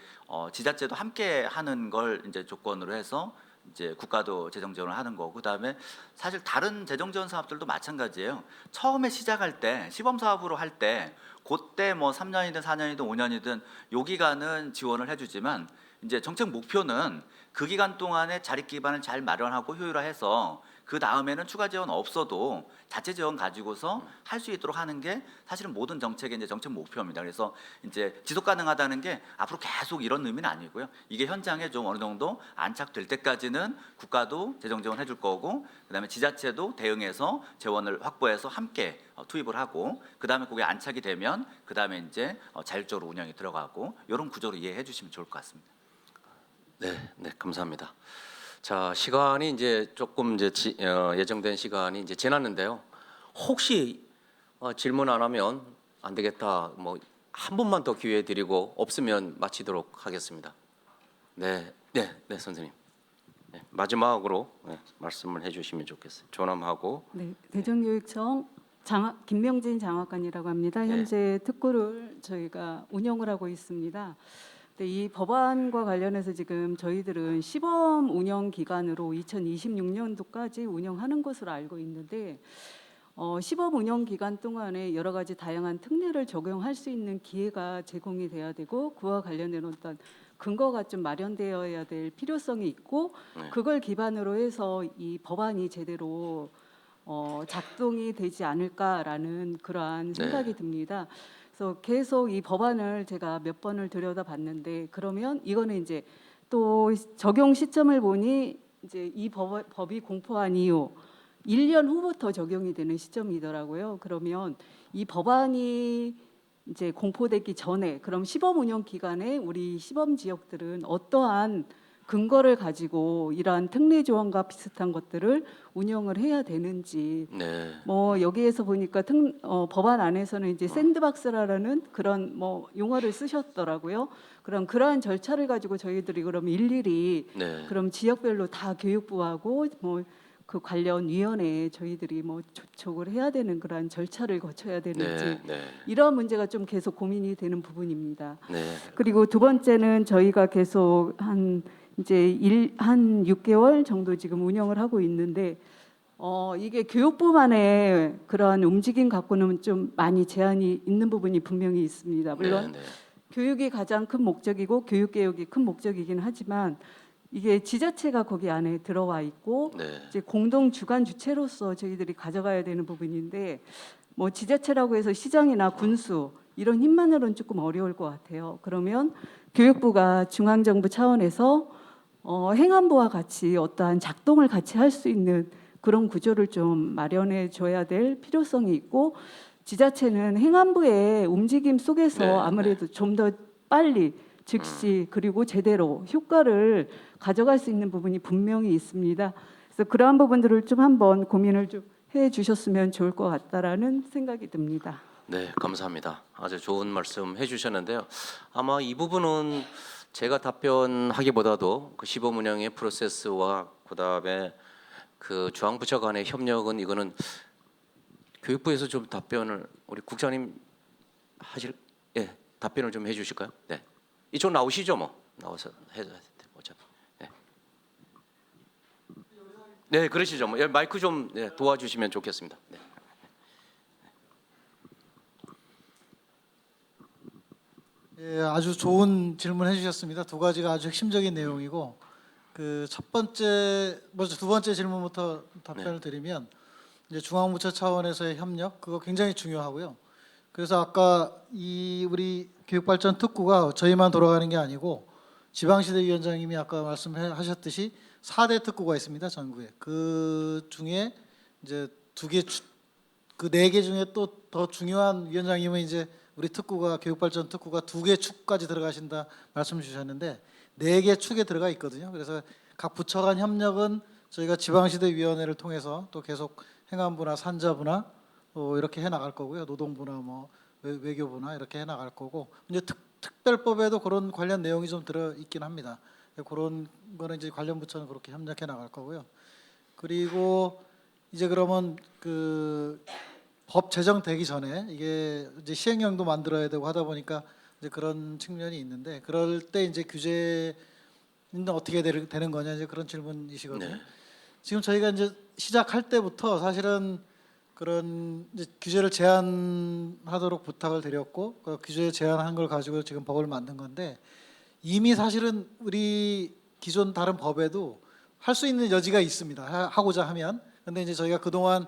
지자체도 함께 하는 걸 이제 조건으로 해서 이제 국가도 재정 지원을 하는 거고, 그다음에 사실 다른 재정 지원 사업들도 마찬가지예요. 처음에 시작할 때 시범 사업으로 할 때 그때 뭐 3년이든 4년이든 5년이든 요 기간은 지원을 해주지만 이제 정책 목표는 그 기간 동안에 자립 기반을 잘 마련하고 효율화해서 그 다음에는 추가 지원 없어도 자체 지원 가지고서 할 수 있도록 하는 게 사실은 모든 정책의 이제 정책 목표입니다. 그래서 이제 지속 가능하다는 게 앞으로 계속 이런 의미는 아니고요. 이게 현장에 좀 어느 정도 안착될 때까지는 국가도 재정 지원해 줄 거고, 그다음에 지자체도 대응해서 재원을 확보해서 함께 투입을 하고, 그다음에 그게 안착이 되면 그다음에 이제 자율적으로 운영이 들어가고, 이런 구조로 이해해 주시면 좋을 것 같습니다. 네, 네, 감사합니다. 자, 시간이 이제 조금 이제 예정된 시간이 이제 지났는데요. 혹시 질문 안 하면 안 되겠다. 뭐 한 분만 더 기회 드리고 없으면 마치도록 하겠습니다. 네, 네, 네, 선생님. 네, 마지막으로 말씀을 해주시면 좋겠어요. 조남하고. 네, 대전교육청 김명진 장학관이라고 합니다. 현재 특구를 저희가 운영을 하고 있습니다. 이 법안과 관련해서 지금 저희들은 시범 운영 기간으로 2026년도까지 운영하는 것으로 알고 있는데, 시범 운영 기간 동안에 여러 가지 다양한 특례를 적용할 수 있는 기회가 제공이 돼야 되고, 그와 관련된 어떤 근거가 좀 마련되어야 될 필요성이 있고, 그걸 기반으로 해서 이 법안이 제대로 작동이 되지 않을까라는 그러한 생각이 듭니다. 그래서 계속 이 법안을 제가 몇 번을 들여다봤는데, 그러면 이거는 이제 또 적용 시점을 보니 이제 이 법이 공포한 이후 1년 후부터 적용이 되는 시점이더라고요. 그러면 이 법안이 이제 공포되기 전에, 그럼 시범 운영 기간에 우리 시범 지역들은 어떠한 근거를 가지고 이러한 특례 조항과 비슷한 것들을 운영을 해야 되는지, 뭐 여기에서 보니까 법안 안에서는 이제 샌드박스라는 그런 뭐 용어를 쓰셨더라고요. 그럼 그러한 절차를 가지고 저희들이 그럼 일일이 그럼 지역별로 다 교육부하고 뭐 그 관련 위원회에 저희들이 뭐 조촉을 해야 되는 그러한 절차를 거쳐야 되는지, 이러한 문제가 좀 계속 고민이 되는 부분입니다. 그리고 두 번째는 저희가 계속 한 6개월 정도 지금 운영을 하고 있는데, 이게 교육부만의 그러한 움직임 갖고는 좀 많이 제한이 있는 부분이 분명히 있습니다. 물론 교육이 가장 큰 목적이고 교육개혁이 큰 목적이긴 하지만, 이게 지자체가 거기 안에 들어와 있고 이제 공동 주관 주체로서 저희들이 가져가야 되는 부분인데, 뭐 지자체라고 해서 시장이나 군수 이런 힘만으로는 조금 어려울 것 같아요. 그러면 교육부가 중앙정부 차원에서 행안부와 같이 어떠한 작동을 같이 할 수 있는 그런 구조를 좀 마련해 줘야 될 필요성이 있고, 지자체는 행안부의 움직임 속에서 아무래도 좀 더 빨리 즉시 그리고 제대로 효과를 가져갈 수 있는 부분이 분명히 있습니다. 그래서 그러한 부분들을 좀 한번 고민을 좀 해주셨으면 좋을 것 같다라는 생각이 듭니다. 네, 감사합니다. 아주 좋은 말씀 해주셨는데요. 아마 이 부분은 제가 답변하기보다도 그 시범 운영의 프로세스와 그다음에 그 중앙부처 간의 협력은, 이거는 교육부에서 좀 답변을 우리 국장님 답변을 좀 해주실까요? 네, 이쪽 나오시죠, 뭐 나와서 해줘야 돼. 어차피. 네, 그러시죠. 뭐 마이크 좀 도와주시면 좋겠습니다. 네. 아주 좋은 질문 해주셨습니다. 두 가지가 아주 핵심적인 내용이고, 그 첫 번째, 먼저 두 번째 질문부터 답변을 드리면, 이제 중앙부처 차원에서의 협력, 그거 굉장히 중요하고요. 그래서 아까 우리 교육발전 특구가 저희만 돌아가는 게 아니고, 지방시대위원장님이 아까 말씀하셨듯이 4대 특구가 있습니다, 전국에. 그 중에 이제 그 4개 중에 또 더 중요한 위원장님은 이제 우리 특구가, 교육발전 특구가 2개 축까지 들어가신다 말씀 주셨는데, 4개 축에 들어가 있거든요. 그래서 각 부처 간 협력은 저희가 지방시대위원회를 통해서 또 계속 행안부나 산자부나 이렇게 해 나갈 거고요. 노동부나 뭐 외교부나 이렇게 해 나갈 거고, 이제 특별법에도 그런 관련 내용이 좀 들어 있긴 합니다. 그런 거는 이제 관련 부처는 그렇게 협력해 나갈 거고요. 그리고 이제 그러면 그 법 제정되기 전에 이게 이제 시행령도 만들어야 되고 하다 보니까 이제 그런 측면이 있는데 그럴 때 이제 규제는 어떻게 되는 거냐 이제 그런 질문이시거든요. 네. 지금 저희가 이제 시작할 때부터 사실은 그런 이제 규제를 제한하도록 부탁을 드렸고 그 규제 제한한 걸 가지고 지금 법을 만든 건데 이미 사실은 우리 기존 다른 법에도 할 수 있는 여지가 있습니다. 하고자 하면. 근데 이제 저희가 그동안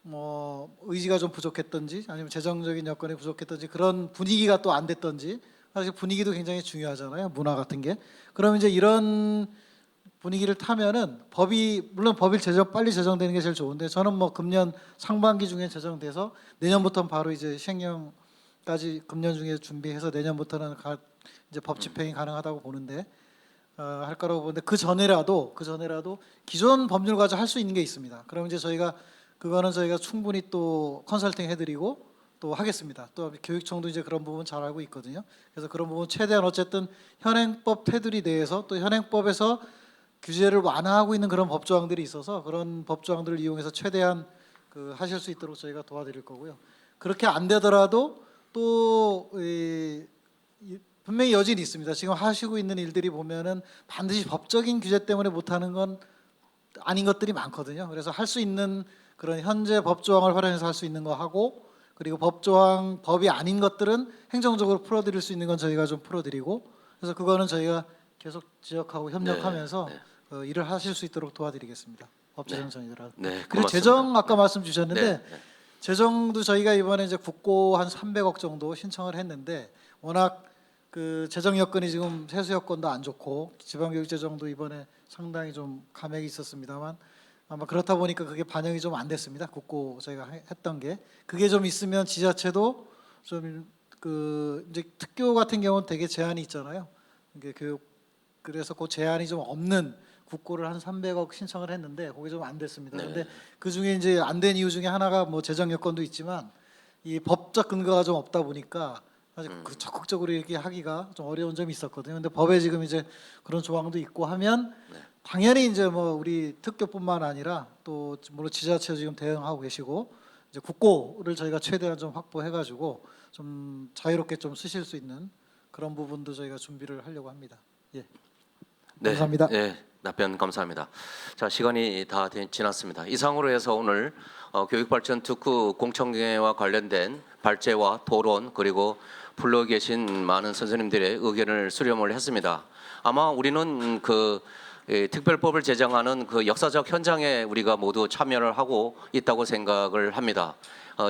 뭐 의지가 좀 부족했던지 아니면 재정적인 여건이 부족했던지 그런 분위기가 또 안 됐던지 사실 분위기도 굉장히 중요하잖아요. 문화 같은 게. 그럼 이제 이런 분위기를 타면은 물론 법이 빨리 제정되는 게 제일 좋은데 저는 뭐 금년 상반기 중에 제정돼서 내년부터는 바로 이제 시행령까지 금년 중에 준비해서 내년부터는 이제 법 집행이 가능하다고 보는데 할 거라고 보는데 그 전에라도 기존 법률 가지고 할 수 있는 게 있습니다. 그럼 이제 그거는 저희가 충분히 또 컨설팅 해드리고 또 하겠습니다. 또 교육청도 이제 그런 부분 잘 알고 있거든요. 그래서 그런 부분 최대한 어쨌든 현행법 테두리 내에서 또 현행법에서 규제를 완화하고 있는 그런 법조항들이 있어서 그런 법조항들을 이용해서 최대한 하실 수 있도록 저희가 도와드릴 거고요. 그렇게 안 되더라도 또 분명히 여지는 있습니다. 지금 하시고 있는 일들이 보면은 반드시 법적인 규제 때문에 못하는 건 아닌 것들이 많거든요. 그래서 할 수 있는 그런 현재 법조항을 활용해서 할 수 있는 거 하고 그리고 법이 아닌 것들은 행정적으로 풀어드릴 수 있는 건 저희가 좀 풀어드리고 그래서 그거는 저희가 계속 지적하고 협력하면서 일을 하실 수 있도록 도와드리겠습니다. 법제정전이더라도. 네, 그리고 고맙습니다. 재정 아까 말씀 주셨는데 네, 네. 재정도 저희가 이번에 이제 국고 한 300억 정도 신청을 했는데 워낙 그 재정 여건이 지금 세수 여건도 안 좋고 지방교육 재정도 이번에 상당히 좀 감액이 있었습니다만 아마 그렇다 보니까 그게 반영이 좀 안 됐습니다. 국고 저희가 했던 게 그게 좀 있으면 지자체도 좀 이제 특교 같은 경우는 되게 제한이 있잖아요. 이게 그래서 그 제한이 좀 없는 국고를 한 300억 신청을 했는데 그게 좀 안 됐습니다. 그런데 그 중에 이제 안 된 이유 중에 하나가 뭐 재정 여건도 있지만 이 법적 근거가 좀 없다 보니까 사실 적극적으로 이렇게 하기가 좀 어려운 점이 있었거든요. 근데 법에 지금 이제 그런 조항도 있고 하면 당연히 이제 뭐 우리 특교뿐만 아니라 또 물론 지자체 지금 대응하고 계시고 이제 국고를 저희가 최대한 좀 확보해가지고 좀 자유롭게 좀 쓰실 수 있는 그런 부분도 저희가 준비를 하려고 합니다. 예. 감사합니다. 네, 답변 감사합니다. 자, 시간이 다 지났습니다. 이상으로 해서 오늘 교육발전 특구 공청회와 관련된 발제와 토론 그리고 불러 계신 많은 선생님들의 의견을 수렴을 했습니다. 아마 우리는 특별법을 제정하는 그 역사적 현장에 우리가 모두 참여를 하고 있다고 생각을 합니다.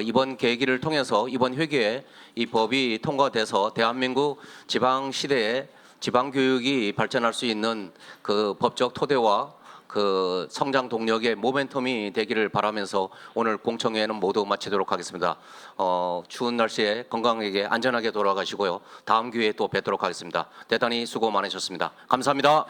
이번 계기를 통해서 이번 회기에 이 법이 통과돼서 대한민국 지방 시대에 지방 교육이 발전할 수 있는 그 법적 토대와 그 성장 동력의 모멘텀이 되기를 바라면서 오늘 공청회는 모두 마치도록 하겠습니다. 추운 날씨에 건강하게 안전하게 돌아가시고요. 다음 기회에 또 뵙도록 하겠습니다. 대단히 수고 많으셨습니다. 감사합니다.